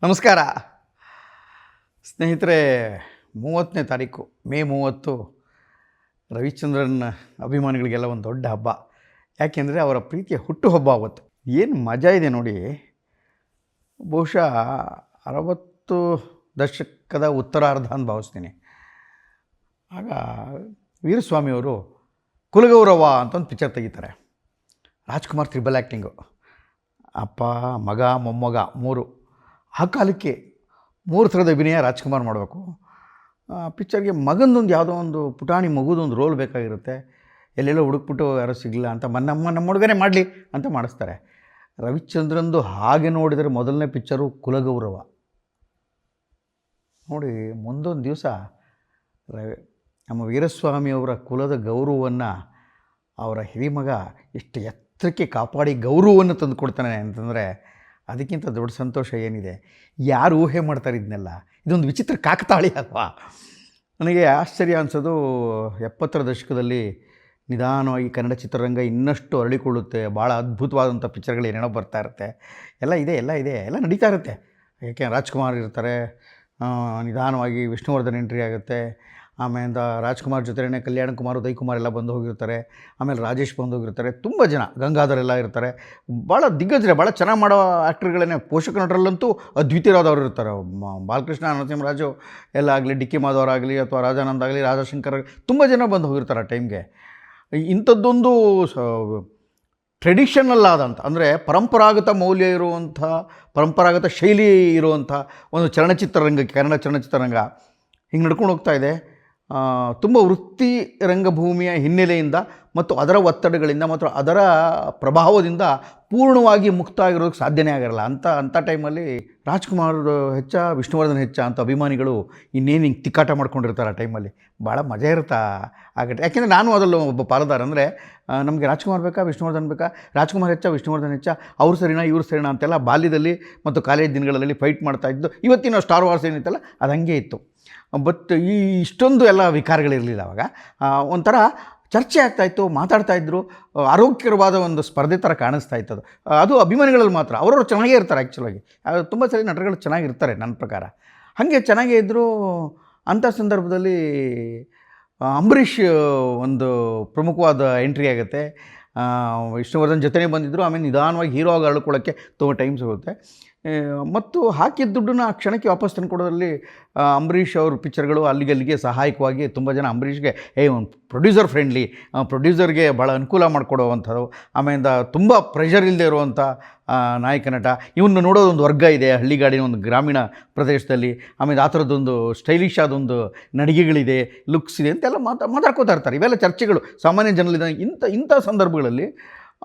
ನಮಸ್ಕಾರ ಸ್ನೇಹಿತರೆ. 30ನೇ ತಾರೀಕು ಮೇ 30 ರವಿಚಂದ್ರನ್ ಅಭಿಮಾನಿಗಳಿಗೆಲ್ಲ ಒಂದು ದೊಡ್ಡ ಹಬ್ಬ. ಯಾಕೆಂದರೆ ಅವರ ಪ್ರೀತಿಯ ಹುಟ್ಟುಹಬ್ಬ ಅವತ್ತು. ಏನು ಮಜಾ ಇದೆ ನೋಡಿ. ಬಹುಶಃ 60 ದಶಕದ ಉತ್ತರಾರ್ಧ ಅಂತ ಭಾವಿಸ್ತೀನಿ. ಆಗ ವೀರಸ್ವಾಮಿಯವರು ಕುಲಗೌರವ ಅಂತ ಒಂದು ಪಿಕ್ಚರ್ ತೆಗಿತಾರೆ. ರಾಜ್ಕುಮಾರ್ ತ್ರಿಬಲ್ ಆ್ಯಕ್ಟಿಂಗು, ಅಪ್ಪ ಮಗ ಮೊಮ್ಮಗ 3. ಆ ಕಾಲಕ್ಕೆ 3 ಥರದ ಅಭಿನಯ ರಾಜ್ಕುಮಾರ್ ಮಾಡಬೇಕು. ಪಿಕ್ಚರ್ಗೆ ಮಗಂದೊಂದು ಯಾವುದೋ ಒಂದು ಪುಟಾಣಿ ಮಗುದೊಂದು ರೋಲ್ ಬೇಕಾಗಿರುತ್ತೆ. ಎಲ್ಲೆಲ್ಲೋ ಹುಡುಕ್ಬಿಟ್ಟು ಯಾರೋ ಸಿಗಲಿಲ್ಲ ಅಂತ ನಮ್ಮ ಹುಡುಗನೇ ಮಾಡಲಿ ಅಂತ ಮಾಡಿಸ್ತಾರೆ. ರವಿಚಂದ್ರಂದು ಹಾಗೆ ನೋಡಿದರೆ ಮೊದಲನೇ ಪಿಕ್ಚರು ಕುಲಗೌರವ. ನೋಡಿ, ಮುಂದೊಂದು ದಿವಸ ನಮ್ಮ ವೀರಸ್ವಾಮಿಯವರ ಕುಲದ ಗೌರವವನ್ನು ಅವರ ಹಿರಿಮಗ ಎಷ್ಟು ಎತ್ತರಕ್ಕೆ ಕಾಪಾಡಿ ಗೌರವವನ್ನು ತಂದು ಕೊಡ್ತಾನೆ ಅಂತಂದರೆ ಅದಕ್ಕಿಂತ ದೊಡ್ಡ ಸಂತೋಷ ಏನಿದೆ? ಯಾರು ಊಹೆ ಮಾಡ್ತಾರೆ ಇದನ್ನೆಲ್ಲ? ಇದೊಂದು ವಿಚಿತ್ರ ಕಾಕತಾಳಿ ಅಲ್ವಾ? ನನಗೆ ಆಶ್ಚರ್ಯ ಅನಿಸೋದು 70ರ ದಶಕದಲ್ಲಿ ನಿಧಾನವಾಗಿ ಕನ್ನಡ ಚಿತ್ರರಂಗ ಇನ್ನಷ್ಟು ಅರಳಿಕೊಳ್ಳುತ್ತೆ. ಭಾಳ ಅದ್ಭುತವಾದಂಥ ಪಿಕ್ಚರ್ಗಳು ಏನೇನೋ ಬರ್ತಾ ಇರುತ್ತೆ. ಎಲ್ಲ ಇದೆ, ನಡೀತಾ ಇರುತ್ತೆ. ಏಕೆ ರಾಜ್ಕುಮಾರ್ ಇರ್ತಾರೆ, ನಿಧಾನವಾಗಿ ವಿಷ್ಣುವರ್ಧನ್ ಎಂಟ್ರಿ ಆಗುತ್ತೆ. ಆಮೇಲೆ ರಾಜ್ಕುಮಾರ್ ಜೊತೆನೇ ಕಲ್ಯಾಣ ಕುಮಾರ್, ಉದಯ್ ಕುಮಾರ್ ಎಲ್ಲ ಬಂದು ಹೋಗಿರ್ತಾರೆ. ಆಮೇಲೆ ರಾಜೇಶ್ ಬಂದು ಹೋಗಿರ್ತಾರೆ. ತುಂಬ ಜನ, ಗಂಗಾಧರ್ ಎಲ್ಲ ಇರ್ತಾರೆ. ಭಾಳ ದಿಗ್ಗಜರೇ, ಭಾಳ ಚೆನ್ನಾಗಿ ಮಾಡೋ ಆ್ಯಕ್ಟ್ರ್ಗಳೇ. ಪೋಷಕ ನಟರಲ್ಲಂತೂ ಅದ್ವಿತೀಯರಾದವರು ಇರ್ತಾರೆ. ಬಾಲಕೃಷ್ಣ, ನರಸಿಂಹರಾಜು ಎಲ್ಲ ಆಗಲಿ, ಡಿ ಕೆ ಮಾಧವರಾಗಲಿ ಅಥವಾ ರಾಜಾನಂದ್ ಆಗಲಿ, ರಾಜಶಂಕರ್, ತುಂಬ ಜನ ಬಂದು ಹೋಗಿರ್ತಾರೆ ಆ ಟೈಮ್ಗೆ. ಇಂಥದ್ದೊಂದು ಟ್ರೆಡಿಷನಲ್ ಆದಂಥ, ಅಂದರೆ ಪರಂಪರಾಗತ ಮೌಲ್ಯ ಇರುವಂಥ, ಪರಂಪರಾಗತ ಶೈಲಿ ಇರುವಂಥ ಒಂದು ಚಲನಚಿತ್ರರಂಗಕ್ಕೆ, ಕನ್ನಡ ಚಲನಚಿತ್ರರಂಗ ಹಿಂಗೆ ನಡ್ಕೊಂಡು ಹೋಗ್ತಾ ಇದೆ. ತುಂಬ ವೃತ್ತಿ ರಂಗಭೂಮಿಯ ಹಿನ್ನೆಲೆಯಿಂದ ಮತ್ತು ಅದರ ಒತ್ತಡಗಳಿಂದ ಮತ್ತು ಅದರ ಪ್ರಭಾವದಿಂದ ಪೂರ್ಣವಾಗಿ ಮುಕ್ತ ಆಗಿರೋದಕ್ಕೆ ಸಾಧ್ಯನೇ ಆಗಿರಲ್ಲ. ಅಂಥ ಟೈಮಲ್ಲಿ ರಾಜ್ಕುಮಾರ್ ಹೆಚ್ಚ, ವಿಷ್ಣುವರ್ಧನ್ ಹೆಚ್ಚ ಅಂತ ಅಭಿಮಾನಿಗಳು ಇನ್ನೇನು ಹಿಂಗೆ ತಿಕ್ಕಾಟ ಮಾಡ್ಕೊಂಡಿರ್ತಾರೆ ಆ ಟೈಮಲ್ಲಿ. ಭಾಳ ಮಜಾ ಇರುತ್ತೆ ಆಗತ್ತೆ. ಯಾಕೆಂದರೆ ನಾನು ಅದರಲ್ಲೂ ಒಬ್ಬ ಪಾಲುದಾರ. ಅಂದರೆ ನಮಗೆ ರಾಜ್ಕುಮಾರ್ ಬೇಕಾ, ವಿಷ್ಣುವರ್ಧನ್ ಬೇಕಾ, ರಾಜ್ಕುಮಾರ್ ಹೆಚ್ಚ, ವಿಷ್ಣುವರ್ಧನ್ ಹೆಚ್ಚ, ಅವ್ರು ಸರಿನಾ ಇವ್ರು ಸರಿನಾ ಅಂತೆಲ್ಲ ಬಾಲ್ಯದಲ್ಲಿ ಮತ್ತು ಕಾಲೇಜ್ ದಿನಗಳಲ್ಲಿ ಫೈಟ್ ಮಾಡ್ತಾಯಿದ್ದು. ಇವತ್ತಿನ ಸ್ಟಾರ್ ವಾರ್ಸ್ ಏನಿತ್ತಲ್ಲ ಅದು ಹಂಗೆ ಇತ್ತು. ಬಟ್ ಇಷ್ಟೊಂದು ಎಲ್ಲ ವಿಕಾರಗಳಿರಲಿಲ್ಲ ಅವಾಗ. ಒಂಥರ ಚರ್ಚೆ ಆಗ್ತಾಯಿತ್ತು, ಮಾತಾಡ್ತಾಯಿದ್ರು. ಆರೋಗ್ಯಕರವಾದ ಒಂದು ಸ್ಪರ್ಧೆ ಥರ ಕಾಣಿಸ್ತಾ ಇತ್ತು ಅದು ಅಭಿಮಾನಿಗಳಲ್ಲಿ ಮಾತ್ರ. ಅವರವರು ಚೆನ್ನಾಗೇ ಇರ್ತಾರೆ ಆ್ಯಕ್ಚುಲಾಗಿ. ತುಂಬ ಸರಿ ನಟರುಗಳು ಚೆನ್ನಾಗಿರ್ತಾರೆ ನನ್ನ ಪ್ರಕಾರ. ಹಾಗೆ ಚೆನ್ನಾಗೇ ಇದ್ದರು. ಅಂಥ ಸಂದರ್ಭದಲ್ಲಿ ಅಂಬರೀಷ್ ಒಂದು ಪ್ರಮುಖವಾದ ಎಂಟ್ರಿ ಆಗುತ್ತೆ. ವಿಷ್ಣುವರ್ಧನ್ ಜೊತೆನೇ ಬಂದಿದ್ದರು. ಆಮೇಲೆ ನಿಧಾನವಾಗಿ ಹೀರೋ ಆಗಿ ಅಳ್ಕೊಳ್ಳೋಕ್ಕೆ ತುಂಬ ಟೈಮ್ ಸಿಗುತ್ತೆ. ಮತ್ತು ಹಾಕಿದ ದುಡ್ಡನ್ನು ಆ ಕ್ಷಣಕ್ಕೆ ವಾಪಸ್ ತಂದುಕೊಡೋದ್ರಲ್ಲಿ ಅಂಬರೀಷ್ ಅವ್ರ ಪಿಕ್ಚರ್ಗಳು ಅಲ್ಲಿಗೆ ಸಹಾಯಕವಾಗಿ ತುಂಬ ಜನ ಅಂಬರೀಷ್ಗೆ ಒಂದು ಪ್ರೊಡ್ಯೂಸರ್ ಫ್ರೆಂಡ್ಲಿ, ಪ್ರೊಡ್ಯೂಸರ್ಗೆ ಭಾಳ ಅನುಕೂಲ ಮಾಡಿಕೊಡುವಂಥದ್ದು. ಆಮೇಲೆ ತುಂಬ ಪ್ರೆಷರ್ ಇಲ್ಲದೆ ಇರುವಂಥ ನಾಯಕ ನಟ. ಇವನ್ನು ನೋಡೋದೊಂದು ವರ್ಗ ಇದೆ ಹಳ್ಳಿಗಾಡಿನ ಒಂದು ಗ್ರಾಮೀಣ ಪ್ರದೇಶದಲ್ಲಿ. ಆಮೇಲೆ ಆ ಥರದ್ದೊಂದು ಸ್ಟೈಲಿಶ್ ಆದೊಂದು ನಡಿಗೆಗಳಿದೆ, ಲುಕ್ಸ್ ಇದೆ ಅಂತೆಲ್ಲ ಮಾತಾಡ್ಕೋತಾ ಇರ್ತಾರೆ. ಇವೆಲ್ಲ ಚರ್ಚೆಗಳು ಸಾಮಾನ್ಯ ಜನರಲ್ಲಿದ್ದ. ಇಂಥ ಸಂದರ್ಭಗಳಲ್ಲಿ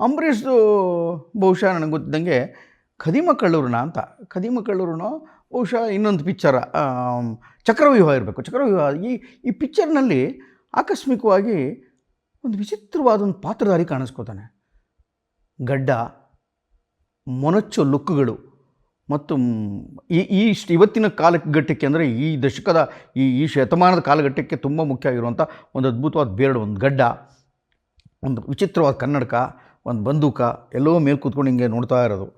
ಅಂಬರೀಷ್ದು ಬಹುಶಃ ನನಗೆ ಗೊತ್ತಿದ್ದಂಗೆ ಖದೀಮ ಕಳ್ಳೂರ್ಣ ಅಂತ, ಖದೀಮ ಕಳ್ಳೂರ್ಣ ಬಹುಶಃ ಇನ್ನೊಂದು ಪಿಕ್ಚರ ಚಕ್ರವ್ಯೂಹ ಇರಬೇಕು. ಚಕ್ರವ್ಯೂಹ ಈ ಪಿಕ್ಚರ್ನಲ್ಲಿ ಆಕಸ್ಮಿಕವಾಗಿ ಒಂದು ವಿಚಿತ್ರವಾದೊಂದು ಪಾತ್ರಧಾರಿ ಕಾಣಿಸ್ಕೋತಾನೆ. ಗಡ್ಡ, ಮೊನಚು ಲುಕ್ಗಳು ಮತ್ತು ಇವತ್ತಿನ ಕಾಲಘಟ್ಟಕ್ಕೆ, ಅಂದರೆ ಈ ದಶಕದ ಈ ಶತಮಾನದ ಕಾಲಘಟ್ಟಕ್ಕೆ ತುಂಬ ಮುಖ್ಯ ಆಗಿರುವಂಥ ಒಂದು ಅದ್ಭುತವಾದ ಬೇರ್ಡು, ಒಂದು ಗಡ್ಡ, ಒಂದು ವಿಚಿತ್ರವಾದ ಕನ್ನಡಕ, ಒಂದು ಬಂದೂಕ, ಎಲ್ಲೋ ಮೇಲೆ ಕೂತ್ಕೊಂಡು ಹಿಂಗೆ ನೋಡ್ತಾ ಇರೋದು.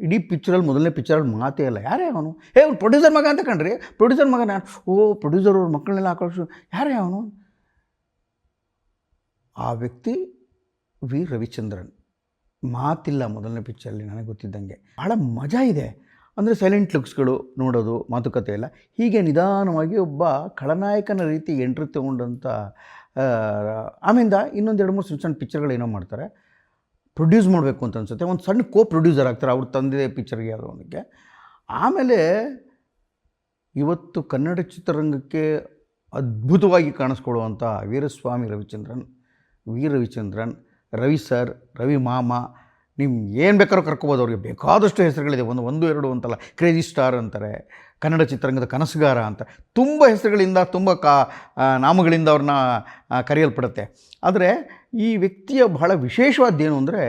ಇಡೀ ಪಿಕ್ಚರಲ್ಲಿ, ಮೊದಲನೇ ಪಿಕ್ಚರಲ್ಲಿ ಮಾತೇ ಇಲ್ಲ. ಯಾರೇ ಅವನು? ಅವ್ನು ಪ್ರೊಡ್ಯೂಸರ್ ಮಗ ಅಂತ ಕಣ್ರಿ. ಪ್ರೊಡ್ಯೂಸರ್ ಮಗ ನಾನು. ಪ್ರೊಡ್ಯೂಸರ್ ಅವ್ರ ಮಕ್ಕಳನ್ನೆಲ್ಲ ಆಕರ್ಷು. ಯಾರೇ ಅವನು? ಆ ವ್ಯಕ್ತಿ ವಿ ರವಿಚಂದ್ರನ್. ಮಾತಿಲ್ಲ ಮೊದಲನೇ ಪಿಕ್ಚರಲ್ಲಿ ನನಗೆ ಗೊತ್ತಿದ್ದಂಗೆ. ಭಾಳ ಮಜಾ ಇದೆ. ಅಂದರೆ ಸೈಲೆಂಟ್ ಲುಕ್ಸ್ಗಳು ನೋಡೋದು, ಮಾತುಕತೆ ಎಲ್ಲ. ಹೀಗೆ ನಿಧಾನವಾಗಿ ಒಬ್ಬ ಖಳನಾಯಕನ ರೀತಿ ಎಂಟ್ರಿ ತೊಗೊಂಡಂಥ. ಆಮೇಲೆ ಇನ್ನೊಂದು 2-3 ಸಣ್ಣ ಸಣ್ಣ ಪಿಕ್ಚರ್ಗಳೇನೋ ಮಾಡ್ತಾರೆ. ಪ್ರೊಡ್ಯೂಸ್ ಮಾಡಬೇಕು ಅಂತ ಅನಿಸುತ್ತೆ. ಒಂದು ಸಣ್ಣ ಪ್ರೊಡ್ಯೂಸರ್ ಆಗ್ತಾರೆ ಅವ್ರ ತಂದೆ ಪಿಕ್ಚರ್ಗೆ ಯಾವುದೋ ಒಂದಕ್ಕೆ. ಆಮೇಲೆ ಇವತ್ತು ಕನ್ನಡ ಚಿತ್ರರಂಗಕ್ಕೆ ಅದ್ಭುತವಾಗಿ ಕಾಣಿಸ್ಕೊಳ್ಳುವಂಥ ವೀರಸ್ವಾಮಿ ರವಿಚಂದ್ರನ್, ವಿ ರವಿಚಂದ್ರನ್, ರವಿ ಸರ್, ರವಿ ಮಾಮ, ನೀವು ಏನು ಬೇಕಾದ್ರೂ ಕರ್ಕೋಬೋದು. ಅವ್ರಿಗೆ ಬೇಕಾದಷ್ಟು ಹೆಸರುಗಳಿದೆ. ಒಂದು ಎರಡು ಅಂತಲ್ಲ. ಕ್ರೇಜಿ ಸ್ಟಾರ್ ಅಂತಾರೆ, ಕನ್ನಡ ಚಿತ್ರರಂಗದ ಕನಸುಗಾರ ಅಂತ ತುಂಬ ಹೆಸರುಗಳಿಂದ, ತುಂಬ ನಾಮಗಳಿಂದ ಅವ್ರನ್ನ ಕರೆಯಲ್ಪಡುತ್ತೆ. ಆದರೆ ಈ ವ್ಯಕ್ತಿಯ ಬಹಳ ವಿಶೇಷವಾದ್ದೇನು ಅಂದರೆ,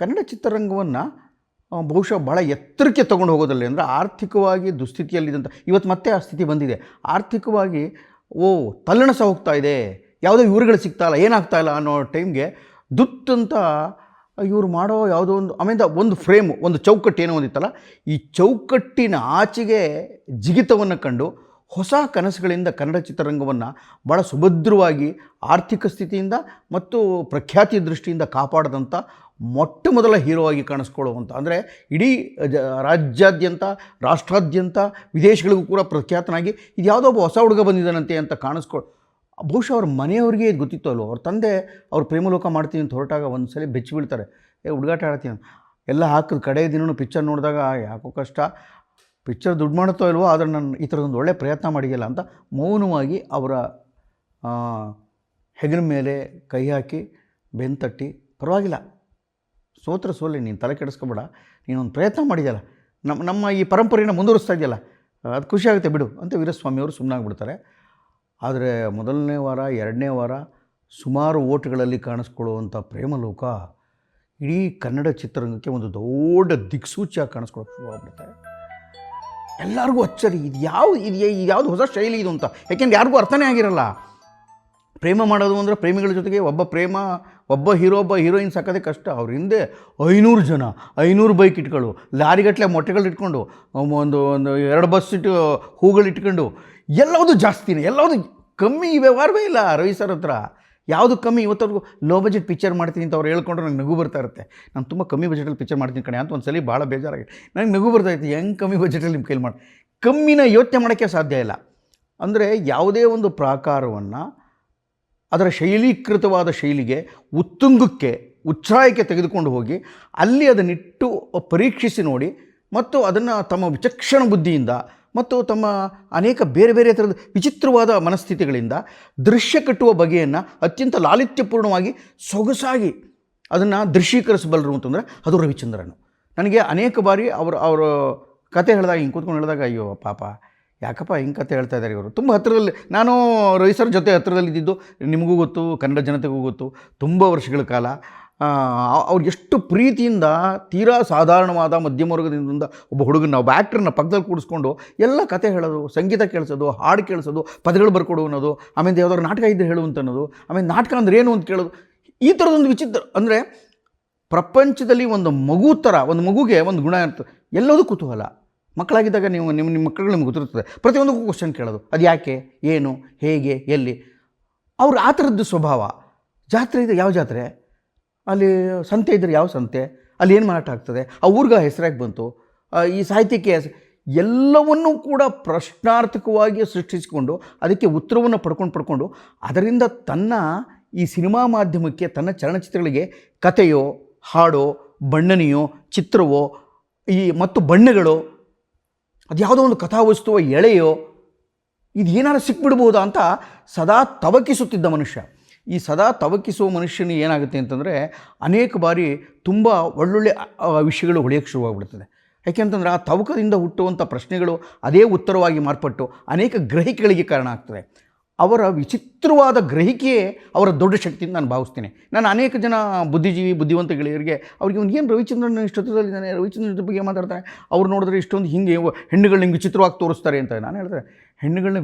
ಕನ್ನಡ ಚಿತ್ರರಂಗವನ್ನು ಬಹುಶಃ ಭಾಳ ಎತ್ತರಕ್ಕೆ ತೊಗೊಂಡು ಹೋಗೋದಲ್ಲಿ ಅಂದರೆ ಆರ್ಥಿಕವಾಗಿ ದುಸ್ಥಿತಿಯಲ್ಲಿದ್ದಂಥ ಇವತ್ತು ಮತ್ತೆ ಆ ಸ್ಥಿತಿ ಬಂದಿದೆ. ಆರ್ಥಿಕವಾಗಿ ತಲ್ಲಣಿಸ ಹೋಗ್ತಾ ಇದೆ, ಯಾವುದೋ ಇವ್ರುಗಳು ಸಿಗ್ತಾಯಿಲ್ಲ, ಏನಾಗ್ತಾಯಿಲ್ಲ ಅನ್ನೋ ಟೈಮ್ಗೆ ದುತ್ತಂತ ಇವ್ರು ಮಾಡೋ ಯಾವುದೋ ಆಮೇಲೆ ಒಂದು ಫ್ರೇಮು, ಒಂದು ಚೌಕಟ್ಟು ಏನೋ ಒಂದಿತ್ತಲ್ಲ, ಈ ಚೌಕಟ್ಟಿನ ಆಚೆಗೆ ಜಿಗಿತವನ್ನು ಕಂಡು ಹೊಸ ಕನಸುಗಳಿಂದ ಕನ್ನಡ ಚಿತ್ರರಂಗವನ್ನು ಭಾಳ ಸುಭದ್ರವಾಗಿ ಆರ್ಥಿಕ ಸ್ಥಿತಿಯಿಂದ ಮತ್ತು ಪ್ರಖ್ಯಾತಿ ದೃಷ್ಟಿಯಿಂದ ಕಾಪಾಡಿದಂಥ ಮೊಟ್ಟ ಮೊದಲ ಹೀರೋ ಆಗಿ ಕಾಣಿಸ್ಕೊಳ್ಳುವಂಥ, ಅಂದರೆ ಇಡೀ ರಾಜ್ಯಾದ್ಯಂತ, ರಾಷ್ಟ್ರಾದ್ಯಂತ, ವಿದೇಶಗಳಿಗೂ ಕೂಡ ಪ್ರಖ್ಯಾತನಾಗಿ ಇದು ಯಾವುದೋ ಒಬ್ಬ ಹೊಸ ಹುಡುಗ ಬಂದಿದ್ದಾನಂತೆ ಅಂತ ಬಹುಶಃ ಅವ್ರ ಮನೆಯವ್ರಿಗೆ ಇದು ಗೊತ್ತಿತ್ತು ಅಲ್ವ. ಅವ್ರ ತಂದೆ ಅವ್ರು ಪ್ರೇಮಲೋಕ ಮಾಡ್ತೀನಿ ಅಂತ ಹೊರಟಾಗ ಒಂದು ಸಲ ಬೆಚ್ಚಿ ಬೀಳ್ತಾರೆ, ಹುಡುಗಾಟ ಆಡ್ತೀನಿ ಎಲ್ಲ ಹಾಕಿದ ಕಡೆ ದಿನವೂ ಪಿಕ್ಚರ್ ನೋಡಿದಾಗ ಯಾಕೋ ಕಷ್ಟ, ಪಿಕ್ಚರ್ ದುಡ್ಡು ಮಾಡುತ್ತೋ ಇಲ್ವೋ, ಆದರೆ ನಾನು ಈ ಥರದೊಂದು ಒಳ್ಳೆ ಪ್ರಯತ್ನ ಮಾಡಿಲ್ಲ ಅಂತ ಮೌನವಾಗಿ ಅವರ ಹೆಗಲ ಮೇಲೆ ಕೈ ಹಾಕಿ ಬೆಂತಟ್ಟಿ, ಪರವಾಗಿಲ್ಲ ಸೋಲೆ, ನೀನು ತಲೆ ಕೆಡಿಸ್ಕೊಬೇಡ, ನೀನೊಂದು ಪ್ರಯತ್ನ ಮಾಡಿದೆಯಲ್ಲ, ನಮ್ಮ ಈ ಪರಂಪರೆಯನ್ನು ಮುಂದುವರಿಸ್ತಾ ಇದೆಯಲ್ಲ, ಅದು ಖುಷಿಯಾಗುತ್ತೆ ಬಿಡು ಅಂತ ವೀರಸ್ವಾಮಿಯವರು ಸುಮ್ಮನಾಗ್ಬಿಡ್ತಾರೆ. ಆದರೆ ಮೊದಲನೇ ವಾರ, ಎರಡನೇ ವಾರ ಸುಮಾರು ಓಟ್ಗಳಲ್ಲಿ ಕಾಣಿಸ್ಕೊಳ್ಳುವಂಥ ಪ್ರೇಮಲೋಕ ಇಡೀ ಕನ್ನಡ ಚಿತ್ರರಂಗಕ್ಕೆ ಒಂದು ದೊಡ್ಡ ದಿಕ್ಸೂಚಿಯಾಗಿ ಕಾಣಿಸ್ಕೊಳ್ಳೋಕೆ ಶುರುವಾಗ್ಬಿಡುತ್ತೆ. ಎಲ್ಲರಿಗೂ ಅಚ್ಚರಿ, ಇದು ಯಾವುದು ಹೊಸ ಶೈಲಿ ಇದು ಅಂತ. ಯಾಕೆಂದ್ರೆ ಯಾರಿಗೂ ಅರ್ಥನೇ ಆಗಿರಲ್ಲ. ಪ್ರೇಮ ಮಾಡೋದು ಅಂದರೆ ಪ್ರೇಮಿಗಳ ಜೊತೆಗೆ ಒಬ್ಬ ಹೀರೋ ಒಬ್ಬ ಹೀರೋಯಿನ್ ಸಾಕೋದೇ ಕಷ್ಟ. ಅವ್ರ ಹಿಂದೆ 500 ಜನ, 500 ಬೈಕ್ ಇಟ್ಕೊಂಡು, ಲಾರಿಗಟ್ಟಲೆ ಮೊಟ್ಟೆಗಳು ಇಟ್ಕೊಂಡು, ಒಂದು 2 ಬಸ್ ಹೂಗಳು ಇಟ್ಕೊಂಡು, ಎಲ್ಲವುದು ಜಾಸ್ತಿನೇ, ಎಲ್ಲವುದು ಕಮ್ಮಿ ವ್ಯವಹಾರವೇ ಇಲ್ಲ ರವಿ ಸರ್ ಹತ್ರ. ಯಾವುದು ಕಮ್ಮಿ ಇವತ್ತವರೆಗೂ ಲೋ ಬಜೆಟ್ ಪಿಕ್ಚರ್ ಮಾಡ್ತೀನಿ ಅಂತ ಅವ್ರು ಹೇಳ್ಕೊಂಡ್ರೆ ನಂಗೆ ನಗು ಬರ್ತಾ ಇರುತ್ತೆ. ನಾನು ತುಂಬ ಕಮ್ಮಿ ಬಜೆಟಲ್ಲಿ ಪಿಕ್ಚರ್ ಮಾಡ್ತೀನಿ ಕಣೆ ಅಂತ ಒಂದು ಸಲ ಭಾಳ ಬೇಜಾರಾಗಿ ನನಗೆ ನಗು ಬರ್ತಾಯಿತ್ತು. ಹೆಂಗೆ ಕಮ್ಮಿ ಬಜೆಟಲ್ಲಿ ನಿಮ್ಮ ಕೈಲಿ ಕಮ್ಮಿನ ಯೋಚನೆ ಮಾಡೋಕ್ಕೆ ಸಾಧ್ಯ ಇಲ್ಲ. ಅಂದರೆ ಯಾವುದೇ ಒಂದು ಪ್ರಾಕಾರವನ್ನು ಅದರ ಶೈಲೀಕೃತವಾದ ಶೈಲಿಗೆ ಉತ್ತುಂಗಕ್ಕೆ ಉಚ್ಛ್ರಾಯಕ್ಕೆ ತೆಗೆದುಕೊಂಡು ಹೋಗಿ ಅಲ್ಲಿ ಅದನ್ನಿಟ್ಟು ಪರೀಕ್ಷಿಸಿ ನೋಡಿ ಮತ್ತು ಅದನ್ನು ತಮ್ಮ ವಿಚಕ್ಷಣ ಬುದ್ಧಿಯಿಂದ ಮತ್ತು ತಮ್ಮ ಅನೇಕ ಬೇರೆ ಬೇರೆ ಥರದ ವಿಚಿತ್ರವಾದ ಮನಸ್ಥಿತಿಗಳಿಂದ ದೃಶ್ಯ ಕಟ್ಟುವ ಬಗೆಯನ್ನು ಅತ್ಯಂತ ಲಾಲಿತ್ಯಪೂರ್ಣವಾಗಿ ಸೊಗಸಾಗಿ ಅದನ್ನು ದೃಶ್ಯೀಕರಿಸಬಲ್ಲರು ಅಂತಂದರೆ ಅದು ರವಿಚಂದ್ರನ್. ನನಗೆ ಅನೇಕ ಬಾರಿ ಅವರ ಕತೆ ಹೇಳಿದಾಗ ಹಿಂಗೆ ಕೂತ್ಕೊಂಡು ಹೇಳಿದಾಗ ಅಯ್ಯೋ ಪಾಪ ಯಾಕಪ್ಪ ಹಿಂಗೆ ಕತೆ ಹೇಳ್ತಾ ಇದ್ದಾರೆ ಇವರು. ತುಂಬ ಹತ್ತಿರದಲ್ಲಿ ನಾನು ರವಿ ಸರ್ ಜೊತೆ ಹತ್ತಿರದಲ್ಲಿದ್ದಿದ್ದು ನಿಮಗೂ ಗೊತ್ತು, ಕನ್ನಡ ಜನತೆಗೂ ಗೊತ್ತು. ತುಂಬ ವರ್ಷಗಳ ಕಾಲ ಅವ್ರು ಎಷ್ಟು ಪ್ರೀತಿಯಿಂದ ತೀರಾ ಸಾಧಾರಣವಾದ ಮಧ್ಯಮ ವರ್ಗದಿಂದ ಒಬ್ಬ ಹುಡುಗನ ಒಬ್ಬ ಆ್ಯಕ್ಟ್ರನ್ನ ಪಕ್ಕದಲ್ಲಿ ಕೂಡಿಸ್ಕೊಂಡು ಎಲ್ಲ ಕತೆ ಹೇಳೋದು, ಸಂಗೀತ ಕೇಳಿಸೋದು, ಹಾಡು ಕೇಳಿಸೋದು, ಪದಗಳು ಬರ್ಕೊಡು ಅನ್ನೋದು, ಆಮೇಲೆ ಯಾವುದಾದ್ರು ನಾಟಕ ಇದ್ದರೆ ಹೇಳುವಂತ ಅನ್ನೋದು, ಆಮೇಲೆ ನಾಟಕ ಅಂದ್ರೆ ಏನು ಅಂತ ಕೇಳೋದು. ಈ ಥರದೊಂದು ವಿಚಿತ್ರ, ಅಂದರೆ ಪ್ರಪಂಚದಲ್ಲಿ ಒಂದು ಮಗು ಥರ, ಒಂದು ಮಗುಗೆ ಒಂದು ಗುಣ ಇರ್ತದೆ, ಎಲ್ಲದೂ ಕುತೂಹಲ. ಮಕ್ಕಳಾಗಿದ್ದಾಗ ನಿಮ್ಮ ಮಕ್ಕಳು ನಿಮ್ಗೆ ಗೊತ್ತಿರ್ತದೆ, ಪ್ರತಿಯೊಂದಕ್ಕೂ ಕ್ವಶನ್ ಕೇಳೋದು, ಅದು ಯಾಕೆ, ಏನು, ಹೇಗೆ, ಎಲ್ಲಿ. ಅವ್ರು ಆ ಥರದ್ದು ಸ್ವಭಾವ. ಜಾತ್ರೆ ಇದೆ, ಯಾವ ಜಾತ್ರೆ, ಅಲ್ಲಿ ಸಂತೆ ಇದ್ದರೆ ಯಾವ ಸಂತೆ, ಅಲ್ಲಿ ಏನು ಮಾರಾಟ ಆಗ್ತದೆ, ಆ ಊರಿಗೆ ಹೆಸರಾಗಿ ಬಂತು, ಈ ಸಾಹಿತ್ಯಕ್ಕೆ ಎಲ್ಲವನ್ನೂ ಕೂಡ ಪ್ರಶ್ನಾರ್ಥಕವಾಗಿ ಸೃಷ್ಟಿಸಿಕೊಂಡು ಅದಕ್ಕೆ ಉತ್ತರವನ್ನು ಪಡ್ಕೊಂಡು ಅದರಿಂದ ತನ್ನ ಈ ಸಿನಿಮಾ ಮಾಧ್ಯಮಕ್ಕೆ, ತನ್ನ ಚಲನಚಿತ್ರಗಳಿಗೆ ಕಥೆಯೋ, ಹಾಡೋ, ಬಣ್ಣನೆಯೋ, ಚಿತ್ರವೋ, ಮತ್ತು ಬಣ್ಣಗಳು, ಅದು ಯಾವುದೋ ಒಂದು ಕಥಾವಸ್ತುವ ಎಳೆಯೋ, ಇದು ಏನಾರು ಸಿಕ್ಬಿಡ್ಬೋದಾ ಅಂತ ಸದಾ ತವಕಿಸುತ್ತಿದ್ದ ಮನುಷ್ಯ. ಈ ಸದಾ ತವಕಿಸುವ ಮನುಷ್ಯನಿಗೆ ಏನಾಗುತ್ತೆ ಅಂತಂದರೆ ಅನೇಕ ಬಾರಿ ತುಂಬ ಒಳ್ಳೊಳ್ಳೆ ವಿಷಯಗಳು ಹೊಳೆಯೋಕ್ಕೆ ಶುರುವಾಗ್ಬಿಡ್ತದೆ. ಯಾಕೆಂತಂದರೆ ಆ ತವಕದಿಂದ ಹುಟ್ಟುವಂಥ ಪ್ರಶ್ನೆಗಳು ಅದೇ ಉತ್ತರವಾಗಿ ಮಾರ್ಪಟ್ಟು ಅನೇಕ ಗ್ರಹಿಕೆಗಳಿಗೆ ಕಾರಣ ಆಗ್ತದೆ. ಅವರ ವಿಚಿತ್ರವಾದ ಗ್ರಹಿಕೆಯೇ ಅವರ ದೊಡ್ಡ ಶಕ್ತಿ ಅಂತ ನಾನು ಭಾವಿಸ್ತೀನಿ. ನಾನು ಅನೇಕ ಜನ ಬುದ್ಧಿಜೀವಿ, ಬುದ್ಧಿವಂತ ಗೆಳೆಯರಿಗೆ ಅವ್ರಿಗೆ ಒಂದು ಏನು ರವಿಚಂದ್ರನ್ ಇಷ್ಟೊತ್ತಲ್ಲಿದ್ದಾನೆ, ರವಿಚಂದ್ರನ್ ಬಗ್ಗೆ ಮಾತಾಡ್ತಾರೆ, ಅವ್ರು ನೋಡಿದ್ರೆ ಇಷ್ಟೊಂದು ಹಿಂಗೆ ಹೆಣ್ಣುಗಳನ್ನ ಹಿಂಗೆ ವಿಚಿತ್ರವಾಗಿ ತೋರಿಸ್ತಾರೆ ಅಂತ. ನಾನು ಹೇಳಿದ್ರೆ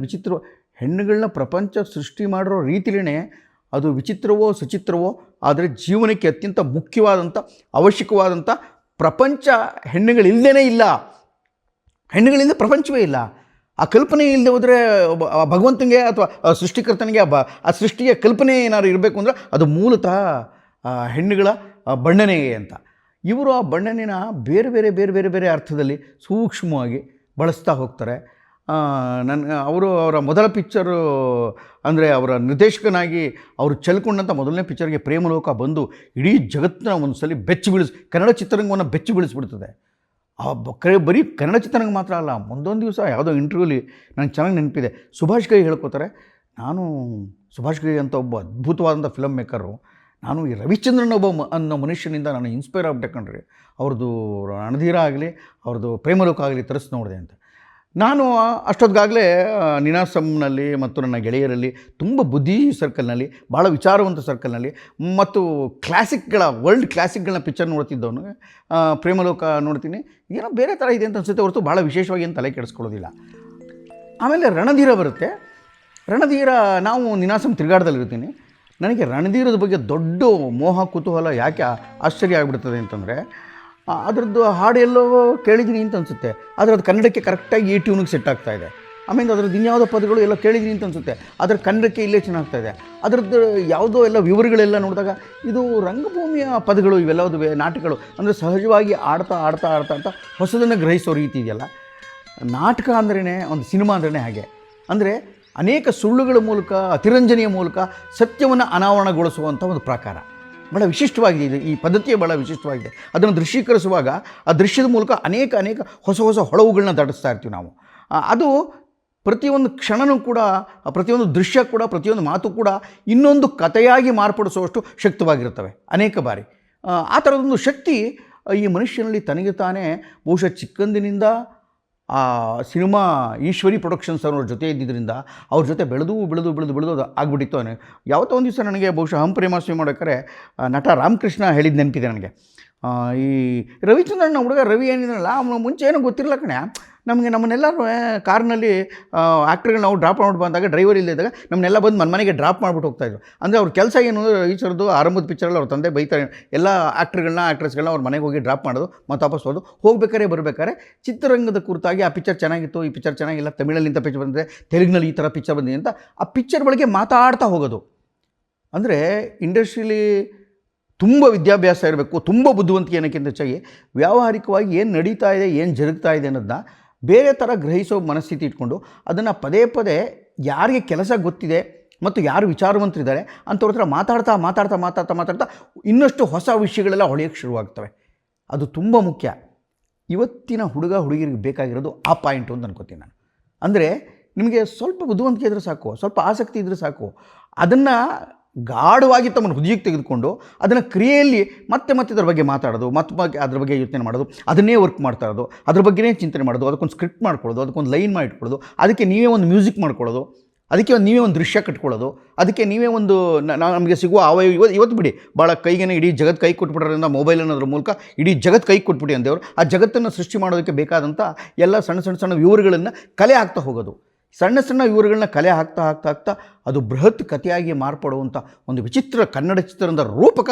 ಹೆಣ್ಣುಗಳನ್ನ ಪ್ರಪಂಚ ಸೃಷ್ಟಿ ಮಾಡಿರೋ ರೀತಿಲೇ ಅದು ವಿಚಿತ್ರವೋ ಸಚಿತ್ರವೋ, ಆದರೆ ಜೀವನಕ್ಕೆ ಅತ್ಯಂತ ಮುಖ್ಯವಾದಂಥ ಅವಶ್ಯಕವಾದಂಥ ಪ್ರಪಂಚ ಹೆಣ್ಣುಗಳಿಲ್ಲದೇ ಇಲ್ಲ. ಹೆಣ್ಣುಗಳಿಂದ ಪ್ರಪಂಚವೇ ಇಲ್ಲ. ಆ ಕಲ್ಪನೆ ಇಲ್ಲದೆ ಹೋದರೆ ಭಗವಂತನಿಗೆ ಅಥವಾ ಸೃಷ್ಟಿಕರ್ತನಿಗೆ ಆ ಸೃಷ್ಟಿಯ ಕಲ್ಪನೆ ಏನಾದ್ರು ಇರಬೇಕು ಅಂದರೆ ಅದು ಮೂಲತಃ ಹೆಣ್ಣುಗಳ ಬಣ್ಣನೆಗೆ ಅಂತ. ಇವರು ಆ ಬಣ್ಣನೆನ ಬೇರೆ ಬೇರೆ ಬೇರೆ ಬೇರೆ ಬೇರೆ ಅರ್ಥದಲ್ಲಿ ಸೂಕ್ಷ್ಮವಾಗಿ ಬಳಸ್ತಾ ಹೋಗ್ತಾರೆ. ಅವರ ಮೊದಲ ಪಿಕ್ಚರು ಅಂದರೆ ಅವರ ನಿರ್ದೇಶಕನಾಗಿ ಅವರು ಚೆಲ್ಕೊಂಡಂಥ ಮೊದಲನೇ ಪಿಕ್ಚರ್ಗೆ ಪ್ರೇಮಲೋಕ ಬಂದು ಇಡೀ ಜಗತ್ತನ್ನ ಒಂದು ಸಲ ಕನ್ನಡ ಚಿತ್ರರಂಗವನ್ನು ಬೆಚ್ಚಿ ಬೀಳಿಸ್ಬಿಡ್ತದೆ. ಬರೀ ಕನ್ನಡ ಚಿತ್ರರಂಗ ಮಾತ್ರ ಅಲ್ಲ, ಮುಂದೊಂದು ದಿವಸ ಯಾವುದೋ ಇಂಟರ್ವ್ಯೂಲಿ ನನಗೆ ಚೆನ್ನಾಗಿ ನೆನಪಿದೆ, ಸುಭಾಷ್ ಘೈ ಹೇಳ್ಕೋತಾರೆ, ನಾನು ಸುಭಾಷ್ ಘೈ ಅಂತ ಒಬ್ಬ ಅದ್ಭುತವಾದಂಥ ಫಿಲಮ್ ಮೇಕರು, ನಾನು ಈ ರವಿಚಂದ್ರನ್ ಅನ್ನೋ ಮನುಷ್ಯನಿಂದ ನಾನು ಇನ್ಸ್ಪೈರ್ ಆಗ್ಬೇಕಂಡ್ರಿ. ಅವ್ರದ್ದು ರಣಧೀರ ಆಗಲಿ, ಅವ್ರದ್ದು ಪ್ರೇಮಲೋಕ ಆಗಲಿ ತರಿಸಿ ನೋಡಿದೆ ಅಂತ. ನಾನು ಅಷ್ಟೊತ್ತಿಗಾಗಲೇ ನಿನಾಸಂನಲ್ಲಿ ಮತ್ತು ನನ್ನ ಗೆಳೆಯರಲ್ಲಿ ತುಂಬ ಬುದ್ಧಿ ಸರ್ಕಲ್ನಲ್ಲಿ, ಭಾಳ ವಿಚಾರವಂತ ಸರ್ಕಲ್ನಲ್ಲಿ ಮತ್ತು ವರ್ಲ್ಡ್ ಕ್ಲಾಸಿಕ್ಗಳನ್ನ ಪಿಕ್ಚರ್ ನೋಡ್ತಿದ್ದವನು. ಪ್ರೇಮಲೋಕ ನೋಡ್ತೀನಿ, ಏನೋ ಬೇರೆ ಥರ ಇದೆ ಅಂತ ಅನಿಸುತ್ತೆ ಹೊರತು ಭಾಳ ವಿಶೇಷವಾಗಿ ಏನು ತಲೆ ಕೆಡಿಸ್ಕೊಳ್ಳೋದಿಲ್ಲ. ಆಮೇಲೆ ರಣಧೀರ ಬರುತ್ತೆ. ರಣಧೀರ, ನಾವು ನಿನಾಸಂ ತಿರುಗಾಡದಲ್ಲಿರ್ತೀನಿ. ನನಗೆ ರಣಧೀರದ ಬಗ್ಗೆ ದೊಡ್ಡ ಮೋಹ ಕುತೂಹಲ ಯಾಕೆ ಆಶ್ಚರ್ಯ ಆಗಿಬಿಡ್ತದೆ ಅಂತಂದರೆ, ಅದರದ್ದು ಹಾಡು ಎಲ್ಲೋ ಕೇಳಿದ್ದೀನಿ ಅಂತ ಅನಿಸುತ್ತೆ, ಆದರೆ ಅದು ಕನ್ನಡಕ್ಕೆ ಕರೆಕ್ಟಾಗಿ ಈ ಟ್ಯೂನಿಗೆ ಸೆಟ್ ಆಗ್ತಾಯಿದೆ. ಆಮೇಲೆ ಅದರದ್ದು ಇನ್ಯಾವುದೋ ಪದಗಳು ಎಲ್ಲ ಕೇಳಿದ್ದೀನಿ ಅಂತ ಅನಿಸುತ್ತೆ, ಅದರ ಕನ್ನಡಕ್ಕೆ ಇಲ್ಲೇ ಚೆನ್ನಾಗ್ತಾಯಿದೆ. ಅದರದ್ದು ಯಾವುದೋ ಎಲ್ಲ ವಿವರಗಳೆಲ್ಲ ನೋಡಿದಾಗ ಇದು ರಂಗಭೂಮಿಯ ಪದಗಳು, ಇವೆಲ್ಲವುದು ನಾಟಕಗಳು ಅಂದರೆ ಸಹಜವಾಗಿ ಆಡ್ತಾ ಆಡ್ತಾ ಆಡ್ತಾ ಆಡ್ತಾ ಹೊಸದನ್ನು ಗ್ರಹಿಸೋ ರೀತಿ ಇದೆಯಲ್ಲ. ನಾಟಕ ಅಂದ್ರೇ, ಒಂದು ಸಿನಿಮಾ ಅಂದ್ರೇ ಹಾಗೆ. ಅಂದರೆ ಅನೇಕ ಸುಳ್ಳುಗಳ ಮೂಲಕ, ಅತಿರಂಜನೆಯ ಮೂಲಕ ಸತ್ಯವನ್ನು ಅನಾವರಣಗೊಳಿಸುವಂಥ ಒಂದು ಪ್ರಕಾರ ಭಾಳ ವಿಶಿಷ್ಟವಾಗಿದೆ. ಈ ಪದ್ಧತಿಯೇ ಭಾಳ ವಿಶಿಷ್ಟವಾಗಿದೆ. ಅದನ್ನು ದೃಶ್ಯೀಕರಿಸುವಾಗ ಆ ದೃಶ್ಯದ ಮೂಲಕ ಅನೇಕ ಹೊಸ ಹೊಸ ಹೊಳವುಗಳನ್ನ ದಾಟಿಸ್ತಾ ಇರ್ತೀವಿ ನಾವು. ಅದು ಪ್ರತಿಯೊಂದು ಕ್ಷಣವೂ ಕೂಡ, ಪ್ರತಿಯೊಂದು ದೃಶ್ಯ ಕೂಡ, ಪ್ರತಿಯೊಂದು ಮಾತು ಕೂಡ ಇನ್ನೊಂದು ಕಥೆಯಾಗಿ ಮಾರ್ಪಡಿಸುವಷ್ಟು ಶಕ್ತವಾಗಿರ್ತವೆ ಅನೇಕ ಬಾರಿ. ಆ ಥರದೊಂದು ಶಕ್ತಿ ಈ ಮನುಷ್ಯನಲ್ಲಿ ತನಗೆ ತಾನೇ ಬಹುಶಃ ಚಿಕ್ಕಂದಿನಿಂದ ಆ ಸಿನಿಮಾ ಈಶ್ವರಿ ಪ್ರೊಡಕ್ಷನ್ಸ್ ಅವ್ರ ಜೊತೆ ಇದ್ದಿದ್ದರಿಂದ ಅವ್ರ ಜೊತೆ ಬೆಳೆದು ಆಗ್ಬಿಟ್ಟಿತ್ತು. ಯಾವತ್ತೋ ಒಂದು ದಿವಸ ನನಗೆ ಬಹುಶಃ ಪ್ರೇಮಾಸ್ವಾಮಿ ಮಾಡೋಕ್ಕಾರೆ ನಟ ರಾಮಕೃಷ್ಣ ಹೇಳಿದ ನೆನಪಿದೆ ನನಗೆ. ಈ ರವಿಚಂದ್ರನ್ ಹುಡುಗ ರವಿ ಏನಿದ್ರಲ್ಲ, ಅವನು ಮುಂಚೆ ಏನೋ ಗೊತ್ತಿರಲ್ಲ ಕಣೆ, ನಮ್ಮನ್ನೆಲ್ಲರೂ ಕಾರ್ನಲ್ಲಿ ಆ್ಯಕ್ಟ್ರ್ಗಳು ನಾವು ಡ್ರಾಪ್ ಮಾಡಿ ಬಂದಾಗ, ಡ್ರೈವರ್ ಇಲ್ಲದಾಗ ನಮ್ಮನ್ನೆಲ್ಲ ಬಂದು ಮನೆಗೆ ಡ್ರಾಪ್ ಮಾಡಿಬಿಟ್ಟು ಹೋಗ್ತಾಯಿದ್ರು. ಅಂದರೆ ಅವ್ರ ಕೆಲಸ ಏನು, ಈಚರದ್ದು ಆರಂಭದ ಪಿಕ್ಚರಲ್ಲಿ ಅವ್ರ ತಂದೆ ಬೈತಾರೆ, ಎಲ್ಲ ಆ್ಯಕ್ಟ್ರೆಸ್ಗಳನ್ನ ಅವ್ರ ಮನೆಗೆ ಹೋಗಿ ಡ್ರಾಪ್ ಮಾಡೋದು ಮತ್ತು ವಾಪಸ್ ಹೋದು, ಬರ್ಬೇಕಾದ್ರೆ ಚಿತ್ರರಂಗದ ಕುರಿತಾಗಿ ಆ ಪಿಕ್ಚರ್ ಚೆನ್ನಾಗಿತ್ತು, ಈ ಪಿಕ್ಚರ್ ಚೆನ್ನಾಗಿಲ್ಲ, ತಮಿಳಲ್ಲಿ ಇಂಥ ಪಿಕ್ಚರ್ ಬಂದಿದೆ, ತೆಲುಗಿನಲ್ಲಿ ಈ ಥರ ಪಿಕ್ಚರ್ ಬಂದಿದೆ ಅಂತ ಆ ಪಿಕ್ಚರ್ ಬಗ್ಗೆ ಮಾತಾಡ್ತಾ ಹೋಗೋದು. ಅಂದರೆ ಇಂಡಸ್ಟ್ರೀಲಿ ತುಂಬ ವಿದ್ಯಾಭ್ಯಾಸ ಇರಬೇಕು, ತುಂಬ ಬುದ್ಧಿವಂತಿಕೆ ಅನ್ನೋಕ್ಕಿಂತ ಹೆಚ್ಚಾಗಿ ವ್ಯಾವಹಾರಿಕವಾಗಿ ಏನು ನಡೀತಾ ಇದೆ, ಏನು ಜರುಗ್ತಾ ಇದೆ ಅನ್ನೋದನ್ನ ಬೇರೆ ಥರ ಗ್ರಹಿಸೋ ಮನಸ್ಥಿತಿ ಇಟ್ಕೊಂಡು ಅದನ್ನು ಪದೇ ಪದೇ ಯಾರಿಗೆ ಕೆಲಸ ಗೊತ್ತಿದೆ ಮತ್ತು ಯಾರು ವಿಚಾರವಂತರಿದ್ದಾರೆ ಅಂಥವ್ರ ಹತ್ರ ಮಾತಾಡ್ತಾ ಇನ್ನಷ್ಟು ಹೊಸ ವಿಷಯಗಳೆಲ್ಲ ಹೊಳೆಯೋಕ್ಕೆ ಶುರುವಾಗ್ತವೆ. ಅದು ತುಂಬ ಮುಖ್ಯ. ಇವತ್ತಿನ ಹುಡುಗರಿಗೆ ಬೇಕಾಗಿರೋದು ಆ ಪಾಯಿಂಟು ಅಂತ ಅನ್ಕೋತೀನಿ ನಾನು. ಅಂದರೆ ನಿಮಗೆ ಸ್ವಲ್ಪ ಬುದ್ಧಿವಂತಿಕೆ ಇದ್ದರೆ ಸಾಕು, ಸ್ವಲ್ಪ ಆಸಕ್ತಿ ಇದ್ದರೆ ಸಾಕು, ಅದನ್ನು ಗಾಢವಾಗಿ ತಮ್ಮನ್ನು ಹೃದಯಕ್ಕೆ ತೆಗೆದುಕೊಂಡು ಅದನ್ನು ಕ್ರಿಯೆಯಲ್ಲಿ ಮತ್ತೆ ಇದ್ರ ಬಗ್ಗೆ ಮಾತಾಡೋದು, ಮತ್ತೆ ಅದ್ರ ಬಗ್ಗೆ ಯೋಚನೆ ಮಾಡೋದು, ಅದನ್ನೇ ವರ್ಕ್ ಮಾಡ್ತಾ ಇರೋದು, ಅದ್ರ ಬಗ್ಗೆನೇ ಚಿಂತನೆ ಮಾಡೋದು, ಅದಕ್ಕೊಂದು ಸ್ಕ್ರಿಪ್ಟ್ ಮಾಡ್ಕೊಳ್ಳೋದು, ಅದಕ್ಕೊಂದು ಲೈನ್ ಮಾಡಿಟ್ಕೊಳ್ಳೋದು, ಅದಕ್ಕೆ ನೀವೇ ಒಂದು ಮ್ಯೂಸಿಕ್ ಮಾಡ್ಕೊಳ್ಳೋದು, ಅದಕ್ಕೆ ನೀವೇ ಒಂದು ದೃಶ್ಯ ಕಟ್ಕೊಳ್ಳೋದು, ಅದಕ್ಕೆ ನೀವೇ ಒಂದು ನಮಗೆ ಸಿಗುವ ಇವತ್ತು ಬಿಡಿ ಭಾಳ ಕೈಗೇನೆ ಇಡೀ ಜಗತ್ತು ಕೈ ಕೊಟ್ಬಿಡೋದ್ರಿಂದ ಮೊಬೈಲ್ ಅನ್ನೋದ್ರ ಮೂಲಕ ಇಡೀ ಜಗತ್ತು ಕೈ ಕೊಟ್ಬಿಡಿ ಅಂದೇವರು ಆ ಜಗತ್ತನ್ನು ಸೃಷ್ಟಿ ಮಾಡೋದಕ್ಕೆ ಬೇಕಾದಂಥ ಎಲ್ಲ ಸಣ್ಣ ವಿವರಗಳನ್ನು ಕಲೆ ಹಾಕ್ತಾ ಹೋಗೋದು. ಸಣ್ಣ ವಿವರಗಳನ್ನ ಕಲೆ ಹಾಕ್ತಾ ಅದು ಬೃಹತ್ ಕಥೆಯಾಗಿ ಮಾರ್ಪಡುವಂಥ ಒಂದು ವಿಚಿತ್ರ ಕನ್ನಡ ಚಿತ್ರದ ರೂಪಕ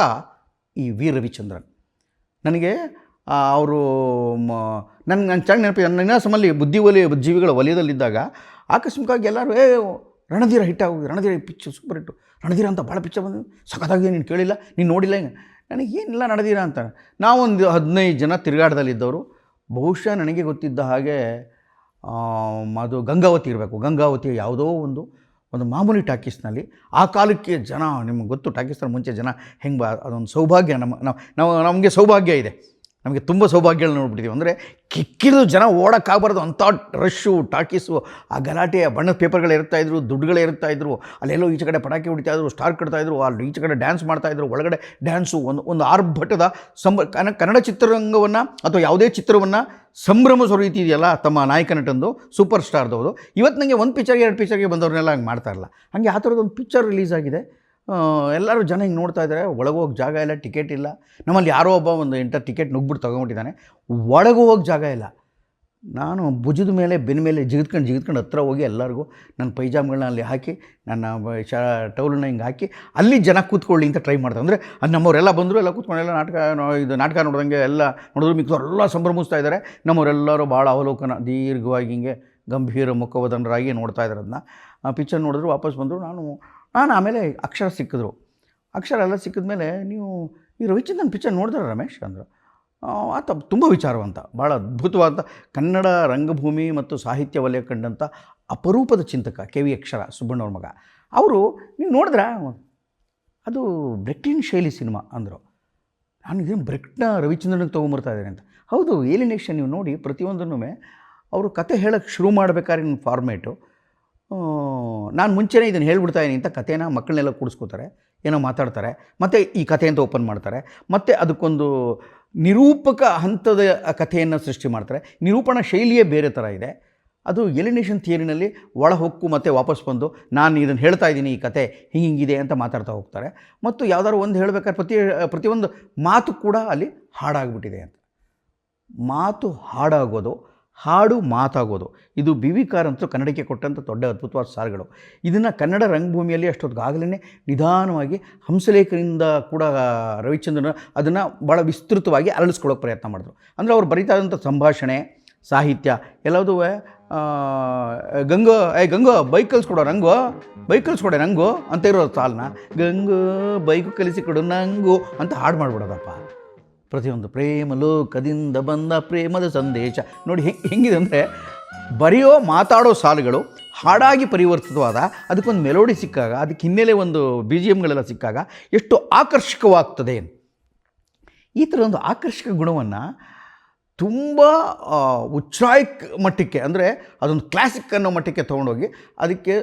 ಈ ವಿ ರವಿಚಂದ್ರನ್. ನನಗೆ ಅವರು ನನ್ನ ಚೆನ್ನಾಗಿ ನೆನಪಿದೆ. ನನ್ನ ನಿನಾಸಮಲ್ಲಿ ಬುದ್ಧಿಜೀವಿಗಳ ವಲಯದಲ್ಲಿದ್ದಾಗ ಆಕಸ್ಮಿಕವಾಗಿ ಎಲ್ಲರೂ ರಣಧೀರ ಹಿಟ್ ಆಗೋದು, ರಣಧೀರ ಪಿಕ್ಚರ್ ಸೂಪರ್ ಹಿಟ್ಟು, ರಣಧೀರ ಅಂತ ಭಾಳ ಪಿಕ್ಚರ್ ಬಂದು ಸಖತ್ತಾಗಿದೆ, ನೀನು ಕೇಳಿಲ್ಲ, ನೀನು ನೋಡಿಲ್ಲ, ನನಗೇನಿಲ್ಲ ರಣಧೀರ ಅಂತ. ನಾವೊಂದು 15 ಜನ ತಿರುಗಾಟದಲ್ಲಿದ್ದವರು. ಬಹುಶಃ ನನಗೆ ಗೊತ್ತಿದ್ದ ಹಾಗೆ ಅದು ಗಂಗಾವತಿ ಇರಬೇಕು. ಗಂಗಾವತಿಯ ಯಾವುದೋ ಒಂದು ಮಾಮೂಲಿ ಟಾಕೀಸ್ನಲ್ಲಿ ಆ ಕಾಲಕ್ಕೆ ಜನ, ನಿಮ್ಗೆ ಗೊತ್ತು ಟಾಕೀಸ್ನಲ್ಲಿ ಮುಂಚೆ ಜನ ಹೆಂಗೆ ಅದೊಂದು ಸೌಭಾಗ್ಯ. ನಮಗೆ ಸೌಭಾಗ್ಯ ಇದೆ, ನಮಗೆ ತುಂಬ ಸೌಭಾಗ್ಯಗಳು ನೋಡ್ಬಿಟ್ಟಿದ್ದೀವಿ. ಅಂದರೆ ಕಿಕ್ಕಿದು ಜನ ಓಡೋಕ್ಕಾಗಬಾರ್ದು ಅಂಥ ರಶ್ಶು, ಟಾಕೀಸು, ಆ ಗಲಾಟೆ, ಬಣ್ಣದ ಪೇಪರ್ಗಳು ಇರ್ತಾಯಿದ್ರು, ದುಡ್ಡುಗಳೇ ಇರ್ತಾಯಿದ್ರು, ಅಲ್ಲೆಲ್ಲೋ ಈಚೆ ಕಡೆ ಪಟಾಕಿ ಹೊಡಿತಾಯಿದ್ರು, ಸ್ಟಾರ್ ಕಟ್ತಾಯಿದ್ರು, ಅಲ್ಲಿ ಈಚೆ ಕಡೆ ಡ್ಯಾನ್ಸ್ ಮಾಡ್ತಾಯಿದ್ರು, ಒಳಗಡೆ ಡ್ಯಾನ್ಸು, ಒಂದು ಆರ್ಭಟದ ಕನ್ನಡ ಚಿತ್ರರಂಗವನ್ನು ಅಥವಾ ಯಾವುದೇ ಚಿತ್ರವನ್ನು ಸಂಭ್ರಮಿಸೋ ರೀತಿ ಇದೆಯಲ್ಲ ತಮ್ಮ ನಾಯಕ ನಟಂದು, ಸೂಪರ್ ಸ್ಟಾರ್ದವರು. ಇವತ್ತು ನನಗೆ ಒಂದು ಪಿಕ್ಚರ್ಗೆ 2 ಪಿಕ್ಚರ್ಗೆ ಬಂದವ್ರನ್ನೆಲ್ಲ ಹಂಗೆ ಮಾಡ್ತಾಯಿರಲ್ಲ. ಹಾಗೆ ಆ ಥರದ್ದೊಂದು ಪಿಕ್ಚರ್ ರಿಲೀಸ್ ಆಗಿದೆ. ಎಲ್ಲರೂ ಜನ ಹಿಂಗೆ ನೋಡ್ತಾ ಇದ್ದಾರೆ. ಒಳಗೋಗಿ ಜಾಗ ಇಲ್ಲ, ಟಿಕೆಟ್ ಇಲ್ಲ. ನಮ್ಮಲ್ಲಿ ಯಾರೋ ಒಬ್ಬ ಒಂದು ಟಿಕೆಟ್ ನುಗ್ಬಿಟ್ಟು ತೊಗೊಂಬಿಟ್ಟಿದ್ದಾನೆ. ಒಳಗೆ ಹೋಗಿ ಜಾಗ ಇಲ್ಲ. ನಾನು ಭುಜದ ಮೇಲೆ ಬೆನ್ನ ಮೇಲೆ ಜಿಗಿದ್ಕೊಂಡು ಹತ್ರ ಹೋಗಿ ಎಲ್ಲರಿಗೂ ನನ್ನ ಪೈಜಾಮ್ಗಳನ್ನ ಅಲ್ಲಿ ಹಾಕಿ, ನನ್ನ ಟೌಲನ್ನ ಹಿಂಗೆ ಹಾಕಿ ಅಲ್ಲಿ ಜನ ಕೂತ್ಕೊಳ್ಳಿ ಅಂತ ಟ್ರೈ ಮಾಡ್ತಾರೆ. ಅಂದರೆ ಅದು ನಮ್ಮವರೆಲ್ಲ ಬಂದರು, ಎಲ್ಲ ಕೂತ್ಕೊಂಡೆಲ್ಲ ನಾಟಕ ನೋಡ್ದಂಗೆ ಎಲ್ಲ ನೋಡಿದ್ರು, ಮಿಕ್ಕವರೆಲ್ಲ ಸಂಭ್ರಮಿಸ್ತಾ ಇದ್ದಾರೆ. ನಮ್ಮವರೆಲ್ಲರೂ ಭಾಳ ಅವಲೋಕನ ದೀರ್ಘವಾಗಿ ಹಿಂಗೆ ಗಂಭೀರ ಮುಖವದನರಾಗಿ ನೋಡ್ತಾ ಇದ್ದಾರೆ. ಅದನ್ನ ಪಿಕ್ಚರ್ ನೋಡಿದ್ರು, ವಾಪಸ್ ಬಂದರು. ನಾನು ಆಮೇಲೆ ಅಕ್ಷರ ಸಿಕ್ಕಿದ್ರು. ಅಕ್ಷರ ಎಲ್ಲ ಸಿಕ್ಕಿದ್ಮೇಲೆ, ನೀವು ಈ ರವಿಚಂದ್ರನ್ ಪಿಕ್ಚರ್ ನೋಡಿದ್ರೆ ರಮೇಶ್ ಅಂದರು. ಆತ ತುಂಬ ವಿಚಾರವಂತ, ಭಾಳ ಅದ್ಭುತವಾದ ಕನ್ನಡ ರಂಗಭೂಮಿ ಮತ್ತು ಸಾಹಿತ್ಯ ವಲಯ ಕಂಡಂಥ ಅಪರೂಪದ ಚಿಂತಕ KV ಅಕ್ಷರ, ಸುಬ್ಬಣ್ಣವ್ರ ಮಗ. ಅವರು ನೀವು ನೋಡಿದ್ರೆ ಅದು ಬ್ರೆಕ್ಟಿನ್ ಶೈಲಿ ಸಿನಿಮಾ ಅಂದರು. ನಾನು ಇದೇನು ಬ್ರೆಕ್ಟ್ನ ರವಿಚಂದ್ರನಿಗೆ ತೊಗೊಂಬರ್ತಾ ಇದ್ದಾರೆ ಅಂತ. ಹೌದು, ಏಲಿನೇಷನ್ ನೀವು ನೋಡಿ ಪ್ರತಿಯೊಂದನ್ನು ಅವರು ಕತೆ ಹೇಳೋಕ್ಕೆ ಶುರು ಮಾಡಬೇಕಾದ್ರೆ ನಿಮ್ಮ ಫಾರ್ಮೇಟು, ನಾನು ಮುಂಚೆನೇ ಇದನ್ನು ಹೇಳ್ಬಿಡ್ತಾಯಿದ್ದೀನಿ ಅಂತ ಕಥೆನ ಮಕ್ಕಳನ್ನೆಲ್ಲ ಕೂಡಿಸ್ಕೋತಾರೆ, ಏನೋ ಮಾತಾಡ್ತಾರೆ, ಮತ್ತು ಈ ಕಥೆ ಅಂತ ಓಪನ್ ಮಾಡ್ತಾರೆ, ಮತ್ತು ಅದಕ್ಕೊಂದು ನಿರೂಪಕ ಹಂತದ ಕಥೆಯನ್ನು ಸೃಷ್ಟಿ ಮಾಡ್ತಾರೆ. ನಿರೂಪಣಾ ಶೈಲಿಯೇ ಬೇರೆ ಥರ ಇದೆ. ಅದು ಎಲಿನೇಷನ್ ಥಿಯರಿನಲ್ಲಿ ಒಳ ಹೊಕ್ಕು ಮತ್ತು ವಾಪಸ್ ಬಂದು ನಾನು ಇದನ್ನು ಹೇಳ್ತಾ ಇದ್ದೀನಿ, ಈ ಕತೆ ಹಿಂಗಿದೆ ಅಂತ ಮಾತಾಡ್ತಾ ಹೋಗ್ತಾರೆ. ಮತ್ತು ಯಾವ್ದಾದ್ರು ಒಂದು ಹೇಳಬೇಕಾದ್ರೆ ಪ್ರತಿಯೊಂದು ಮಾತು ಕೂಡ ಅಲ್ಲಿ ಹಾಡಾಗ್ಬಿಟ್ಟಿದೆ ಅಂತ. ಮಾತು ಹಾಡಾಗೋದು, ಹಾಡು ಮಾತಾಗೋದು, ಇದು ಬಿ ವಿ ಕಾರಂತರು ಕನ್ನಡಕ್ಕೆ ಕೊಟ್ಟಂಥ ದೊಡ್ಡ ಅದ್ಭುತವಾದ ಸಾಲುಗಳು. ಇದನ್ನು ಕನ್ನಡ ರಂಗಭೂಮಿಯಲ್ಲಿ ಅಷ್ಟೊತ್ತಿಗಾಗಲೇ ನಿಧಾನವಾಗಿ ಹಂಸಲೇಖರಿಂದ ಕೂಡ ರವಿಚಂದ್ರನ್ ಅದನ್ನು ಭಾಳ ವಿಸ್ತೃತವಾಗಿ ಅರಳಿಸ್ಕೊಳ್ಳೋಕೆ ಪ್ರಯತ್ನ ಮಾಡಿದ್ರು. ಅಂದರೆ ಅವ್ರು ಬರೀತಾ ಇದ್ದಂಥ ಸಂಭಾಷಣೆ, ಸಾಹಿತ್ಯ ಎಲ್ಲದೂ ಗಂಗೋ ಬೈಕ್ ಕಲಿಸ್ಕೊಡೋ ನಂಗು ಅಂತ ಇರೋ ಸಾಲನ್ನ ಗಂಗೋ ಬೈಕು ಕಲಿಸಿಕೊಡು ನಂಗು ಅಂತ ಹಾಡು ಮಾಡಿಬಿಡೋದಪ್ಪ. ಪ್ರತಿಯೊಂದು ಪ್ರೇಮ ಲೋಕದಿಂದ ಬಂದ ಪ್ರೇಮದ ಸಂದೇಶ ನೋಡಿ ಹೆಂಗಿದೆ ಅಂದರೆ, ಮಾತಾಡೋ ಸಾಲುಗಳು ಹಾಡಾಗಿ ಪರಿವರ್ತಿತವಾದ, ಅದಕ್ಕೊಂದು ಮೆಲೋಡಿ ಸಿಕ್ಕಾಗ, ಅದಕ್ಕೆ ಹಿನ್ನೆಲೆ ಒಂದು ಬಿ ಜಿ ಎಮ್ಗಳೆಲ್ಲ ಸಿಕ್ಕಾಗ ಎಷ್ಟು ಆಕರ್ಷಕವಾಗ್ತದೆ. ಈ ಥರ ಒಂದು ಆಕರ್ಷಕ ಗುಣವನ್ನು ತುಂಬ ಉಚ್ಛ್ರಾಯ ಮಟ್ಟಕ್ಕೆ, ಅಂದರೆ ಅದೊಂದು ಕ್ಲಾಸಿಕ್ ಅನ್ನೋ ಮಟ್ಟಕ್ಕೆ ತೊಗೊಂಡೋಗಿ ಅದಕ್ಕೆ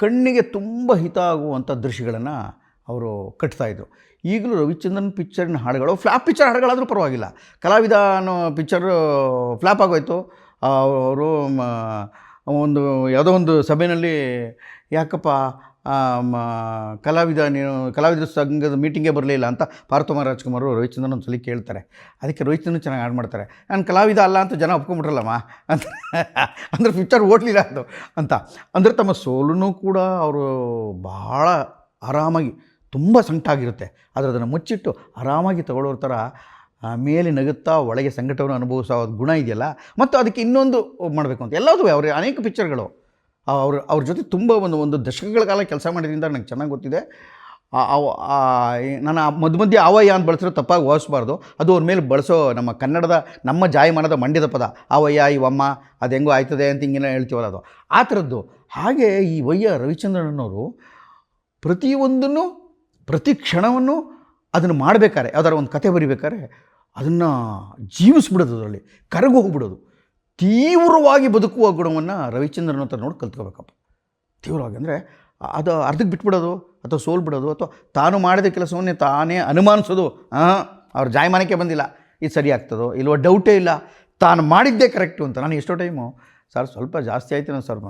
ಕಣ್ಣಿಗೆ ತುಂಬ ಹಿತ ಆಗುವಂಥ ದೃಶ್ಯಗಳನ್ನು ಅವರು ಕಟ್ತಾಯಿದ್ರು. ಈಗಲೂ ರವಿಚಂದ್ರನ್ ಪಿಕ್ಚರ್ನ ಹಾಡುಗಳು ಫ್ಲಾಪ್ ಪಿಕ್ಚರ್ ಹಾಡುಗಳಾದರೂ ಪರವಾಗಿಲ್ಲ. ಕಲಾವಿದ ಅನ್ನೋ ಪಿಕ್ಚರು ಫ್ಲಾಪ್ ಆಗೋಯ್ತು. ಅವರು ಯಾವುದೋ ಒಂದು ಸಭೆಯಲ್ಲಿ ಯಾಕಪ್ಪ ಕಲಾವಿದರ ಸಂಘದ ಮೀಟಿಂಗೇ ಬರಲಿಲ್ಲ ಅಂತ ಪಾರ್ಥೋಮ ರಾಜ್ಕುಮಾರ್ ರವಿಚಂದ್ರನ್ ಒಂದು ಸಲ ಕೇಳ್ತಾರೆ. ಅದಕ್ಕೆ ರವಿಚಂದ್ರನ್ ಚೆನ್ನಾಗಿ ಹಾಡು ಮಾಡ್ತಾರೆ. ನಾನು ಕಲಾವಿದ ಅಲ್ಲ ಅಂತ ಜನ ಒಪ್ಕೊಂಬಿಟ್ರಲ್ಲಮ್ಮ ಅಂತ, ಅಂದರೆ ಪಿಕ್ಚರ್ ಓಡಲಿಲ್ಲ ಅದು ಅಂತ. ಅಂದರೆ ತಮ್ಮ ಸೋಲೂ ಕೂಡ ಅವರು ಭಾಳ ಆರಾಮಾಗಿ, ತುಂಬ ಸಂಕಟಾಗಿರುತ್ತೆ ಆದರೆ ಅದನ್ನು ಮುಚ್ಚಿಟ್ಟು ಆರಾಮಾಗಿ ತಗೊಳ್ಳೋರ ಥರ ಮೇಲೆ ನಗುತ್ತಾ ಒಳಗೆ ಸಂಕಟವನ್ನು ಅನುಭವಿಸೋ ಗುಣ ಇದೆಯಲ್ಲ. ಮತ್ತು ಅದಕ್ಕೆ ಇನ್ನೊಂದು ಮಾಡಬೇಕು ಅಂತ ಎಲ್ಲದೂ ಅವ್ರ ಅನೇಕ ಪಿಕ್ಚರ್ಗಳು ಅವ್ರ ಜೊತೆ ತುಂಬ ಒಂದು ದಶಕಗಳ ಕಾಲ ಕೆಲಸ ಮಾಡಿದ್ರಿಂದ ನನಗೆ ಚೆನ್ನಾಗಿ ಗೊತ್ತಿದೆ. ನಾನು ಮಧ್ಯೆ ಆವಯ್ಯ ಅಂತ ಬಳಸಿರೋ ತಪ್ಪಾಗಿ ಓದಿಸ್ಬಾರ್ದು. ಅದು ಅವ್ರ ಮೇಲೆ ಬಳಸೋ ನಮ್ಮ ಜಾಯಮಾನದ ಮಂಡ್ಯದ ಪದ ಆವಯ್ಯ ಇವಮ್ಮ ಅದು ಹೆಂಗೋ ಆಯ್ತದೆ ಅಂತ ಹಿಂಗೇನೋ ಹೇಳ್ತೀವಲ್ಲ, ಅದು ಆ ಥರದ್ದು. ಹಾಗೆ ಈ ರವಿಚಂದ್ರನವರು ಪ್ರತಿಯೊಂದನ್ನು, ಪ್ರತಿ ಕ್ಷಣವನ್ನು ಅದನ್ನು ಮಾಡಬೇಕಾರೆ, ಯಾವ್ದಾರು ಒಂದು ಕತೆ ಬರಿಬೇಕಾದ್ರೆ ಅದನ್ನು ಜೀವಿಸ್ಬಿಡೋದು, ಅದರಲ್ಲಿ ಕರಗೋಗ್ಬಿಡೋದು, ತೀವ್ರವಾಗಿ ಬದುಕುವ ಗುಣವನ್ನು ರವಿಚಂದ್ರನ್ ಹತ್ರ ನೋಡಿ ಕಲ್ತ್ಕೋಬೇಕಪ್ಪ. ತೀವ್ರವಾಗಿ ಅಂದರೆ ಅದು ಅರ್ಧಕ್ಕೆ ಬಿಟ್ಬಿಡೋದು ಅಥವಾ ಸೋಲ್ಬಿಡೋದು, ಅಥವಾ ತಾನು ಮಾಡಿದ ಕೆಲಸವನ್ನೇ ತಾನೇ ಅನುಮಾನಿಸೋದು. ಅವ್ರ ಜಾಯಮಾನಕ್ಕೆ ಬಂದಿಲ್ಲ, ಇದು ಸರಿ ಆಗ್ತದೋ ಇಲ್ವೋ ಡೌಟೇ ಇಲ್ಲ, ತಾನು ಮಾಡಿದ್ದೇ ಕರೆಕ್ಟು ಅಂತ. ನಾನು ಎಷ್ಟೋ ಟೈಮು ಸರ್ ಸ್ವಲ್ಪ ಜಾಸ್ತಿ ಆಯ್ತು ಸರ್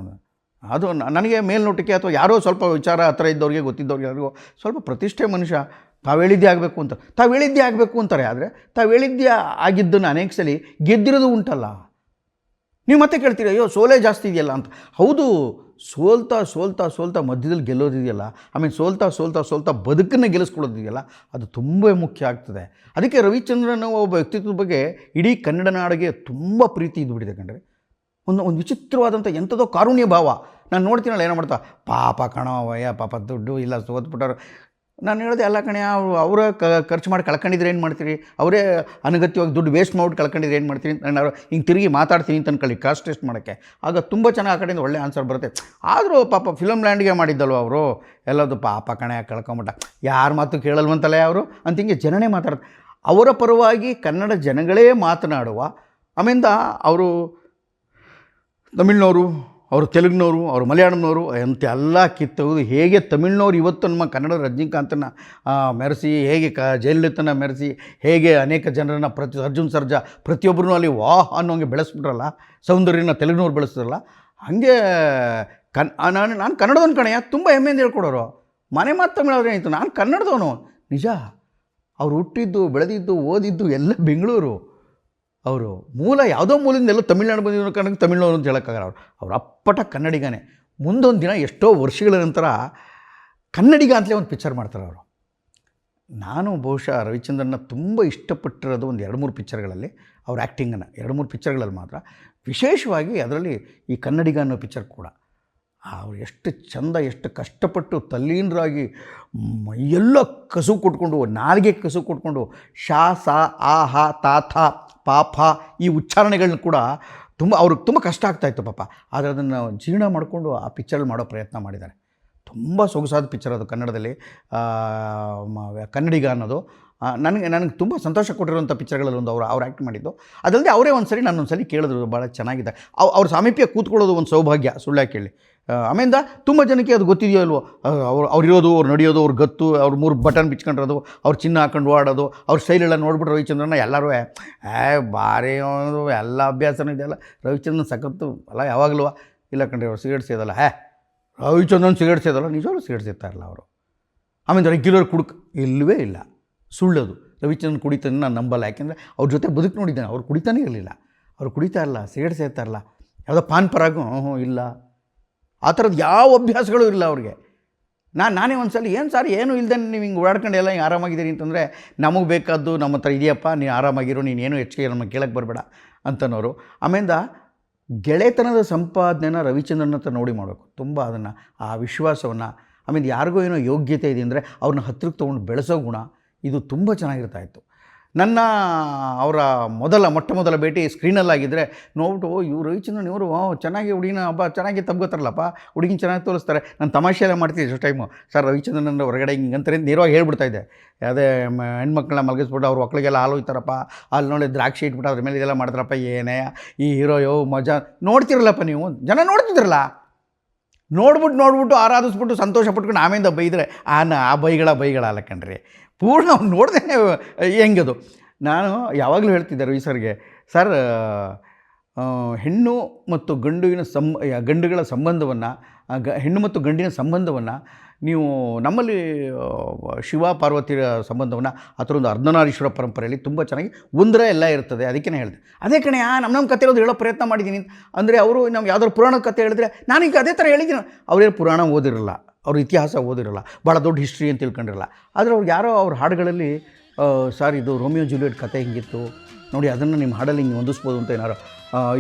ಅದು ನನಗೆ ಮೇಲ್ನೋಟಕ್ಕೆ ಅಥವಾ ಯಾರೋ ಸ್ವಲ್ಪ ವಿಚಾರ ಹತ್ರ ಇದ್ದವ್ರಿಗೆ ಗೊತ್ತಿದ್ದವ್ರಿಗೆ ಯಾರಿಗೂ ಸ್ವಲ್ಪ ಪ್ರತಿಷ್ಠೆ ಮನುಷ್ಯ ತಾವು ಹೇಳಿದ್ದೇ ಆಗಬೇಕು ಅಂತಾರೆ. ಆದರೆ ತಾವು ಹೇಳಿದ್ದೇ ಆಗಿದ್ದನ್ನು ಅನೇಕ ಸಲ ಗೆದ್ದಿರೋದು ಉಂಟಲ್ಲ. ನೀವು ಮತ್ತೆ ಕೇಳ್ತೀರಿ, ಅಯ್ಯೋ ಸೋಲೇ ಜಾಸ್ತಿ ಇದೆಯಲ್ಲ ಅಂತ. ಹೌದು, ಸೋಲ್ತಾ ಮಧ್ಯದಲ್ಲಿ ಗೆಲ್ಲೋದಿದೆಯಲ್ಲ, ಆಮೇಲೆ ಸೋಲ್ತಾ ಬದುಕನ್ನು ಗೆಲ್ಲಿಸ್ಕೊಳ್ಳೋದಿದೆಯಲ್ಲ, ಅದು ತುಂಬ ಮುಖ್ಯ ಆಗ್ತದೆ. ಅದಕ್ಕೆ ರವಿಚಂದ್ರನ್ ಒಬ್ಬ ವ್ಯಕ್ತಿತ್ವದ ಬಗ್ಗೆ ಇಡೀ ಕನ್ನಡ ನಾಡಿಗೆ ತುಂಬ ಪ್ರೀತಿ ಇದ್ದುಬಿಟ್ಟಿದೆ ಕಂಡ್ರೆ. ಒಂದು ವಿಚಿತ್ರವಾದಂಥ ಎಂಥದೋ ಕಾರುಣ್ಯ ಭಾವ. ನಾನು ನೋಡ್ತೀನಲ್ಲ, ಏನೋ ಮಾಡ್ತಾ ಪಾಪ ಕಣವಯ್ಯ, ಪಾಪ ದುಡ್ಡು ಇಲ್ಲ ಸೋತ್ಬಿಟ್ಟರು. ನಾನು ಹೇಳಿದೆ, ಅಲ್ಲ ಕಣೆ, ಅವರ ಖರ್ಚು ಮಾಡಿ ಕಳ್ಕೊಂಡಿದ್ರೆ ಏನು ಮಾಡ್ತೀರಿ, ಅವರೇ ಅನಗತ್ಯವಾಗಿ ದುಡ್ಡು ವೇಸ್ಟ್ ಮಾಡ್ಬಿಟ್ಟು ಕಳ್ಕೊಂಡಿದ್ರೆ ಏನು ಮಾಡ್ತೀನಿ, ನಾನು ಹಿಂಗೆ ತಿರುಗಿ ಮಾತಾಡ್ತೀನಿ ಅಂತ ಅನ್ಕೊಳ್ಳಿ ಕಾಸ್ಟ್ ಟೆಸ್ಟ್ ಮಾಡೋಕ್ಕೆ. ಆಗ ತುಂಬ ಚೆನ್ನಾಗಿ ಆ ಕಡೆಯಿಂದ ಒಳ್ಳೆ ಆನ್ಸರ್ ಬರುತ್ತೆ. ಆದರೂ ಪಾಪ ಫಿಲಮ್ ಲ್ಯಾಂಡ್ಗೆ ಮಾಡಿದ್ದಲ್ವ ಅವರು, ಎಲ್ಲದು ಪಾಪ ಕಣೆ ಕಳ್ಕೊಂಬಿಟ್ಟ, ಯಾರ ಮಾತು ಕೇಳಲ್ವಂತಲ್ಲ ಅವರು ಅಂತ ಹಿಂಗೆ ಜನನೇ ಮಾತಾಡ್ತಾರೆ. ಅವರ ಪರವಾಗಿ ಕನ್ನಡ ಜನಗಳೇ ಮಾತನಾಡುವ, ಆಮೇಲೆ ಅವರು ತಮಿಳ್ನವರು, ಅವರು ತೆಲುಗಿನವರು, ಅವರು ಮಲಯಾಳಂನವರು ಅಂತೆಲ್ಲ ಕಿತ್ತೋದು. ಹೇಗೆ ತಮಿಳ್ನವ್ರು ಇವತ್ತು ನಮ್ಮ ಕನ್ನಡ ರಜನಿಕಾಂತನ ಮೆರೆಸಿ, ಹೇಗೆ ಜಯಲಲಿತನ ಮೆರೆಸಿ, ಹೇಗೆ ಅನೇಕ ಜನರನ್ನು ಅರ್ಜುನ್ ಸರ್ಜಾ ಪ್ರತಿಯೊಬ್ಬರೂ ಅಲ್ಲಿ ವಾಹ್ ಅನ್ನೋಂಗೆ ಬೆಳೆಸ್ಬಿಟ್ರಲ್ಲ, ಸೌಂದರ್ಯನ ತೆಲುಗಿನವ್ರು ಬೆಳೆಸಿದ್ರಲ್ಲ, ಹಾಗೆ ನಾನು ಕನ್ನಡದವನು ಕಣೆಯ ತುಂಬ ಹೆಮ್ಮೆಯಿಂದ ಹೇಳ್ಕೊಡೋರು. ಮನೆ ಮಾತು ತಮಿಳಾದ್ರೆ ಆಯಿತು, ನಾನು ಕನ್ನಡದವನು. ನಿಜ, ಅವ್ರು ಹುಟ್ಟಿದ್ದು, ಬೆಳೆದಿದ್ದು, ಓದಿದ್ದು ಎಲ್ಲ ಬೆಂಗಳೂರು. ಅವರು ಮೂಲ ಯಾವುದೋ ಮೂಲದಿಂದ ಎಲ್ಲ ತಮಿಳ್ನಾಡು ಬಂದಿರೋ ಕಾರಣಕ್ಕೆ ತಮಿಳ್ನವರು ಅಂತ ಹೇಳೋಕ್ಕಾಗಲ್ಲ. ಅವ್ರು ಅಪ್ಪಟ ಕನ್ನಡಿಗನೇ. ಮುಂದೊಂದು ದಿನ ಎಷ್ಟೋ ವರ್ಷಗಳ ನಂತರ ಕನ್ನಡಿಗ ಅಂತಲೇ ಒಂದು ಪಿಕ್ಚರ್ ಮಾಡ್ತಾರೆ ಅವರು. ನಾನು ಬಹುಶಃ ರವಿಚಂದ್ರನ್ನ ತುಂಬ ಇಷ್ಟಪಟ್ಟಿರೋದು ಒಂದು 2-3 ಪಿಕ್ಚರ್ಗಳಲ್ಲಿ, ಅವ್ರ ಆ್ಯಕ್ಟಿಂಗನ್ನು 2-3 ಪಿಕ್ಚರ್ಗಳಲ್ಲಿ ಮಾತ್ರ. ವಿಶೇಷವಾಗಿ ಅದರಲ್ಲಿ ಈ ಕನ್ನಡಿಗ ಅನ್ನೋ ಪಿಕ್ಚರ್ ಕೂಡ ಅವ್ರು ಎಷ್ಟು ಚಂದ, ಎಷ್ಟು ಕಷ್ಟಪಟ್ಟು ತಲ್ಲೀನರಾಗಿ ಎಲ್ಲ ಕಸು ಕೊಟ್ಕೊಂಡು, ನಾಲ್ಗೆ ಕಸು ಕೊಟ್ಕೊಂಡು ಶಾ ಸಾ ಆ ಹ ತಾ ಥಾ ಪಾ ಫ ಈ ಉಚ್ಚಾರಣೆಗಳನ್ನ ಕೂಡ ಅವ್ರಿಗೆ ತುಂಬ ಕಷ್ಟ ಆಗ್ತಾಯಿತ್ತು ಪಾಪ. ಆದರೆ ಅದನ್ನು ಜೀರ್ಣ ಮಾಡಿಕೊಂಡು ಆ ಪಿಕ್ಚರಲ್ಲಿ ಮಾಡೋ ಪ್ರಯತ್ನ ಮಾಡಿದ್ದಾರೆ. ತುಂಬ ಸೊಗಸಾದ ಪಿಕ್ಚರ್ ಅದು ಕನ್ನಡದಲ್ಲಿ, ಕನ್ನಡಿಗ ಅನ್ನೋದು. ನನಗೆ ತುಂಬ ಸಂತೋಷ ಕೊಟ್ಟಿರುವಂಥ ಪಿಕ್ಚರ್ಗಳಲ್ಲಿ ಒಂದು ಅವ್ರು ಆ್ಯಕ್ಟ್ ಮಾಡಿದ್ದು. ಅದಲ್ಲದೆ ಅವರೇ ಒಂದು ಸರಿ ನಾನು ಒಂದು ಸಲ ಕೇಳಿದ್ರು, ಭಾಳ ಚೆನ್ನಾಗಿದೆ. ಅವ್ರ ಸಾಮೀಪ್ಯ ಕೂತ್ಕೊಳ್ಳೋದು ಒಂದು ಸೌಭಾಗ್ಯ, ಸುಳ್ಳು ಕೇಳಿ. ಆಮೇಲೆ ತುಂಬ ಜನಕ್ಕೆ ಅದು ಗೊತ್ತಿದೆಯೋ ಇಲ್ವೋ, ಅವ್ರಿರೋದು, ಅವ್ರು ನಡೆಯೋದು, ಅವ್ರ ಗತ್ತು, ಅವ್ರು 3 ಬಟನ್ ಬಿಚ್ಕೊಂಡಿರೋದು, ಅವ್ರು ಚಿನ್ನ ಹಾಕೊಂಡು ಓಡೋದು, ಅವ್ರ ಸ್ಟೈಲೆಲ್ಲ ನೋಡ್ಬಿಟ್ಟು ರವಿಚಂದ್ರನ ಎಲ್ಲರೂ ಭಾರಿ ಅನ್ನೋದು ಎಲ್ಲ ಅಭ್ಯಾಸನೂ ಇದೆಯಲ್ಲ, ರವಿಚಂದ್ರನ್ ಸಖತ್ತು ಅಲ್ಲ ಯಾವಾಗಲೂ. ಇಲ್ಲ ಕಂಡ್ರಿ ಅವ್ರು ಸಿಗರೇಟ್ ಸೇದಲ್ಲ, ರವಿಚಂದ್ರನ್ ಸಿಗರೇಟ್ ಸೇದಲ್ಲ, ನಿಜವಾಗ್ಲೂ ಸಿಗರೇಟ್ ಸೇದ್ತಾ ಇರಲ್ಲ ಅವರು. ಆಮೇಲೆ ರೆಗ್ಯುಲರ್ ಇಲ್ಲವೇ ಇಲ್ಲ, ಸುಳ್ಳದು. ರವಿಚಂದ್ರನ್ ಕುಡಿತಾನೆ ನಾನು ನಂಬಲ್ಲ, ಯಾಕೆಂದರೆ ಅವ್ರ ಜೊತೆ ಬದುಕು ನೋಡಿದ್ದಾನೆ, ಅವ್ರು ಕುಡಿತಾನೇ ಇರಲಿಲ್ಲ, ಅವ್ರು ಕುಡಿತಾ ಇರಲ್ಲ, ಸಿಗರೇಟ್ ಸೇರ್ತಾ ಇರಲ್ಲ, ಯಾವುದೋ ಪಾನ್ ಪರಾಗು ಇಲ್ಲ, ಆ ಥರದ್ದು ಯಾವ ಅಭ್ಯಾಸಗಳು ಇಲ್ಲ ಅವ್ರಿಗೆ. ನಾನೇ ಒಂದು ಸಲ ಏನು ಸರ್ ಏನೂ ಇಲ್ಲದೆ ನೀವು ಹಿಂಗೆ ಓಡಾಡ್ಕೊಂಡು ಎಲ್ಲ ಹಿಂಗೆ ಆರಾಮಾಗಿದ್ದೀರಿ ಅಂತಂದರೆ, ನಮಗೆ ಬೇಕಾದ್ದು ನಮ್ಮ ಹತ್ರ ಇದೆಯಪ್ಪ, ನೀನು ಆರಾಮಾಗಿರೋ, ನೀನೇನು ಹೆಚ್ಚಿಗೆ ನಮಗೆ ಕೇಳಕ್ಕೆ ಬರಬೇಡ ಅಂತನೋರು. ಆಮೇಲೆ ಗೆಳೆತನದ ಸಂಪಾದನೆನ ರವಿಚಂದ್ರನ್ ಹತ್ರ ನೋಡಿ ಮಾಡಬೇಕು, ತುಂಬ ಅದನ್ನು, ಆ ವಿಶ್ವಾಸವನ್ನು. ಆಮೇಲೆ ಯಾರಿಗೋ ಏನೋ ಯೋಗ್ಯತೆ ಇದೆ ಅಂದರೆ ಅವ್ರನ್ನ ಹತ್ರಕ್ಕೆ ತೊಗೊಂಡು ಬೆಳೆಸೋ ಗುಣ, ಇದು ತುಂಬ ಚೆನ್ನಾಗಿರ್ತಾಯಿತ್ತು. ಅವರ ಮೊಟ್ಟ ಮೊದಲ ಭೇಟಿ ಸ್ಕ್ರೀನಲ್ಲಾಗಿದ್ದರೆ ನೋಡ್ಬಿಟ್ಟು, ಇವರು ರವಿಚಂದ್ರನ್ ಇವರು ಚೆನ್ನಾಗಿ ಹುಡುಗಿನ ಚೆನ್ನಾಗಿ ತಬ್ಗೋತಾರಲ್ಲಪ್ಪ, ಹುಡುಗಿನ ಚೆನ್ನಾಗಿ ತೋರಿಸ್ತಾರೆ. ನಾನು ತಮಾಷೆ ಎಲ್ಲ ಮಾಡ್ತಿದ್ದೆ ಎಷ್ಟು ಟೈಮು, ಸರ್ ರವಿಚಂದ್ರನ್ ಅಂದರೆ ಹೊರಗಡೆ ಹಿಂಗಂತಾರೆ ನೇರವಾಗಿ ಹೇಳ್ಬಿಡ್ತಾಯಿದ್ದೆ. ಅದೇ ಹೆಣ್ಮಕ್ಳನ್ನ ಮಲಗಿಸ್ಬಿಟ್ಟು ಅವ್ರ ಮಕ್ಳಿಗೆಲ್ಲ ಹಾಲು ಹೋಯ್ತಾರಪ್ಪ, ಅಲ್ಲಿ ನೋಡಿ ದ್ರಾಕ್ಷಿ ಇಟ್ಬಿಟ್ಟು ಅದ್ರ ಮೇಲೆ ಇದೆಲ್ಲ ಮಾಡ್ತಾರಪ್ಪ, ಏನೇ ಈ ಹೀರೋ ಮಜಾ ನೋಡ್ತಿರಲ್ಲಪ್ಪ, ನೀವು ಜನ ನೋಡ್ತಿದ್ರಲ್ಲ, ನೋಡ್ಬಿಟ್ಟು ಆರಾಧಿಸ್ಬಿಟ್ಟು ಸಂತೋಷ ಪಟ್ಕೊಂಡು ಆಮೇಲೆ ಬೈದರೆ ಆ ಬೈಗಳಲ್ಲ ಕಣ್ರಿ, ಪೂರ್ಣ ಅವ್ನು ನೋಡ್ದೇ ಹೆಂಗದು. ನಾನು ಯಾವಾಗಲೂ ಹೇಳ್ತಿದ್ದೆ ರವಿ ಸರ್ಗೆ, ಸರ್ ಹೆಣ್ಣು ಮತ್ತು ಗಂಡುಗಳ ಸಂಬಂಧವನ್ನು, ಹೆಣ್ಣು ಮತ್ತು ಗಂಡಿನ ಸಂಬಂಧವನ್ನು ನೀವು ನಮ್ಮಲ್ಲಿ ಶಿವ ಪಾರ್ವತಿಯ ಸಂಬಂಧವನ್ನು ಆ ಥರ ಒಂದು ಅರ್ಧನಾರೀಶ್ವರ ಪರಂಪರೆಯಲ್ಲಿ ತುಂಬ ಚೆನ್ನಾಗಿ ಒಂದರ ಎಲ್ಲ ಇರ್ತದೆ. ಅದಕ್ಕೇ ಹೇಳಿದೆ, ಅದೇ ಕಣೆ ನಮ್ಮ ಕತೆ ಹೇಳೋದು ಹೇಳೋ ಪ್ರಯತ್ನ ಮಾಡಿದ್ದೀನಿ ಅಂದರೆ, ಅವರು ನಮ್ಗೆ ಯಾವ್ದಾದ್ರು ಪುರಾಣದ ಕತೆ ಹೇಳಿದ್ರೆ ನಾನೀಗ ಅದೇ ಥರ ಹೇಳಿದ್ದೀನಿ. ಅವರೇನು ಪುರಾಣ ಓದಿರಲ್ಲ, ಅವ್ರ ಇತಿಹಾಸ ಓದಿರಲ್ಲ, ಭಾಳ ದೊಡ್ಡ ಹಿಸ್ಟ್ರಿ ಅಂತ ತಿಳ್ಕೊಂಡಿರಲ್ಲ. ಆದರೆ ಅವ್ರು ಯಾರೋ ಅವ್ರ ಹಾಡುಗಳಲ್ಲಿ, ಸರ್ ಇದು ರೋಮಿಯೋ ಜೂಲಿಯಟ್ ಕತೆ ಹಿಂಗಿತ್ತು ನೋಡಿ, ಅದನ್ನು ನಿಮ್ಮ ಹಾಡಲ್ಲಿ ಹಿಂಗೆ ಹೊಂದಿಸ್ಬೋದು ಅಂತ ಏನಾರು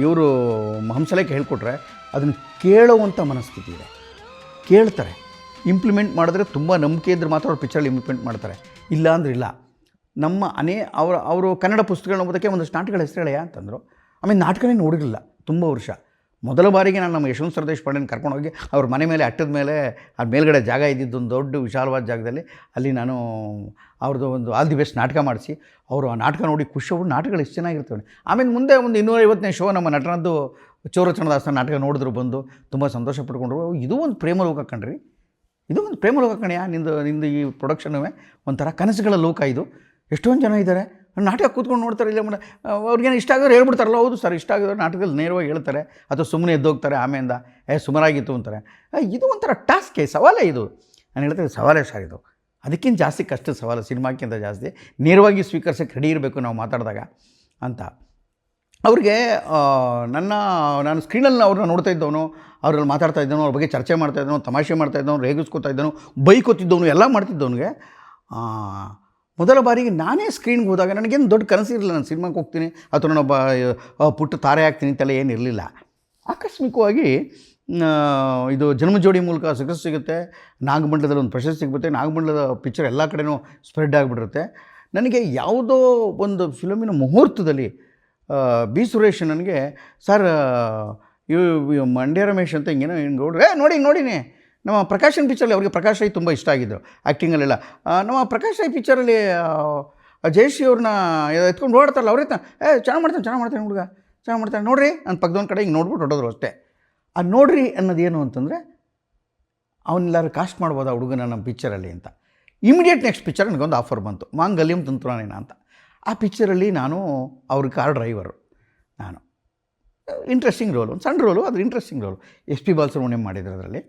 ಇವರು ಹಂಸಲೇಖ ಹೇಳ್ಕೊಟ್ರೆ ಅದನ್ನು ಕೇಳುವಂಥ ಮನಸ್ಥಿತಿ ಇದೆ, ಕೇಳ್ತಾರೆ. ಇಂಪ್ಲಿಮೆಂಟ್ ಮಾಡಿದ್ರೆ ತುಂಬ ನಂಬಿಕೆ ಇದ್ದರೆ ಮಾತ್ರ ಅವ್ರು ಪಿಕ್ಚರಲ್ಲಿ ಇಂಪ್ಲಿಮೆಂಟ್ ಮಾಡ್ತಾರೆ, ಇಲ್ಲ ಅಂದ್ರೆ ಇಲ್ಲ. ನಮ್ಮ ಅವರು ಕನ್ನಡ ಪುಸ್ತಕಗಳನ್ನ ಓದೋಕ್ಕೆ ಒಂದಷ್ಟು ನಾಟಕಗಳ ಹೆಸರು ಹೇಳೆಯಾ ಅಂತಂದರು. ಆಮೇಲೆ ನಾಟಕನೇ ನೋಡಿರಲಿಲ್ಲ ತುಂಬ ವರ್ಷ. ಮೊದಲ ಬಾರಿಗೆ ನಾನು ನಮ್ಮ ಯಶವಂತ ಸರ್ ದೇಶಪಾಂಡೆನ ಕರ್ಕೊಂಡೋಗಿ ಅವ್ರ ಮನೆ ಮೇಲೆ ಅಟ್ಟದ ಮೇಲೆ ಆ ಮೇಲ್ಗಡೆ ಜಾಗ ಇದ್ದಿದ್ದು ಒಂದು ದೊಡ್ಡ ವಿಶಾಲವಾದ ಜಾಗದಲ್ಲಿ, ಅಲ್ಲಿ ನಾನು ಅವ್ರದ್ದು ಒಂದು ಆಲ್ ದಿ ಬೆಸ್ಟ್ ನಾಟಕ ಮಾಡಿಸಿ, ಅವರು ಆ ನಾಟಕ ನೋಡಿ ಖುಷಿಯಾಗಿ, ನಾಟಕಗಳು ಎಷ್ಟು ಚೆನ್ನಾಗಿರ್ತವೆ. ಆಮೇಲೆ ಮುಂದೆ ಒಂದು 250ನೇ ಶೋ ನಮ್ಮ ನಟನದ್ದು ಚೋರಚಣದಾಸನ ನಾಟಕ ನೋಡಿದ್ರು, ಬಂದು ತುಂಬ ಸಂತೋಷ ಪಡ್ಕೊಂಡ್ರು. ಇದು ಒಂದು ಪ್ರೇಮ ಲೋಕ ಕಣ್ರಿ, ಇದು ಒಂದು ಪ್ರೇಮ ಲೋಕ ಕಣ್ಯಾ, ನಿಂದು ಈ ಪ್ರೊಡಕ್ಷನ್ ಒಂಥರ ಕನಸುಗಳ ಲೋಕ ಇದು. ಎಷ್ಟೊಂದು ಜನ ಇದ್ದಾರೆ ನಾಟಕ ಕೂತ್ಕೊಂಡು ನೋಡ್ತಾರೆ, ಇಲ್ಲ ಅವ್ರಿಗೇನು ಇಷ್ಟ ಆಗಿದ್ರೆ ಹೇಳ್ಬಿಡ್ತಾರಲ್ಲ, ಹೌದು ಸರ್ ಇಷ್ಟ ಆಗಿದ್ರೆ ನಾಟಕದಲ್ಲಿ ನೇರವಾಗಿ ಹೇಳ್ತಾರೆ, ಅಥವಾ ಸುಮ್ಮನೆ ಎದ್ದೋಗ್ತಾರೆ, ಆಮೇಲೆ ಸುಮಾರಾಗಿತ್ತು ಅಂತಾರೆ. ಇದು ಒಂಥರ ಟಾಸ್ಕೇ, ಸವಾಲೇ ಇದು. ನಾನು ಹೇಳ್ತೇನೆ ಸವಾಲೇ ಸರ್ ಇದು, ಅದಕ್ಕಿಂತ ಜಾಸ್ತಿ ಕಷ್ಟ ಸವಾಲು, ಸಿನಿಮಾಕ್ಕಿಂತ ಜಾಸ್ತಿ ನೇರವಾಗಿ ಸ್ವೀಕರಿಸೋಕ್ಕೆ ರೆಡಿ ಇರಬೇಕು ನಾವು ಮಾತಾಡಿದಾಗ ಅಂತ. ಅವ್ರಿಗೆ ನಾನು ಸ್ಕ್ರೀನಲ್ಲಿ ಅವ್ರನ್ನ ನೋಡ್ತಾ ಇದ್ದವನು, ಅವ್ರಲ್ಲಿ ಮಾತಾಡ್ತಾ ಇದ್ದವನು, ಅವ್ರ ಬಗ್ಗೆ ಚರ್ಚೆ ಮಾಡ್ತಾಯಿದ್ದವನು, ತಮಾಷೆ ಮಾಡ್ತಾಯಿದ್ದವನು, ರೇಗಿಸ್ಕೊತಾ ಇದ್ದವನು, ಬೈಕೊತ್ತಿದ್ದವನು, ಎಲ್ಲ ಮಾಡ್ತಿದ್ದವನಿಗೆ ಮೊದಲ ಬಾರಿಗೆ ನಾನೇ ಸ್ಕ್ರೀನ್ಗೆ ಹೋದಾಗ ನನಗೇನು ದೊಡ್ಡ ಕನಸಿರಲಿಲ್ಲ, ನಾನು ಸಿನಿಮಾಕ್ಕೆ ಹೋಗ್ತೀನಿ ಅಥವಾ ನಾನೊಬ್ಬ ಪುಟ್ಟ ತಾರೆ ಆಗ್ತೀನಿ ಅಂತೆಲ್ಲ ಏನಿರಲಿಲ್ಲ. ಆಕಸ್ಮಿಕವಾಗಿ ಇದು ಜನ್ಮಜೋಡಿ ಮೂಲಕ ಸಕ್ಸಸ್ ಸಿಗುತ್ತೆ, ನಾಗಮಂಡಲದಲ್ಲಿ ಒಂದು ಪ್ರಶಸ್ತಿ ಸಿಗುತ್ತೆ, ನಾಗಮಂಡಲದ ಪಿಕ್ಚರ್ ಎಲ್ಲ ಕಡೆನೂ ಸ್ಪ್ರೆಡ್ ಆಗಿಬಿಟ್ಟಿರುತ್ತೆ. ನನಗೆ ಯಾವುದೋ ಒಂದು ಫಿಲಮಿನ ಮುಹೂರ್ತದಲ್ಲಿ ಬಿ ಸುರೇಶ್ ನನಗೆ, ಸರ್ ಮಂಡ್ಯ ರಮೇಶ್ ಅಂತ ಹಿಂಗೇನೋ ಹಿಂಗೆ ನೋಡಿನಿ ನಮ್ಮ ಪ್ರಕಾಶ್ ರೈ ಪಿಕ್ಚರಲ್ಲಿ, ಅವ್ರಿಗೆ ಪ್ರಕಾಶ್ ರೈ ತುಂಬ ಇಷ್ಟ ಆಗಿದ್ದರು ಆ್ಯಕ್ಟಿಂಗಲ್ಲೆಲ್ಲ. ನಮ್ಮ ಪ್ರಕಾಶ್ ರೈ ಪಿಕ್ಚರಲ್ಲಿ ಜಯಶ್ರೀ ಅವ್ರನ್ನ ಎತ್ಕೊಂಡು ಓಡ್ತಾರಲ್ಲ, ಅವ್ರೇ ಚೆನ್ನಾಗಿ ಮಾಡ್ತಾನೆ ಹುಡುಗ, ಚೆನ್ನಾಗಿ ಮಾಡ್ತಾನೆ ನೋಡಿರಿ ನನ್ನ ಪಕ್ಕದೊಂದು ಕಡೆ ಹಿಂಗೆ ನೋಡ್ಬಿಟ್ಟು ಹೊಡೋದ್ರು ಅಷ್ಟೇ. ಆ ನೋಡ್ರಿ ಅನ್ನೋದೇನು ಅಂತಂದರೆ, ಅವನ್ನೆಲ್ಲರೂ ಕಾಸ್ಟ್ ಮಾಡ್ಬೋದು ಆ ಹುಡುಗನ ನಮ್ಮ ಪಿಕ್ಚರಲ್ಲಿ ಅಂತ. ಇಮಿಡಿಯೇಟ್ ನೆಕ್ಸ್ಟ್ ಪಿಕ್ಚರ್ ನನಗೊಂದು ಆಫರ್ ಬಂತು, ಮಾಂಗಲ್ಯಂ ತಂತ್ರಾನೇನ ಅಂತ. ಆ ಪಿಕ್ಚರಲ್ಲಿ ನಾನು ಅವ್ರ ಕಾರ್ ಡ್ರೈವರು, ನಾನು ಇಂಟ್ರೆಸ್ಟಿಂಗ್ ರೋಲು, ಒಂದು ಸಣ್ಣ ರೋಲು, ಅದು ಇಂಟ್ರೆಸ್ಟಿಂಗ್ ರೋಲು. SP ಬಾಲಸುಬ್ರಹ್ಮಣ್ಯಂ ಮಾಡಿದ್ರು ಅದರಲ್ಲಿ.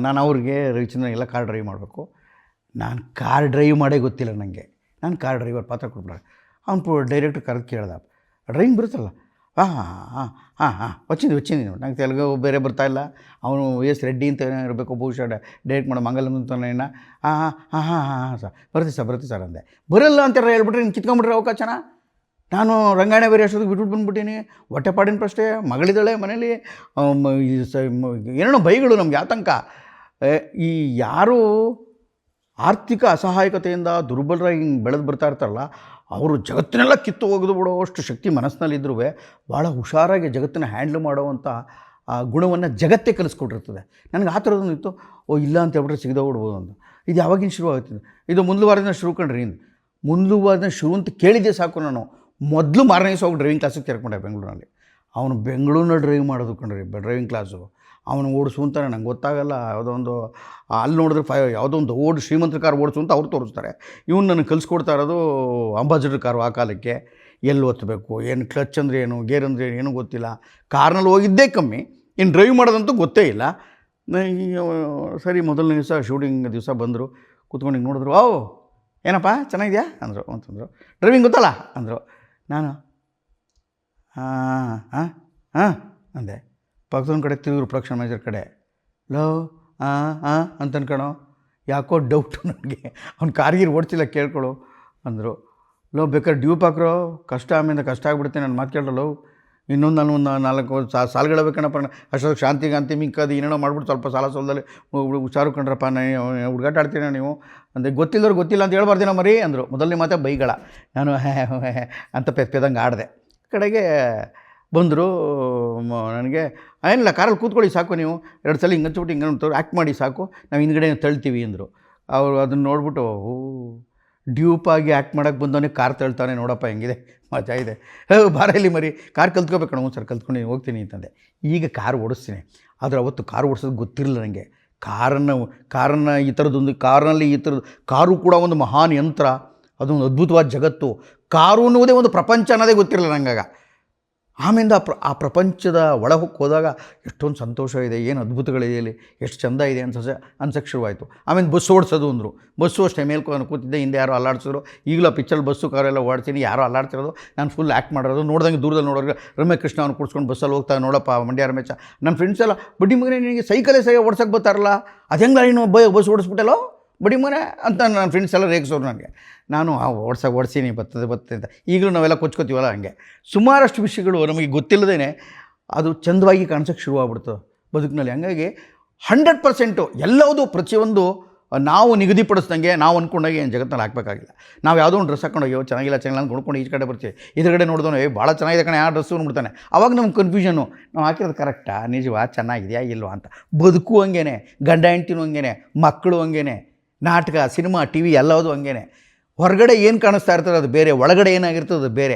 ನಾನು ಅವ್ರಿಗೆ ರವಿಚಂದ್ರನ್ ಎಲ್ಲ ಕಾರ್ ಡ್ರೈವ್ ಮಾಡಬೇಕು. ನಾನು ಕಾರ್ ಡ್ರೈವ್ ಮಾಡೇ ಗೊತ್ತಿಲ್ಲ ನನಗೆ, ನಾನು ಕಾರ್ ಡ್ರೈವರ್ ಪಾತ್ರ ಕೊಟ್ಬಿಟ್ರೆ. ಅವ್ನು ಡೈರೆಕ್ಟ್ರ್ ಕರೆದು ಕೇಳ್ದ, ಡ್ರೈವಿಂಗ್ ಬರುತ್ತಲ್ಲ, ಹಾಂ వచ్చింది ನಂಗೆ ತೆಲುಗು ಬೇರೆ ಬರ್ತಾಯಿಲ್ಲ. ಅವನು ಎಸ್ ರೆಡ್ಡಿ ಅಂತ ಇರಬೇಕು ಬಹುಶಃ ಡೈರೆಕ್ಟ್ ಮಾಡೋ ಮಂಗಲಂ ಅಂತಾನೇನ. ಹಾಂ ಸರ್ ಬರುತ್ತೆ ಸರ್ ಅಂದೆ. ಬರಲ್ಲ ಅಂತಾರ ಹೇಳ್ಬಿಟ್ರೆ ನೀನು ಕಿತ್ಕೊಂಡ್ಬಿಟ್ರೆ ಅವಕಾಶನ. ನಾನು ರಂಗಾಯಣ ಬೇರೆ ಅಷ್ಟೊತ್ತಿಗೆ ಬಿಟ್ಬಿಟ್ಟು ಬಂದುಬಿಟ್ಟಿನಿ. ಹೊಟ್ಟೆಪಾಡಿನ ಪ್ರಶ್ನೆ, ಮಗಳಿದ್ದಾಳೆ ಮನೇಲಿ, ಏನೇನೋ ಬೈಗಳು ನಮ್ಗೆ ಆತಂಕ. ಈ ಯಾರು ಆರ್ಥಿಕ ಅಸಹಾಯಕತೆಯಿಂದ ದುರ್ಬಲರಾಗಿ ಹಿಂಗೆ ಬೆಳೆದು ಬರ್ತಾ ಇರ್ತಾರಲ್ಲ, ಅವರು ಜಗತ್ತನ್ನೆಲ್ಲ ಕಿತ್ತು ಒಗೆದು ಬಿಡೋವಷ್ಟು ಶಕ್ತಿ ಮನಸ್ಸಿನಲ್ಲಿದ್ದರೂ ಭಾಳ ಹುಷಾರಾಗಿ ಜಗತ್ತನ್ನು ಹ್ಯಾಂಡ್ಲ್ ಮಾಡೋವಂಥ ಆ ಗುಣವನ್ನು ಜಗತ್ತೇ ಕಲಿಸ್ಕೊಟ್ಟಿರ್ತದೆ. ನನಗೆ ಆ ಥರದೊಂದು ಇತ್ತು, ಇಲ್ಲ ಅಂತ ಹೇಳ್ಬಿಟ್ರೆ ಸಿಗದೋಗ್ಬಿಡ್ಬೋದು ಅಂತ. ಇದು ಯಾವಾಗಿನ ಶುರು ಆಗ್ತದೆ, ಇದು ಮುಂದಿನ ವಾರದಿಂದ ಶುರು ಕಂಡ್ರಿ. ಮುಂದುವಾದ ಶುರು ಅಂತ ಕೇಳಿದ್ದೆ ಸಾಕು. ನಾನು ಮೊದಲು ಮಾರನೇ ದಿವಸ ಹೋಗಿ ಡ್ರೈವಿಂಗ್ ಕ್ಲಾಸಿಗೆ ಸೇರ್ಕೊಂಡೆ ಬೆಂಗಳೂರಿನಲ್ಲಿ. ಅವನು ಬೆಂಗಳೂರಿನಲ್ಲಿ ಡ್ರೈವ್ ಮಾಡೋದು ಕಣ್ರಿ, ಡ್ರೈವಿಂಗ್ ಕ್ಲಾಸು. ಅವನು ಓಡಿಸು ಅಂತಾನೆ, ನಂಗೆ ಗೊತ್ತಾಗಲ್ಲ. ಯಾವುದೋ ಒಂದು ಅಲ್ಲಿ ನೋಡಿದ್ರೆ ಯಾವುದೋ ಒಂದು ಶ್ರೀಮಂತರ ಕಾರ್ ಓಡಿಸು ಅಂತ ಅವ್ರು ತೋರಿಸ್ತಾರೆ. ಇವನು ನನಗೆ ಕಲಿಸ್ಕೊಡ್ತಾ ಇರೋದು ಅಂಬಾಸಿಡರ್ ಕಾರು. ಆ ಕಾಲಕ್ಕೆ ಎಲ್ಲಿ ಒತ್ತಬೇಕು, ಏನು ಕ್ಲಚ್ ಅಂದರೆ ಏನು, ಗೇರ್ ಅಂದರೆ ಏನೂ ಗೊತ್ತಿಲ್ಲ. ಕಾರ್ನಲ್ಲಿ ಹೋಗಿದ್ದೇ ಕಮ್ಮಿ, ಇನ್ನು ಡ್ರೈವ್ ಮಾಡೋದಂತೂ ಗೊತ್ತೇ ಇಲ್ಲ. ಸರಿ, ಮೊದಲನೇ ದಿವಸ ಶೂಟಿಂಗ್ ದಿವಸ ಬಂದರು, ಕೂತ್ಕೊಂಡು ಹಿಂಗೆ ನೋಡಿದ್ರು. ಏನಪ್ಪ ಚೆನ್ನಾಗಿದೆಯಾ ಅಂದರು. ಅಂತಂದರು. ಡ್ರೈವಿಂಗ್ ಗೊತ್ತಲ್ಲ ಅಂದರು. ನಾನು ಹಾಂ ಹಾಂ ಹಾಂ ಅಂದೆ. ಪಕ್ಕದೊಂದು ಕಡೆ ತಿರುಗಿರು, ಪ್ರೊಡಕ್ಷನ್ ಮ್ಯಾನೇಜರ್ ಕಡೆ. ಅಂತ ಅನ್ಕಣೋ, ಯಾಕೋ ಡೌಟು ನನಗೆ, ಅವ್ನು ಕಾರ್ಗಿರ್ ಓಡಿಸಿಲ್ಲ ಕೇಳ್ಕೊಳ್ಳು ಅಂದರು. ಬೇಕಾದ್ರೆ ಡ್ಯೂಪ್ ಹಾಕ್ರೋ, ಕಷ್ಟ ಆಮೇಲೆ ಕಷ್ಟ ಆಗಿಬಿಡುತ್ತೆ, ನಾನು ಮಾತು ಕೇಳಲ್ಲ. ಇನ್ನೊಂದು ನಾನು ಒಂದು 4 ಸಾಲುಗಳು ಬೇಕಣಪ್ಪ, ಅಷ್ಟೊಂದು ಶಾಂತಿ ಮಿಕ್ಕದು ಏನೇನೋ ಮಾಡ್ಬಿಟ್ಟು ಸ್ವಲ್ಪ ಸಾಲ ಸೋಲದಲ್ಲಿ ಹುಷಾರು ಕಂಡ್ರಪ್ಪ, ಹುಡುಗಾಟ ಆಡ್ತೀರ ನೀವು ಅಂದರೆ. ಗೊತ್ತಿಲ್ಲವ್ರು ಗೊತ್ತಿಲ್ಲ ಅಂತ ಹೇಳ್ಬಾರ್ದೇನೋ ಮರಿ ಅಂದರು. ಮೊದಲನೇ ಮಾತೆ ಬೈಗಳ. ನಾನು ಅಂತ ಪೆದಂಗೆ ಆಡಿದೆ. ಕಡೆಗೆ ಬಂದರು. ನನಗೆ ಏನಿಲ್ಲ, ಕಾರಲ್ಲಿ ಕೂತ್ಕೊಳ್ಳಿ ಸಾಕು, ನೀವು 2 ಸಲ ಹಿಂಗೆ ಹಚ್ಬಿಟ್ಟು ಹಿಂಗೆ ಆ್ಯಕ್ಟ್ ಮಾಡಿ ಸಾಕು, ನಾವು ಹಿಂದ್ಗಡೆ ತಳ್ತೀವಿ ಅಂದರು. ಅವರು ಅದನ್ನು ನೋಡ್ಬಿಟ್ಟು, ಡ್ಯೂಪಾಗಿ ಆ್ಯಕ್ಟ್ ಮಾಡೋಕ್ಕೆ ಬಂದವನೇ ಕಾರ್ ತಳ್ತಾನೆ ನೋಡಪ್ಪ, ಹೆಂಗಿದೆ ಮಜಾ ಇದೆ, ಬಾರ ಇಲ್ಲಿ ಮರಿ, ಕಾರ್ ಕಲ್ತ್ಕೋಬೇಕು ಕಣ. ಸರ್ ಕಲ್ತ್ಕೊಂಡು ಹೋಗ್ತೀನಿ ಅಂತಂದೆ. ಈಗ ಕಾರ್ ಓಡಿಸ್ತೀನಿ, ಆದರೆ ಅವತ್ತು ಕಾರ್ ಓಡಿಸೋದು ಗೊತ್ತಿರಲಿಲ್ಲ ನನಗೆ. ಕಾರನ್ನು ಈ ಥರದೊಂದು ಕಾರಿನಲ್ಲಿ ಈ ಥರದ್ದು ಕಾರು ಕೂಡ ಒಂದು ಮಹಾನ್ ಯಂತ್ರ, ಅದೊಂದು ಅದ್ಭುತವಾದ ಜಗತ್ತು. ಕಾರು ಅನ್ನೋದೇ ಒಂದು ಪ್ರಪಂಚ ಅನ್ನೋದೇ ಗೊತ್ತಿರಲಿಲ್ಲ ನನಗಾಗ. ಆಮೇಲೆ ಆ ಪ್ರಪಂಚದ ಒಳಗೆ ಹೋದಾಗ ಎಷ್ಟೊಂದು ಸಂತೋಷ ಇದೆ, ಏನು ಅದ್ಭುತಗಳಿದೆ ಇಲ್ಲಿ, ಎಷ್ಟು ಚೆಂದ ಇದೆ ಅನ್ಸಕ್ಕೆ ಶುರುವಾಯಿತು. ಆಮೇಲೆ ಬಸ್ ಓಡಿಸೋದು ಅಂದರು. ಬಸ್ಸು ಅಷ್ಟೇ, ಮೇಲೆ ಕೂತಿದ್ದೆ, ಹಿಂದೆ ಯಾರೋ ಅಲ್ಲಾಡ್ಸಿದ್ರು. ಈಗಲೂ ಆ ಪಿಕ್ಚರ್ ಬಸ್ಸು ಕಾರೆಲ್ಲ ಓಡ್ತೀನಿ, ಯಾರೋ ಅಲ್ಲಾಡ್ತಿರೋದು, ನಾನು ಫುಲ್ ಆ್ಯಕ್ಟ್ ಮಾಡೋದು. ನೋಡ್ದಂಗೆ ದೂರದಲ್ಲಿ ನೋಡೋರು ರಮೇಶ್ ಕೃಷ್ಣ ಅವ್ನು ಕೂಡ್ಸ್ಕೊಂಡು ಬಸ್ಸಲ್ಲಿ ಹೋಗ್ತಾ, ನೋಡಪ್ಪ ಮಂಡ್ಯ ರಮೇಶ. ನನ್ನ ಫ್ರೆಂಡ್ಸ್ ಎಲ್ಲ, ಬಡ್ಡಿ ಮಗನೇ ನಿನಗೆ ಸೈಕಲೇ ಸರಿ ಓಡ್ಸೋಕ್ಕೆ ಬರ್ತಾರಲ್ಲ, ಅದು ಹೆಂಗೆ ನೀನು ಬಸ್ ಓಡಿಸ್ಬಿಟ್ಟಲ್ಲೋ ಬಡಿ ಮನೆ ಅಂತ ನನ್ನ ಫ್ರೆಂಡ್ಸ್ ಎಲ್ಲ ರೇಗಿಸೋರು ನನಗೆ. ನಾನು ಓಡಿಸೀನಿ ಬರ್ತದೆ ಅಂತ. ಈಗಲೂ ನಾವೆಲ್ಲ ಕೊಚ್ಕೋತೀವಲ್ಲ, ಹಂಗೆ ಸುಮಾರಷ್ಟು ವಿಷಯಗಳು ನಮಗೆ ಗೊತ್ತಿಲ್ಲದೇ ಅದು ಚಂದವಾಗಿ ಕಾಣಿಸೋಕ್ಕೆ ಶುರುವಾಗ್ಬಿಡ್ತದೆ ಬದುಕಿನಲ್ಲಿ. ಹಂಗಾಗಿ 100% ಎಲ್ಲವುದು ಪ್ರತಿಯೊಂದು ನಾವು ನಿಗದಿಪಡಿಸ್ದಂಗೆ, ನಾವು ಅಂದ್ಕೊಂಡಾಗೆ ಏನು ಜಗತ್ತಿನಲ್ಲಿ ಹಾಕಬೇಕಾಗಿಲ್ಲ. ನಾವು ಯಾವುದೋ ಒಂದು ಡ್ರೆಸ್ ಹಾಕೊಂಡೋಗ್ಯೋ ಚೆನ್ನಾಗಿಲ್ಲ ಅಂತ ನೋಡ್ಕೊಂಡು ಈಚೆ ಕಡೆ ಬರ್ತೀವಿ, ಎದುರುಗಡೆ ನೋಡಿದವನು ಭಾಳ ಚೆನ್ನಾಗಿದೆ ಕಣೆ ಆ ಡ್ರೆಸ್ಸು ಅಂದ್ಬಿಡ್ತಾನೆ. ಅವಾಗ ನಮ್ಗೆ ಕನ್ಫ್ಯೂಷನು, ನಾವು ಹಾಕಿರೋದು ಕರೆಕ್ಟಾ, ನಿಜವಾ, ಚೆನ್ನಾಗಿದೆಯಾ ಇಲ್ವಾ ಅಂತ. ಬದುಕು ಹಂಗೇನೆ, ಗಂಡ ಹೆಂಡ್ತಿನೂ ಹಂಗೇನೆ, ಮಕ್ಕಳು ಹಂಗೇನೆ, ನಾಟಕ ಸಿನಿಮಾ ಟಿ ವಿ ಎಲ್ಲವುದು ಹಂಗೇನೆ. ಹೊರಗಡೆ ಏನು ಕಾಣಿಸ್ತಾ ಇರ್ತದೆ ಅದು ಬೇರೆ, ಒಳಗಡೆ ಏನಾಗಿರ್ತದೆ ಅದು ಬೇರೆ.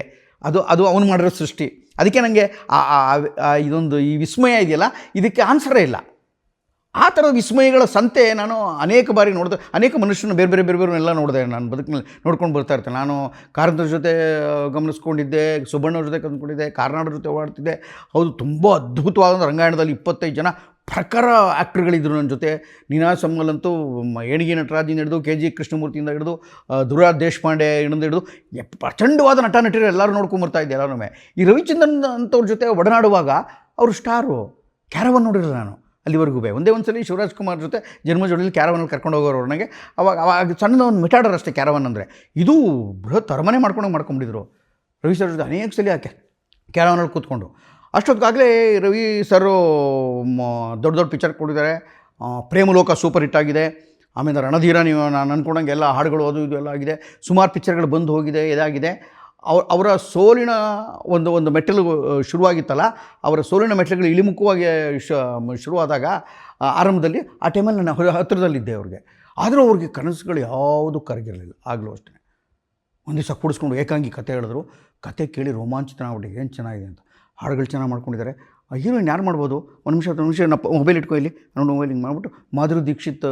ಅದು ಅವನು ಮಾಡಿರೋ ಸೃಷ್ಟಿ. ಅದಕ್ಕೆ ನನಗೆ ಇದೊಂದು ಈ ವಿಸ್ಮಯ ಇದೆಯಲ್ಲ, ಇದಕ್ಕೆ ಆನ್ಸರೇ ಇಲ್ಲ. ಆ ಥರದ ವಿಸ್ಮಯಗಳ ಸಂತೆ ನಾನು ಅನೇಕ ಬಾರಿ ನೋಡಿದೆ. ಅನೇಕ ಮನುಷ್ಯನ ಬೇರೆ ಎಲ್ಲ ನೋಡಿದೆ ನಾನು ಬದುಕಿನಲ್ಲಿ, ನೋಡ್ಕೊಂಡು ಬರ್ತಾ ಇರ್ತೇನೆ. ನಾನು ಕಾರಂತರ ಜೊತೆ ಗಮನಿಸ್ಕೊಂಡಿದ್ದೆ, ಸುಬ್ಬಣ್ಣವ್ರ ಜೊತೆ ಕಂಡುಕೊಂಡಿದ್ದೆ, ಕಾರ್ನಾಡರ ಜೊತೆ ಓಡಾಡ್ತಿದ್ದೆ. ಹೌದು, ತುಂಬ ಅದ್ಭುತವಾದ ರಂಗಾಯಣದಲ್ಲಿ 25 ಜನ ಪ್ರಖರ ಆ್ಯಕ್ಟರ್ಗಳಿದ್ದರು ನನ್ನ ಜೊತೆ. ನೀನಾಸಮ್ಮಲ್ಲಂತೂ ಏಣಿಗೆ ನಟರಾಜಿಂದ ಹಿಡಿದು KG ಕೃಷ್ಣಮೂರ್ತಿಯಿಂದ ಹಿಡಿದು ದುರಾಜ್ ದೇಶಪಾಂಡೆ ಹಿಡಿದು ಪ್ರಚಂಡವಾದ ನಟರು ಎಲ್ಲರೂ ನೋಡ್ಕೊಂಬರ್ತಾ ಇದ್ದೆ ಎಲ್ಲರೂ. ಈ ರವಿಚಂದ್ರನ್ ಅಂಥವ್ರ ಜೊತೆ ಒಡನಾಡುವಾಗ ಅವರು ಸ್ಟಾರು. ಕ್ಯಾರವನ್ ನೋಡಿರಲಿಲ್ಲ ನಾನು ಅಲ್ಲಿವರೆಗೂ. ಒಂದೇ ಒಂದು ಸಲ ಶಿವರಾಜ್ ಕುಮಾರ್ ಜೊತೆ ಜನ್ಮಜೋಡಿಯಲ್ಲಿ ಕ್ಯಾರವನಲ್ಲಿ ಕರ್ಕೊಂಡು ಹೋಗೋರು ನನಗೆ. ಅವಾಗ ಸಣ್ಣದ ಒಂದು ಮಿಟಾಡರ್ ಅಷ್ಟೇ ಕ್ಯಾರವನ್ ಅಂದರೆ. ಇದು ಬೃಹತ್ ಅರಮನೆ ಮಾಡ್ಕೊಂಡಿದ್ರು ರವಿ ಸರ್ ಜೊತೆ ಅನೇಕ ಸಲ ಕ್ಯಾರವನಲ್ಲಿ ಕೂತ್ಕೊಂಡು. ಅಷ್ಟೊತ್ತಿಗಾಗಲೇ ರವಿ ಸರು ದೊಡ್ಡ ಪಿಕ್ಚರ್ ಕೊಟ್ಟಿದ್ದಾರೆ. ಪ್ರೇಮಲೋಕ ಸೂಪರ್ ಹಿಟ್ ಆಗಿದೆ. ಆಮೇಲೆ ರಣಧೀರ, ನೀವು ನಾನು ಅಂದ್ಕೊಂಡಂಗೆ ಎಲ್ಲ ಹಾಡುಗಳು ಅದು ಇದು ಎಲ್ಲ ಆಗಿದೆ. ಸುಮಾರು ಪಿಕ್ಚರ್ಗಳು ಬಂದು ಹೋಗಿದೆ, ಇದಾಗಿದೆ. ಅವರ ಸೋಲಿನ ಒಂದು ಮೆಟ್ಟಲು ಶುರುವಾಗಿತ್ತಲ್ಲ, ಅವರ ಸೋಲಿನ ಮೆಟ್ಟಲುಗಳು ಇಳಿಮುಖವಾಗಿ ಶುರುವಾದಾಗ ಆರಂಭದಲ್ಲಿ ಆ ಟೈಮಲ್ಲಿ ನಾನು ಹತ್ತಿರದಲ್ಲಿದ್ದೆ ಅವ್ರಿಗೆ. ಆದರೂ ಅವ್ರಿಗೆ ಕನಸುಗಳು ಯಾವುದೂ ಕರಗಿರಲಿಲ್ಲ. ಆಗಲೂ ಅಷ್ಟೇ. ಒಂದು ದಿವಸ ಕೂಡಿಸ್ಕೊಂಡು ಏಕಾಂಗಿ ಕತೆ ಹೇಳಿದ್ರು. ಕತೆ ಕೇಳಿ ರೋಮಾಂಚಿತ ಆಗ್ಬಿಟ್ಟು, ಏನು ಚೆನ್ನಾಗಿದೆ ಅಂತ. ಹಾಡುಗಳು ಚೆನ್ನಾಗಿ ಮಾಡ್ಕೊಂಡಿದ್ದಾರೆ. ಹೀರೋಯಿನ್ ಯಾರು ಮಾಡ್ಬೋದು? ಒಂದು ನಿಮಿಷ ಮೊಬೈಲ್ ಇಟ್ಕೊ ಇಲ್ಲಿ, ನಾನು ಮೊಬೈಲ್ ಹಿಂಗೆ ಮಾಡಿಬಿಟ್ಟು ಮಾಧುರಿ ದೀಕ್ಷಿತ್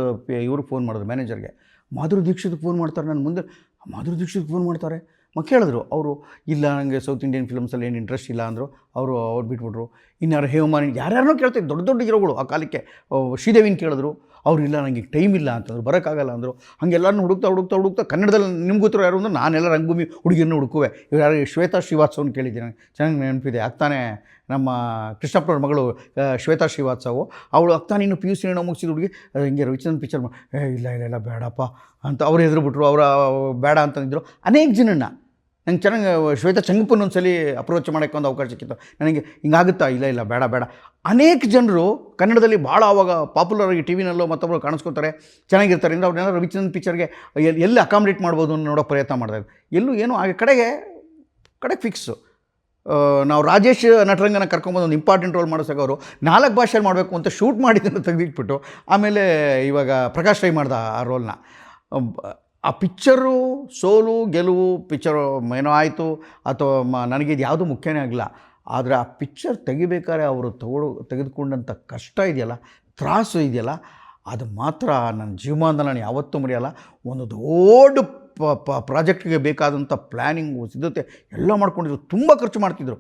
ಇವ್ರಿಗೆ ಫೋನ್ ಮಾಡಿದ್ರು, ಮ್ಯಾನೇಜರ್ಗೆ. ಮಾಧುರಿ ದೀಕ್ಷಿತ್ ಫೋನ್ ಮಾಡ್ತಾರೆ ನನ್ನ ಮುಂದೆ. ಮಾಧುರಿ ದೀಕ್ಷಿತ್ ಫೋನ್ ಮಾಡ್ತಾರೆ. ಕೇಳಿದ್ರು ಅವರು. ಇಲ್ಲ, ನನಗೆ ಸೌತ್ ಇಂಡಿಯನ್ ಫಿಲ್ಮ್ಸಲ್ಲಿ ಏನು ಇಂಟ್ರೆಸ್ಟ್ ಇಲ್ಲ ಅಂದರು. ಅವ್ರು ಬಿಟ್ಬಿಟ್ರು. ಇನ್ಯಾರು ಹೇಮಾನಿ, ಯಾರ್ಯಾರನ್ನೋ ಕೇಳ್ತಾರೆ, ದೊಡ್ಡ ಹೀರೋಗಳು ಆ ಕಾಲಕ್ಕೆ. ಶ್ರೀದೇವಿನ ಕೇಳಿದ್ರು. ಅವ್ರು ಇಲ್ಲ, ನನಗೆ ಟೈಮ್ ಇಲ್ಲ ಅಂತಂದ್ರು, ಬರೋಕ್ಕಾಗಲ್ಲ ಅಂದರು. ಹಾಗೆಲ್ಲರನ್ನೂ ಹುಡುಕ್ತಾ ಕನ್ನಡದಲ್ಲಿ ನಿಮ್ಗೆ ಗೊತ್ತಿರೋ ಯಾರು ಅಂದ್ರೆ ನಾನೆಲ್ಲ ರಂಗಭೂಮಿ ಹುಡುಗಿಯನ್ನು ಹುಡುಕುವೆ. ಇವ್ರು ಯಾರು ಶ್ವೇತಾ ಶ್ರೀವಾತ್ಸವನ್ನ ಕೇಳಿದ್ದೀನಿ, ಚೆನ್ನಾಗಿ ನೆನಪಿದೆ. ಆಗ್ತಾನೆ ನಮ್ಮ ಕೃಷ್ಣಪ್ಪನವ್ರ ಮಗಳು ಶ್ವೇತಾ ಶ್ರೀವಾತ್ಸವು. ಅವಳು ಆಗ್ತಾನೆ ಇನ್ನು PUC ಏನೋ ಮುಗಿಸಿದ ಹುಡುಗಿ. ಹಿಂಗೆ ರವಿಚಂದ್ರನ್ ಪಿಕ್ಚರ್ ಇಲ್ಲ ಬೇಡಪ್ಪ ಅಂತ ಅವ್ರು ಹೆದರ್ಬಿಟ್ರು. ಅವರ ಬೇಡ ಅಂತಂದಿದ್ರು. ಅನೇಕ ಜನನ್ನ ನಂಗೆ ಚೆನ್ನಾಗಿ ಶ್ವೇತಾ ಚಂಗಪ್ಪನ ಒಂದು ಸಲ ಅಪ್ರೋಚ್ ಮಾಡೋಕ್ಕೆ ಒಂದು ಅವಕಾಶ ಸಿಕ್ಕಿತ್ತು ನನಗೆ. ಹಿಂಗಾಗುತ್ತಾ? ಇಲ್ಲ ಬೇಡ. ಅನೇಕ ಜನರು ಕನ್ನಡದಲ್ಲಿ ಭಾಳ ಆವಾಗ ಪಾಪ್ಯುಲರಾಗಿ ಟಿ ವಿನಲ್ಲೋ ಮತ್ತೊಬ್ಬರು ಕಾಣಿಸ್ಕೊತಾರೆ, ಚೆನ್ನಾಗಿರ್ತಾರೆ ಅಂದರೆ ಅವ್ರನ್ನೆಲ್ಲ ರವಿಚಂದ್ರನ್ ಪಿಕ್ಚರ್ಗೆ ಎಲ್ಲಿ ಅಕಾಮಿಡೇಟ್ ಮಾಡ್ಬೋದು ಅನ್ನೋ ನೋಡೋ ಪ್ರಯತ್ನ ಮಾಡಿದಾಗ ಎಲ್ಲೂ ಏನೋ ಆಗ ಕಡೆಗೆ ಫಿಕ್ಸು. ನಾವು ರಾಜೇಶ್ ನಟರಂಗನ ಕರ್ಕೊಂಬಂದು ಒಂದು ಇಂಪಾರ್ಟೆಂಟ್ ರೋಲ್ ಮಾಡಿಸಾಗ ಅವರು 4 ಭಾಷೆಯಲ್ಲಿ ಮಾಡಬೇಕು ಅಂತ ಶೂಟ್ ಮಾಡಿದ್ದನ್ನು ತೆಗೆದಿಟ್ಬಿಟ್ಟು ಆಮೇಲೆ ಇವಾಗ ಪ್ರಕಾಶ್ ರೈ ಮಾಡ್ದ ಆ ರೋಲ್ನ. ಆ ಪಿಕ್ಚರು ಸೋಲು ಗೆಲುವು ಪಿಕ್ಚರು ಏನೋ ಆಯಿತು ಅಥವಾ ನನಗೆ ಇದು ಯಾವುದೂ ಮುಖ್ಯನೇ ಆಗಲ್ಲ. ಆದರೆ ಆ ಪಿಕ್ಚರ್ ತೆಗಿಬೇಕಾದ್ರೆ ಅವರು ತೆಗೆದುಕೊಂಡಂಥ ಕಷ್ಟ ಇದೆಯಲ್ಲ, ತ್ರಾಸು ಇದೆಯಲ್ಲ, ಅದು ಮಾತ್ರ ನನ್ನ ಜೀವಮಾನದಲ್ಲಿ ನಾನು ಯಾವತ್ತೂ ಮರೆಯಲ್ಲ. ಒಂದು ದೊಡ್ಡ ಪ್ರಾಜೆಕ್ಟ್ಗೆ ಬೇಕಾದಂಥ ಪ್ಲ್ಯಾನಿಂಗು ಸಿದ್ಧತೆ ಎಲ್ಲ ಮಾಡ್ಕೊಂಡಿದ್ರು. ತುಂಬ ಖರ್ಚು ಮಾಡ್ತಿದ್ರು.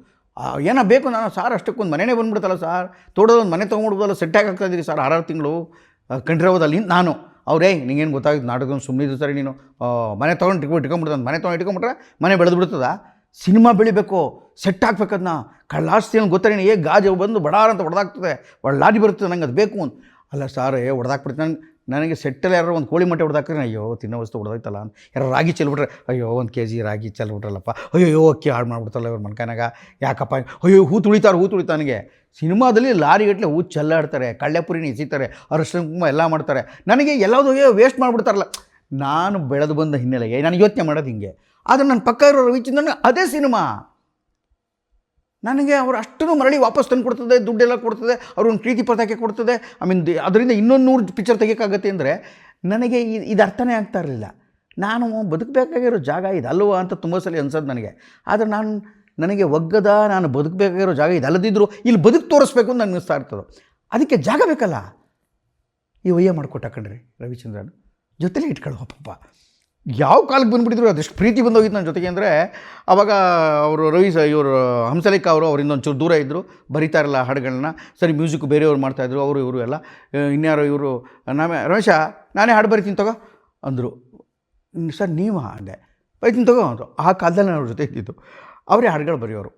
ಏನೋ ಬೇಕು ನಾನು ಸಾರ್ ಅಷ್ಟಕ್ಕೊಂದು ಮನೆಯೇ ಬಂದುಬಿಡ್ತಲ್ಲ ಸಾರ್, ತೋಟದೊಂದು ಮನೆ ತೊಗೊಂಡ್ಬಿಡ್ಬೋದಲ್ಲ, ಸೆಟ್ಟಾಗಿ ಆಗ್ತಾಯಿದ್ದೀರಿ ಸರ್ 6 ತಿಂಗಳು ಕಂಠೀರವದಲ್ಲಿ. ನಾನು ಅವರೇ ನಿಂಗೇನು ಗೊತ್ತಾಗಿದ್ದು ನಾಟಕದ ಸುಮ್ಮನೆ ಇದು ಸರಿ, ನೀನು ಮನೆ ತೊಗೊಂಡು ಇಟ್ಕೊಂಡ್ಬಿಡ್ತಾನೆ, ಮನೆ ತೊಗೊಂಡು ಇಟ್ಕೊಂಡ್ಬಿಟ್ರೆ ಮನೆ ಬೆಳೆದು ಬಿಡ್ತದ. ಸಿನಿಮಾ ಬೆಳಿಬೇಕು, ಸೆಟ್ ಹಾಕ್ಬೇಕದನ್ನ. ಲಾಸ್ಟ್ ಏನು ಗೊತ್ತಾ ನೀನು, ಗಾಜು ಬಂದು ಬಡಾರ ಅಂತ ಹೊಡೆದಾಗ್ತದೆ, ಲಾರಿ ಬರ್ತದೆ, ನಂಗೆ ಅದು ಬೇಕು ಅಂತ. ಅಲ್ಲ ಸಾರ್ ಹೊಡೆದಾಕ್ಬಿಡ್ತೀನಿ ನನಗೆ ಸೆಟ್ಟಲ್ಲಿ ಯಾರು ಒಂದು ಕೋಳಿ ಮೊಟ್ಟೆ ಹೊಡೆದಾಕ್ರೆ ಅಯ್ಯೋ ತಿನ್ನೋ ವಸ್ತು ಹೊಡೆದೋಯ್ತಲ್ಲ ಅಂತ. ಯಾರು ರಾಗಿ ಚೆಲ್ಬಿಟ್ರೆ ಅಯ್ಯೋ 1 kg ರಾಗಿ ಚೆಲ್ಬಿಟ್ರಲ್ಲಪ್ಪ, ಅಯ್ಯೋ ಅಕ್ಕಿ ಹಾಳು ಮಾಡಿಬಿಡ್ತಲ್ಲ ಇವ್ರ ಮನ್ಕನಾಗ, ಯಾಕಪ್ಪ ಅಯ್ಯೋ ಹೂ ತುಳಿತಾರೆ ನನಗೆ. ಸಿನಿಮಾದಲ್ಲಿ ಲಾರಿಗಟ್ಟಲೆ ಹೂ ಚೆಲ್ಲಾಡ್ತಾರೆ, ಕಳ್ಳೆಪುರಿನ ಎಸಿತಾರೆ, ಅರಶಿನ ಕುಂಕುಮ ಎಲ್ಲ ಮಾಡ್ತಾರೆ. ನನಗೆ ಎಲ್ಲದೂ ವೇಸ್ಟ್ ಮಾಡಿಬಿಡ್ತಾರಲ್ಲ. ನಾನು ಬೆಳೆದು ಬಂದ ಹಿನ್ನೆಲೆಗೆ ನಾನು ಯೋಚನೆ ಮಾಡೋದು ಹಿಂಗೆ. ಆದರೆ ನನ್ನ ಪಕ್ಕ ಇರೋ ರವಿಚಂದ್ರನ್ ಅದೇ ಸಿನಿಮಾ ನನಗೆ ಅವರು ಅಷ್ಟನ್ನು ಮರಳಿ ವಾಪಸ್ ತಂದು ಕೊಡ್ತದೆ, ದುಡ್ಡೆಲ್ಲ ಕೊಡ್ತದೆ, ಅವ್ರೊಂದು ಪ್ರೀತಿ ಪತಾಕೆ ಕೊಡ್ತದೆ. ಅದರಿಂದ ಇನ್ನೊಂದು 100 ಪಿಕ್ಚರ್ ತೆಗಿಯೋಕ್ಕಾಗತ್ತೆ ಅಂದರೆ ನನಗೆ ಇದು ಅರ್ಥನೇ ಆಗ್ತಾ ಇರಲಿಲ್ಲ. ನಾನು ಬದುಕಬೇಕಾಗಿರೋ ಜಾಗ ಇದಲ್ವ ಅಂತ ತುಂಬ ಸಲ ಅನ್ಸೋದು ನನಗೆ. ಆದರೆ ನನಗೆ ಒಗ್ಗದ ನಾನು ಬದುಕಬೇಕಾಗಿರೋ ಜಾಗ ಇದಲ್ಲದಿದ್ದರೂ ಇಲ್ಲಿ ಬದುಕು ತೋರಿಸ್ಬೇಕು ಅಂತ ಅನ್ನಿಸ್ತಾ ಇರ್ತದೆ. ಅದಕ್ಕೆ ಜಾಗ ಬೇಕಲ್ಲ. ಈ ಒಯ್ಯ ಮಾಡಿಕೊಟ್ಟ ಕಣ್ರಿ ರವಿಚಂದ್ರನ್, ಜೊತೆಲೇ ಇಟ್ಕೊಳ್ಳೋ ಪಾಪ. ಯಾವ ಕಾಲಕ್ಕೆ ಬಂದುಬಿಟ್ಟಿದ್ರು, ಅದೆಷ್ಟು ಪ್ರೀತಿ ಬಂದೋಗಿತ್ತು ನನ್ನ ಜೊತೆಗೆ ಅಂದರೆ. ಆವಾಗ ಅವರು ಇವರು ಹಂಸಲೇಖ ಅವರಿಂದ ಒಂಚೂರು ದೂರ ಇದ್ದರು, ಬರೀತಾ ಇರಲ್ಲ ಹಾಡುಗಳನ್ನ. ಸರಿ ಮ್ಯೂಸಿಕ್ ಬೇರೆಯವ್ರು ಮಾಡ್ತಾಯಿದ್ರು, ಇವರು ಎಲ್ಲ. ಇನ್ಯಾರೋ ಇವರು ರಮೇಶ ನಾನೇ ಹಾಡು ಬರಿತೀನಿ ತಗೋ ಅಂದರು. ಸರ್ ನೀವು ಅಂದೆ, ಬರಿತೀನಿ ತಗೋ ಅಂದರು. ಆ ಕಾಲದಲ್ಲಿ ನಾನು ಅವ್ರ ಜೊತೆ ಇದ್ದಿದ್ದು. ಅವರೇ ಹಾಡುಗಳು ಬರೆಯೋರು.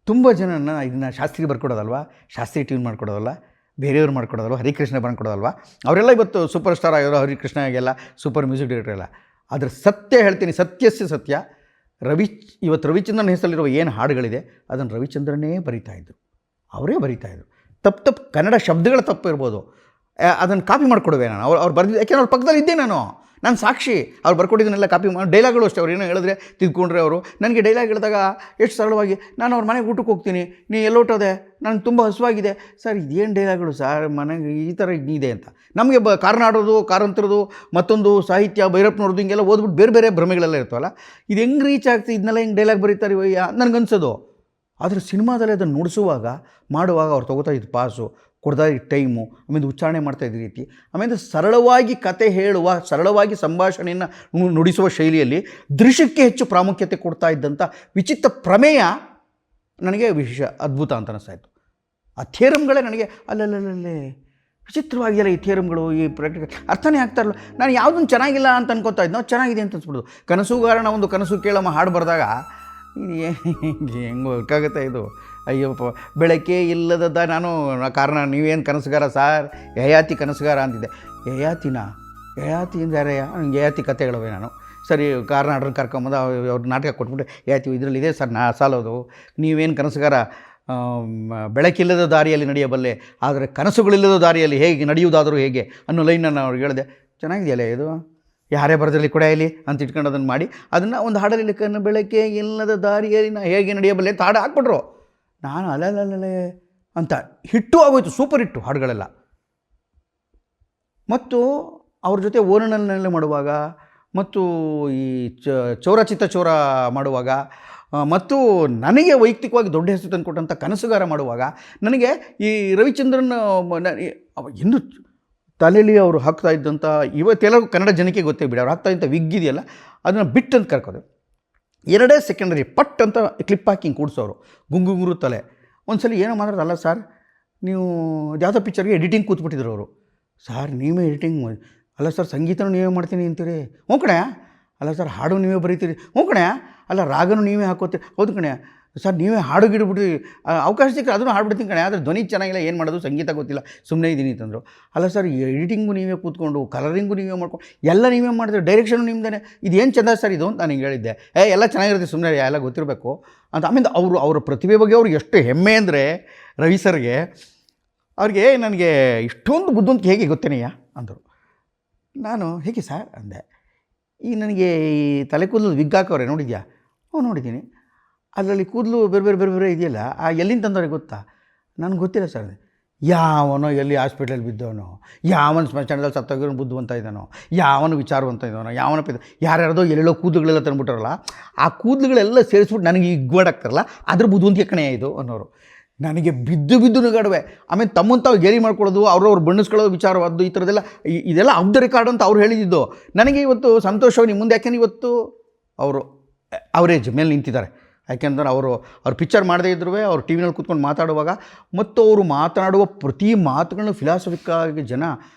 ತುಂಬ ಜನನ ಇದನ್ನು ಶಾಸ್ತ್ರಿ ಬರ್ಕೊಡೋದಲ್ವ, ಶಾಸ್ತ್ರಿ ಟ್ಯೂನ್ ಮಾಡ್ಕೊಡೋದಲ್ಲ, ಬೇರೆಯವ್ರು ಮಾಡ್ಕೊಡೋದಲ್ವ, ಹರಿಕೃಷ್ಣ ಬರ್ಕೊಡೋದಲ್ವ. ಅವರೆಲ್ಲ ಇವತ್ತು ಸೂಪರ್ ಸ್ಟಾರ್ ಆಗಿರೋ ಹರಿಕೃಷ್ಣಗೆಲ್ಲ ಸೂಪರ್ ಮ್ಯೂಸಿಕ್ ಡೈರೆಕ್ಟರ್ ಎಲ್ಲ. ಆದರೆ ಸತ್ಯ ಹೇಳ್ತೀನಿ, ಸತ್ಯಸ್ಯ ಸತ್ಯ, ಇವತ್ತು ರವಿಚಂದ್ರನ್ ಹೆಸರಲ್ಲಿರುವ ಏನು ಹಾಡುಗಳಿದೆ ಅದನ್ನು ರವಿಚಂದ್ರನೇ ಬರೀತಾಯಿದ್ರು, ಅವರೇ ಬರೀತಾಯಿದ್ರು. ತಪ್ಪು ಕನ್ನಡ ಶಬ್ದಗಳ ತಪ್ಪು ಇರ್ಬೋದು, ಅದನ್ನು ಕಾಪಿ ಮಾಡಿಕೊಡುವೆ ನಾನು. ಅವ್ರು ಬರೆದಿದ್ದು, ಯಾಕೆಂದ್ರೆ ಅವ್ರ ಪಕ್ಕದಲ್ಲಿ ಇದ್ದೆ ನಾನು ಸಾಕ್ಷಿ. ಅವ್ರು ಬರ್ಕೊಟ್ಟಿದ್ದನ್ನೆಲ್ಲ ಕಾಪಿ ಮಾಡಿ. ಡೈಲಾಗ್ಗಳು ಅಷ್ಟೇ, ಅವ್ರು ಏನೋ ಹೇಳಿದ್ರೆ ತಿದ್ಕೊಂಡ್ರೆ ಅವರು. ನನಗೆ ಡೈಲಾಗ್ ಹೇಳಿದಾಗ ಎಷ್ಟು ಸರಳವಾಗಿ, ನಾನು ಅವ್ರ ಮನೆಗೆ ಊಟಕ್ಕೆ ಹೋಗ್ತೀನಿ, ನೀ ಎಲ್ಲೋಟೋದೆ, ನನಗೆ ತುಂಬ ಹಸುವಾಗಿದೆ. ಸರ್ ಇದೇನು ಡೈಲಾಗ್ಗಳು ಸರ್, ಮನೆಗೆ ಈ ಥರ ಇದೆ ಅಂತ. ನಮಗೆ ಕಾರ್ನಾಡೋದು, ಕಾರಂತರದು, ಮತ್ತೊಂದು ಸಾಹಿತ್ಯ ಭೈರಪ್ಪನವ್ರದ್ದು ಹಿಂಗೆಲ್ಲ ಓದ್ಬಿಟ್ಟು ಬೇರೆ ಬೇರೆ ಭ್ರಮೆಗಳೆಲ್ಲ ಇರ್ತವಲ್ಲ, ಇದು ಹೆಂಗೆ ರೀಚ್ ಆಗ್ತದೆ, ಇದನ್ನೆಲ್ಲ ಹೆಂಗೆ ಡೈಲಾಗ್ ಬರೀತಾರೆ ನನಗನ್ಸೋದು. ಆದರೆ ಸಿನಿಮಾದಲ್ಲಿ ಅದನ್ನು ನುಡಿಸುವಾಗ ಮಾಡುವಾಗ ಅವ್ರು ತೊಗೋತಾ ಇದ್ದು ಪಾಸು, ಕೊಡ್ತಾ ಇದ್ದ ಟೈಮು, ಆಮೇಲೆ ಉಚ್ಚಾರಣೆ ಮಾಡ್ತಾಯಿದ್ದ ರೀತಿ, ಆಮೇಲೆ ಸರಳವಾಗಿ ಕತೆ ಹೇಳುವ, ಸರಳವಾಗಿ ಸಂಭಾಷಣೆಯನ್ನು ನುಡಿಸುವ ಶೈಲಿಯಲ್ಲಿ ದೃಶ್ಯಕ್ಕೆ ಹೆಚ್ಚು ಪ್ರಾಮುಖ್ಯತೆ ಕೊಡ್ತಾ ಇದ್ದಂಥ ವಿಚಿತ್ರ ಪ್ರಮೇಯ ನನಗೆ ವಿಶೇಷ ಅದ್ಭುತ ಅಂತ ಅನಿಸ್ತಾಯಿತ್ತು. ಆ ಥಿಯರಮ್ಗಳೇ ನನಗೆ ಅಲ್ಲಲ್ಲೇ ವಿಚಿತ್ರವಾಗಿಲ್ಲ. ಈ ಥಿಯರಮ್ಗಳು, ಈ ಪ್ರಾಕ್ಟಿಕಲ್ ಅರ್ಥನೇ ಆಗ್ತಾ ಇರಲ್ಲ. ನಾನು ಯಾವುದನ್ನು ಚೆನ್ನಾಗಿಲ್ಲ ಅಂತ ಅನ್ಕೋತಾ ಇದ್ನೋ ಚೆನ್ನಾಗಿದೆ ಅಂತ ಅನ್ಸ್ಬಿಡೋದು. ಕನಸುಗಾರನ ಒಂದು ಕನಸು ಕೇಳಮ್ಮ ಹಾಡು ಬರೆದಾಗ ಇದು ಹೆಂಗೆ ಹೊಕ್ಕಾಗುತ್ತೆ ಇದು. ಅಯ್ಯಪ್ಪ, ಬೆಳಕೆ ಇಲ್ಲದ ನಾನು ಕಾರಣ, ನೀವೇನು ಕನಸುಗಾರ ಸಾರ್, ಯಯಾತಿ ಕನಸುಗಾರ ಅಂತಿದ್ದೆ. ಯಯಾತಿ ಅಂದರೆ ಯಾರಯ್ಯ? ನಂಗೆ ಯಯಾತಿ ಕತೆ ಹೇಳುವೆ ನಾನು. ಸರಿ ಕಾರ್ನಾಡ್ರನ್ನ ಕರ್ಕೊಂಬಂದು ಅವ್ರ ನಾಟಕ ಕೊಟ್ಬಿಟ್ಟು ಯಯಾತಿ ಇದರಲ್ಲಿದೆ ಸರ್ ಸಾಲೋದು, ನೀವೇನು ಕನಸುಗಾರ, ಬೆಳಕಿಲ್ಲದ ದಾರಿಯಲ್ಲಿ ನಡೆಯಬಲ್ಲೆ, ಆದರೆ ಕನಸುಗಳಿಲ್ಲದ ದಾರಿಯಲ್ಲಿ ಹೇಗೆ ನಡೆಯುವುದಾದರೂ ಹೇಗೆ ಅನ್ನೋ ಲೈನನ್ನು ಅವ್ರಿಗೆ ಹೇಳಿದೆ. ಚೆನ್ನಾಗಿದೆಯಲ್ಲ ಇದು, ಯಾರೇ ಬರೋದ್ರಲ್ಲಿ ಕೂಡ ಇಲ್ಲಿ ಅಂತ ಇಟ್ಕೊಂಡು ಅದನ್ನು ಮಾಡಿ ಅದನ್ನು ಒಂದು ಹಾಡಲ್ಲಿ ಬೆಳಕೆ ಇಲ್ಲದ ದಾರಿಯಲ್ಲಿ ನಾ ಹೇಗೆ ನಡೆಯಬಲ್ಲೆ ಅಂತ ಹಾಡು ಹಾಕ್ಬಿಟ್ರು. ನಾನು ಅಲ್ಲಲ್ಲೇ ಅಂತ ಹಿಟ್ಟು ಆಗೋಯ್ತು, ಸೂಪರ್ ಹಿಟ್ಟು ಹಾಡುಗಳೆಲ್ಲ. ಮತ್ತು ಅವ್ರ ಜೊತೆ ಓರಣನೆಲ್ಲ ಮಾಡುವಾಗ, ಮತ್ತು ಈ ಚೌರ ಮಾಡುವಾಗ, ಮತ್ತು ನನಗೆ ವೈಯಕ್ತಿಕವಾಗಿ ದೊಡ್ಡ ಹೆಸರು ತಂದು ಕೊಟ್ಟಂಥ ಕನಸುಗಾರ ಮಾಡುವಾಗ ನನಗೆ ಈ ರವಿಚಂದ್ರನ್ ಇನ್ನೂ ತಲೆಯಲ್ಲಿ ಅವರು ಹಾಕ್ತಾ ಇದ್ದಂಥ, ಇವತ್ತೆಲ್ಲರೂ ಕನ್ನಡ ಜನಕ್ಕೆ ಗೊತ್ತೇ ಬಿಡಿ, ಅವ್ರು ಹಾಕ್ತಾ ಇದ್ದಂಥ ವಿಗ್ ಇದೆಯಲ್ಲ ಅದನ್ನು ಬಿಟ್ಟು ಅಂತ ಕರ್ಕೋದು. 2 ಸೆಕೆಂಡರಿ ಪಟ್ ಅಂತ ಕ್ಲಿಪ್ ಹಾಕಿಂಗ್ ಕೂಡಿಸೋರು, ಗುಂಗುರು ತಲೆ. ಒಂದು ಸಲ ಏನೋ ಮಾತಾಡೋದಲ್ಲ ಸರ್, ನೀವು ಯಾವುದೋ ಪಿಕ್ಚರ್ಗೆ ಎಡಿಟಿಂಗ್ ಕೂತ್ಬಿಟ್ಟಿದ್ರು ಅವರು. ಸರ್ ನೀವೇ ಎಡಿಟಿಂಗ್, ಅಲ್ಲ ಸರ್ ಸಂಗೀತನೂ ನೀವೇ ಮಾಡ್ತೀನಿ ಅಂತೀರಿ, ಹ್ಞೂ ಕಣೆ. ಅಲ್ಲ ಸರ್ ಹಾಡು ನೀವೇ ಬರೀತೀರಿ, ಹ್ಞೂ ಕಣೆ. ಅಲ್ಲ ರಾಗನೂ ನೀವೇ ಹಾಕೋತೀರಿ, ಹೌದು ಕಣೆ. ಸರ್ ನೀವೇ ಹಾಡು ಗಿಡ್ಬಿಡ್ರಿ, ಅವಕಾಶ ಸಿಕ್ಕರೆ ಅದನ್ನು ಹಾಡ್ಬಿಡ್ತೀನಿ ಕಣೆ, ಆದರೆ ಧ್ವನಿ ಚೆನ್ನಾಗಿಲ್ಲ, ಏನು ಮಾಡೋದು, ಸಂಗೀತ ಗೊತ್ತಿಲ್ಲ, ಸುಮ್ಮನೆ ಇದ್ದೀನಿ ಅಂತಂದರು. ಅಲ್ಲ ಸರ್ ಎಡಿಟಿಂಗು ನೀವೇ ಕೂತ್ಕೊಂಡು, ಕಲರಿಂಗು ನೀವೇ ಮಾಡ್ಕೊಂಡು, ಎಲ್ಲ ನೀವೇ ಮಾಡಿದ್ರೆ, ಡೈರೆಕ್ಷನು ನಿಮ್ಮದೇ, ಇದೇನು ಚೆಂದ ಸರ್ ಇದು ಅಂತ ನಾನು ಹಿಂಗೆ ಹೇಳಿದ್ದೆ. ಎಲ್ಲ ಚೆನ್ನಾಗಿರುತ್ತೆ ಸುಮ್ಮನೆ, ಎಲ್ಲ ಗೊತ್ತಿರಬೇಕು ಅಂತ. ಆಮೇಲೆ ಅವರ ಪ್ರತಿಭೆ ಬಗ್ಗೆ ಅವ್ರಿಗೆ ಎಷ್ಟು ಹೆಮ್ಮೆ ಅಂದರೆ ರವಿ ಸರ್ಗೆ, ಅವ್ರಿಗೆ ನನಗೆ ಇಷ್ಟೊಂದು ಬುದ್ಧಿವಂತಿಕೆ ಹೇಗೆ ಗೊತ್ತೇನೆಯಾ ಅಂದರು. ನಾನು ಹೇಗೆ ಸರ್ ಅಂದೆ. ಈಗ ನನಗೆ ಈ ತಲೆ ಕೂದಲು ವಿಗ್ ಹಾಕೋರೆ ನೋಡಿದ್ಯಾ? ಹ್ಞೂ ನೋಡಿದ್ದೀನಿ. ಅದರಲ್ಲಿ ಕೂದಲು ಬೇರೆ ಬೇರೆ ಬೇರೆ ಬೇರೆ ಇದೆಯಲ್ಲ, ಎಲ್ಲಿಂದ ತಂದವ್ರಿಗೆ ಗೊತ್ತಾ? ನನಗೆ ಗೊತ್ತಿಲ್ಲ ಸರ್. ಯಾವನೋ ಎಲ್ಲಿ ಹಾಸ್ಪಿಟ್ಲಲ್ಲಿ ಬಿದ್ದವನೋ, ಯಾವನ ಸ್ಮಶಾನದಲ್ಲಿ ಸತ್ತೋಗಿರೋ ಬುದ್ಧಿವಂತ ಇದ್ದಾನೋ, ಯಾವನ ವಿಚಾರವಂತ ಇದ್ದಾನೋ, ಯಾರ್ಯಾರ್ದೋ ಎಲ್ಲೆಲ್ಲೋ ಕೂದಲುಗಳೆಲ್ಲ ತಂದುಬಿಟ್ರಲ್ಲ, ಆ ಕೂದಲುಗಳೆಲ್ಲ ಸೇರಿಸ್ಬಿಟ್ಟು ನನಗೆ ಇಗ್ಬಾಡಾಗ್ತಾರಲ್ಲ, ಅದ್ರ ಬುದ್ಧಿವಂತಿಕೆ ಕಣೆ ಇದು ಅನ್ನೋರು. ನನಗೆ ಬಿದ್ದು ನಗಾಡುವೆ. ಆಮೇಲೆ ತಮ್ಮನ್ನು ತಾವು ಗೇಲಿ ಮಾಡ್ಕೊಳ್ಳೋದು, ಅವ್ರವ್ರು ಬಣ್ಣಿಸ್ಕೊಳ್ಳೋದು ವಿಚಾರವಾದ್ದು, ಈ ಥರದ್ದೆಲ್ಲ ಇದೆಲ್ಲ ಆಫ್ ದ ರೆಕಾರ್ಡ್ ಅಂತ ಅವ್ರು ಹೇಳಿದ್ದು. ನನಗೆ ಇವತ್ತು ಸಂತೋಷವಾಗಿ ನಿಮ್ಮ ಮುಂದೆ, ಯಾಕೆಂದ್ರೆ ಇವತ್ತು ಅವರು ಅವರೇಜ್ ಮೇಲೆ ನಿಂತಿದ್ದಾರೆ. ಯಾಕೆಂದ್ರೆ ಅವ್ರು ಪಿಕ್ಚರ್ ಮಾಡದೇ ಇದ್ರೂ ಅವ್ರು ಟಿ ವಿನಲ್ಲಿ ಕೂತ್ಕೊಂಡು ಮಾತಾಡುವಾಗ ಮತ್ತು ಅವರು ಮಾತನಾಡುವ ಪ್ರತಿ ಮಾತುಗಳನ್ನ ಫಿಲಾಸಫಿಕ್ಕಾಗಿ ಜನ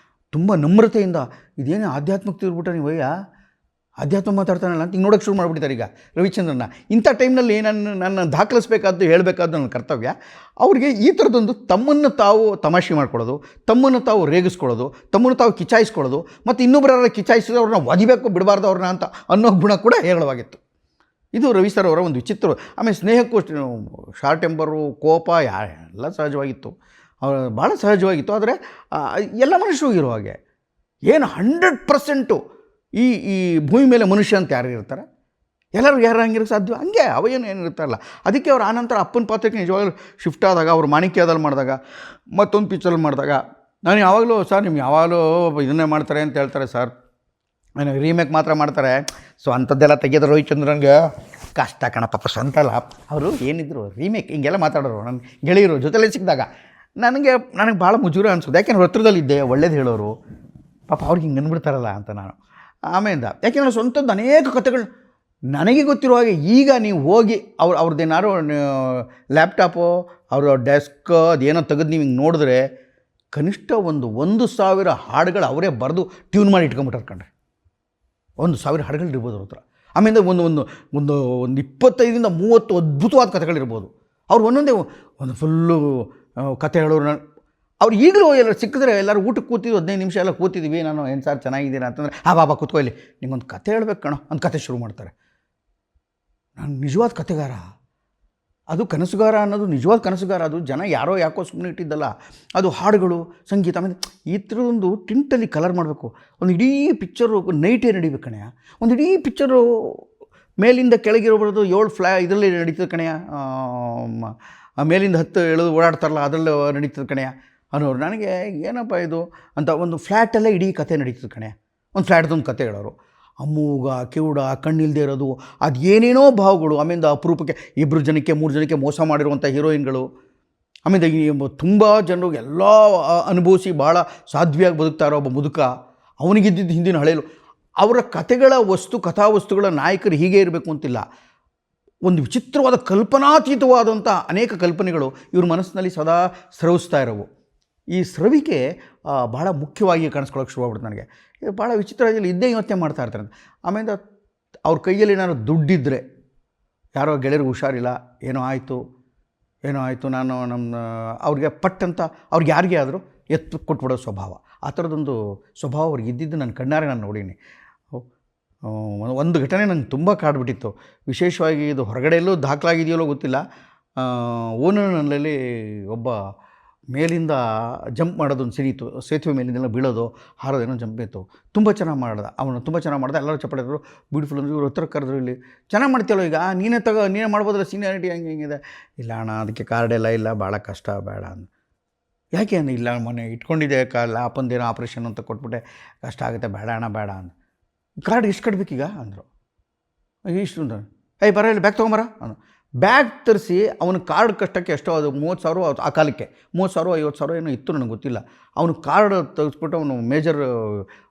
ತುಂಬ ನಮ್ರತೆಯಿಂದ, ಇದೇನೇ ಆಧ್ಯಾತ್ಮಕ್ಕೆ ತಿರ್ಬಿಟ್ಟ ನೀವು ಆಧ್ಯಾತ್ಮ ಮಾತಾಡ್ತಾನಲ್ಲ ಅಂತ ಹಿಂಗೆ ನೋಡೋಕ್ಕೆ ಶುರು ಮಾಡಿಬಿಡ್ತಾರೆ ಈಗ ರವಿಚಂದ್ರನ್ನ. ಇಂಥ ಟೈಮ್ನಲ್ಲಿ ನನ್ನ ದಾಖಲಿಸಬೇಕಾದ್ದು, ಹೇಳಬೇಕಾದ್ದು ನನ್ನ ಕರ್ತವ್ಯ. ಅವ್ರಿಗೆ ಈ ಥರದೊಂದು ತಮ್ಮನ್ನು ತಾವು ತಮಾಷೆ ಮಾಡ್ಕೊಳ್ಳೋದು, ತಮ್ಮನ್ನು ತಾವು ರೇಗಿಸ್ಕೊಳ್ಳೋದು, ತಮ್ಮನ್ನು ತಾವು ಕಿಚಾಯಿಸ್ಕೊಳ್ಳೋದು, ಮತ್ತು ಇನ್ನೊಬ್ಬರ ಕಿಚಾಯಿಸಿದ್ರೆ ಅವ್ರನ್ನ ಒದಿಬೇಕು ಬಿಡಬಾರ್ದು ಅವ್ರನ್ನ ಅಂತ ಅನ್ನೋ ಗುಣ ಕೂಡ ಹೇರಳವಾಗಿತ್ತು. ಇದು ರವಿ ಸರ್ ಅವರ ಒಂದು ವಿಚಿತ್ರ. ಆಮೇಲೆ ಸ್ನೇಹಕ್ಕೂ ಅಷ್ಟೇ, ಶಾರ್ಟ್ ಟೆಂಪರು, ಕೋಪ ಎಲ್ಲ ಸಹಜವಾಗಿತ್ತು, ಭಾಳ ಸಹಜವಾಗಿತ್ತು. ಆದರೆ ಎಲ್ಲ ಮನುಷ್ಯರು ಇರೋ ಹಾಗೆ ಏನು 100% ಈ ಭೂಮಿ ಮೇಲೆ ಮನುಷ್ಯ ಅಂತ ಯಾರು ಇರ್ತಾರೆ? ಎಲ್ಲರೂ ಯಾರು ಹಂಗಿರೋಕ್ಕೆ ಸಾಧ್ಯ? ಹಂಗೆ ಏನಿರ್ತಾರಲ್ಲ. ಅದಕ್ಕೆ ಅವ್ರು ಆನಂತರ ಅಪ್ಪನ ಪಾತ್ರಕ್ಕೆ ನಿಜವಾಗ್ಲೂ ಶಿಫ್ಟ್ ಆದಾಗ, ಅವರು ಮಾಣಿಕ್ಯದಲ್ಲಿ ಮಾಡಿದಾಗ, ಮತ್ತೊಂದು ಪಿಕ್ಚರಲ್ಲಿ ಮಾಡಿದಾಗ, ನಾನು ಯಾವಾಗಲೂ ಸರ್ ನಿಮ್ಗೆ ಯಾವಾಗಲೂ ಇದನ್ನೇ ಮಾಡ್ತಾರೆ ಅಂತ ಹೇಳ್ತಾರೆ ಸರ್, ನನಗೆ ರೀಮೇಕ್ ಮಾತ್ರ ಮಾಡ್ತಾರೆ. ಸೊ ಅಂಥದ್ದೆಲ್ಲ ತೆಗೆಯೋದು ರವಿಚಂದ್ರನ್ಗೆ ಕಷ್ಟ ಕಣ ಪಾಪ. ಸ್ವಂತ ಅಲ್ಲ ಅವರು, ಏನಿದ್ರು ರೀಮೇಕ್ ಹಿಂಗೆಲ್ಲ ಮಾತಾಡೋರು. ನನ್ನ ಗೆಳೆಯರು ಜೊತೆಲೇ ಸಿಕ್ಕಿದಾಗ ನನಗೆ ಭಾಳ ಮುಜುರ ಅನಿಸೋದು. ಯಾಕೆಂದ್ರೆ ಹತ್ರದಲ್ಲಿದ್ದೆ, ಒಳ್ಳೇದು ಹೇಳೋರು, ಪಾಪ ಅವ್ರಿಗೆ ಹಿಂಗೆ ಅಂದ್ಬಿಡ್ತಾರಲ್ಲ ಅಂತ ನಾನು ಆಮೇಲೆ. ಯಾಕೆಂದರೆ ಸ್ವಂತದ್ದು ಅನೇಕ ಕಥೆಗಳು ನನಗೆ ಗೊತ್ತಿರೋ ಹಾಗೆ. ಈಗ ನೀವು ಹೋಗಿ ಅವ್ರದ್ದೇನಾದ್ರು ಲ್ಯಾಪ್ಟಾಪು, ಅವರ ಡೆಸ್ಕ್ ಅದೇನೋ ತೆಗೆದು ನೀವು ಹಿಂಗೆ ನೋಡಿದ್ರೆ ಕನಿಷ್ಠ 1,000 ಹಾಡುಗಳು ಅವರೇ ಬರೆದು ಟ್ಯೂನ್ ಮಾಡಿ ಇಟ್ಕೊಂಬಿಟ್ಟಾರೆ ಕಣ್ರಿ. 1,000 ಹಾಡುಗಳಿರ್ಬೋದು ಅವ್ರ ಹತ್ರ. ಆಮೇಲೆ ಒಂದು 25-30 ಅದ್ಭುತವಾದ ಕಥೆಗಳಿರ್ಬೋದು. ಅವ್ರು ಒಂದೊಂದೇ ಒಂದು ಫುಲ್ಲು ಕಥೆ ಹೇಳೋರು. ಅವ್ರು ಈಗಲೂ ಎಲ್ಲರೂ ಸಿಕ್ಕಿದ್ರೆ ಎಲ್ಲರೂ ಊಟಕ್ಕೆ ಕೂತಿದ್ದು 15 ನಿಮಿಷ ಎಲ್ಲ ಕೂತಿದ್ದೀವಿ, ನಾನು ಏನು ಸರ್ ಚೆನ್ನಾಗಿದ್ದೀರಾ ಅಂತಂದರೆ, ಬಾಬಾ ಕೂತ್ಕೊ ಇಲ್ಲಿ ನಿಂಗೊಂದು ಕಥೆ ಹೇಳ್ಬೇಕು ಕಣೋ, ಒಂದು ಕಥೆ ಶುರು ಮಾಡ್ತಾರೆ. ನಾನು ನಿಜವಾದ ಕಥೆಗಾರ, ಅದು ಕನಸುಗಾರ ಅನ್ನೋದು ನಿಜವಾದ ಕನಸುಗಾರ. ಅದು ಜನ ಯಾರೋ ಯಾಕೋ ಸುಮ್ಮನೆ ಇಟ್ಟಿದ್ದಲ್ಲ, ಅದು ಹಾಡುಗಳು, ಸಂಗೀತ. ಆಮೇಲೆ ಈ ಥರದೊಂದು ಟಿಂಟಲ್ಲಿ ಕಲರ್ ಮಾಡಬೇಕು. ಒಂದು ಇಡೀ ಪಿಕ್ಚರು ನೈಟೇ ನಡಿಬೇಕು ಕಣೆಯ. ಒಂದು ಇಡೀ ಪಿಕ್ಚರು ಮೇಲಿಂದ ಕೆಳಗಿರೋಬಾರ್ದು, 7 ಇದರಲ್ಲಿ ನಡೀತದೆ ಕಣೆಯ, ಮೇಲಿಂದ 10 ಎಳೆದು ಓಡಾಡ್ತಾರಲ್ಲ ಅದರಲ್ಲಿ ನಡೀತದೆ ಕಣೆಯ ಅನ್ನೋರು. ನನಗೆ ಏನಪ್ಪ ಇದು ಅಂತ, ಒಂದು ಫ್ಲ್ಯಾಟಲ್ಲೇ ಇಡೀ ಕಥೆ ನಡೀತದೆ ಕಣೆ. ಒಂದು ಫ್ಲ್ಯಾಟ್ದೊಂದು ಕಥೆ ಹೇಳೋರು, ಅಮ್ಮೂಗ ಕಿವುಡ, ಕಣ್ಣಿಲ್ದೇ ಇರೋದು, ಅದು ಏನೇನೋ ಭಾವಗಳು. ಆಮೇಲೆ ಅಪರೂಪಕ್ಕೆ 2 ಜನಕ್ಕೆ 3 ಜನಕ್ಕೆ ಮೋಸ ಮಾಡಿರುವಂಥ ಹೀರೋಯಿನ್ಗಳು. ಆಮೇಲೆ ತುಂಬ ಜನರು ಎಲ್ಲ ಅನುಭವಿಸಿ ಭಾಳ ಸಾಧ್ವಿಯಾಗಿ ಬದುಕ್ತಾ ಇರೋ ಒಬ್ಬ ಮುದುಕ, ಅವನಿಗಿದ್ದಿದ್ದು ಹಿಂದಿನ ಹಳೆಯಲು. ಅವರ ಕಥೆಗಳ ಕಥಾವಸ್ತುಗಳ ನಾಯಕರು ಹೀಗೆ ಇರಬೇಕು ಅಂತಿಲ್ಲ. ಒಂದು ವಿಚಿತ್ರವಾದ ಕಲ್ಪನಾತೀತವಾದಂಥ ಅನೇಕ ಕಲ್ಪನೆಗಳು ಇವ್ರ ಮನಸ್ಸಿನಲ್ಲಿ ಸದಾ ಸ್ರವಿಸ್ತಾ ಇರೋವು. ಈ ಸ್ರವಿಕೆ ಭಾಳ ಮುಖ್ಯವಾಗಿ ಕಾಣಿಸ್ಕೊಳ್ಳೋಕೆ ಶುರುವಾಗ್ಬಿಡ್ತು ನನಗೆ. ಇದು ಭಾಳ ವಿಚಿತ್ರವಾಗಿ ಇದ್ದೇ ಯೋಚನೆ ಮಾಡ್ತಾ ಇರ್ತಾರೆ. ಆಮೇಲೆ ಅವ್ರ ಕೈಯಲ್ಲಿ ಏನಾದ್ರು ದುಡ್ಡಿದ್ದರೆ, ಯಾರೋ ಗೆಳೆಯರಿಗೆ ಹುಷಾರಿಲ್ಲ, ಏನೋ ಆಯಿತು, ನಾನು ಅವ್ರಿಗೆ ಪಟ್ಟಂತ ಅವ್ರಿಗೆ ಯಾರಿಗೇ ಆದರೂ ಎತ್ತು ಕೊಟ್ಬಿಡೋ ಸ್ವಭಾವ, ಆ ಥರದೊಂದು ಸ್ವಭಾವ ಅವ್ರಿಗೆ ಇದ್ದಿದ್ದು ನನ್ನ ಕಣ್ಣಾರೆ ನಾನು ನೋಡೀನಿ. ಒಂದು ಘಟನೆ ನಂಗೆ ತುಂಬ ಕಾಡ್ಬಿಟ್ಟಿತ್ತು. ವಿಶೇಷವಾಗಿ ಇದು ಹೊರಗಡೆ ಎಲ್ಲೂ ದಾಖಲಾಗಿದೆಯಲ್ಲೋ ಗೊತ್ತಿಲ್ಲ. ಓನರ್ನಲ್ಲಿ ಒಬ್ಬ ಮೇಲಿಂದ ಜಂಪ್ ಮಾಡೋದೊಂದು ಸಿಡೀತು, ಸೇತುವೆ ಮೇಲಿಂದೆಲ್ಲ ಬೀಳೋದು, ಹಾರೋದೇನೋ ಜಂಪ್ ಇತ್ತು. ತುಂಬ ಚೆನ್ನಾಗಿ ಅವನು ತುಂಬ ಚೆನ್ನಾಗಿ ಮಾಡ್ದೆ. ಎಲ್ಲರೂ ಚಪ್ಪಾಡಿದ್ರು, ಬ್ಯೂಟಿಫುಲ್ ಅಂದ್ರೆ. ಇವ್ರು ಹತ್ರ ಕರೆದ್ರು, ಇಲ್ಲಿ ಚೆನ್ನಾಗಿ ಮಾಡ್ತೀಯಲ್ಲ, ಈಗ ನೀನೇ ಮಾಡ್ಬೋದಲ್ಲ, ಸೀನಿಯಾರಿಟಿ ಹಿಂಗಿದೆ. ಇಲ್ಲ ಅಣ್ಣ, ಅದಕ್ಕೆ ಕಾರ್ಡೆಲ್ಲ ಇಲ್ಲ, ಭಾಳ ಕಷ್ಟ, ಬೇಡ ಅಂದ. ಯಾಕೆ ಅಂದ, ಇಲ್ಲ ಮೊನ್ನೆ ಇಟ್ಕೊಂಡಿದ್ದೆ ಅಪ್ಪಂದೇನೋ ಆಪ್ರೇಷನ್ ಅಂತ ಕೊಟ್ಬಿಟ್ಟೆ, ಕಷ್ಟ ಆಗುತ್ತೆ, ಬೇಡ ಅಣ್ಣ ಬೇಡ ಅಂದ. ಕಾರ್ಡ್ ಎಷ್ಟು ಕಟ್ಬೇಕೀಗ ಅಂದರು. ಇಷ್ಟು ಅಂತ, ಬರ ಇಲ್ಲಿ ಬ್ಯಾಗ್ ತೊಗೊಂಬರ ಅಂದ. ಬ್ಯಾಗ್ ತರಿಸಿ ಅವನ ಕಾರ್ಡ್ ಕಷ್ಟಕ್ಕೆ ಎಷ್ಟೋ, ಅದು 30,000 ಆ ಕಾಲಕ್ಕೆ 30,000 50,000 ಏನೋ ಇತ್ತು, ನನಗೆ ಗೊತ್ತಿಲ್ಲ. ಅವನು ಕಾರ್ಡ್ ತೆಗೆಸ್ಬಿಟ್ಟು ಅವನು ಮೇಜರ್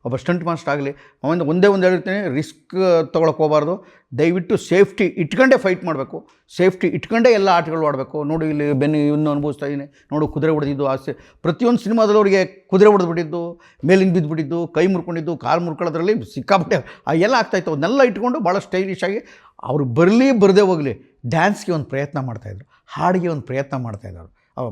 ಒಬ್ಬ ಸ್ಟಂಟ್ ಮಾಸ್ಟರ್ ಆಗಲಿ, ಅವನಿಂದ ಒಂದೇ ಹೇಳ್ತೀನಿ, ರಿಸ್ಕ್ ತೊಗೊಳಕ್ಕೆ ಹೋಗಬಾರ್ದು. ದಯವಿಟ್ಟು ಸೇಫ್ಟಿ ಇಟ್ಕೊಂಡೇ ಫೈಟ್ ಮಾಡಬೇಕು, ಸೇಫ್ಟಿ ಇಟ್ಕೊಂಡೇ ಎಲ್ಲ ಆಟಗಳು ಆಡಬೇಕು. ನೋಡು ಇಲ್ಲಿ ಬೆನ್ನು ಇನ್ನೂ ಅನುಭವಿಸ್ತಾ ಇದ್ದೀನಿ, ನೋಡು ಕುದುರೆ ಹೊಡೆದಿದ್ದು ಆಸೆ. ಪ್ರತಿಯೊಂದು ಸಿನಿಮಾದಲ್ಲಿ ಅವರಿಗೆ ಕುದುರೆ ಹೊಡೆದ್ಬಿಟ್ಟಿದ್ದು, ಮೇಲಿಂದ ಬಿದ್ದುಬಿಟ್ಟಿದ್ದು, ಕೈ ಮುರ್ಕೊಂಡಿದ್ದು, ಕಾಲು ಮುರ್ಕೊಳ್ಳೋದ್ರಲ್ಲಿ ಸಿಕ್ಕಾಬಿಟ್ಟೆ ಎಲ್ಲ ಆಗ್ತಾಯಿತ್ತು. ಅವನ್ನೆಲ್ಲ ಇಟ್ಕೊಂಡು ಭಾಳ ಸ್ಟೈಲಿಶ್ ಆಗಿ ಅವರು ಬರದೇ ಹೋಗಲಿ ಡ್ಯಾನ್ಸ್ಗೆ ಒಂದು ಪ್ರಯತ್ನ ಮಾಡ್ತಾಯಿದ್ರು, ಹಾಡಿಗೆ ಒಂದು ಪ್ರಯತ್ನ ಮಾಡ್ತಾಯಿದ್ರು.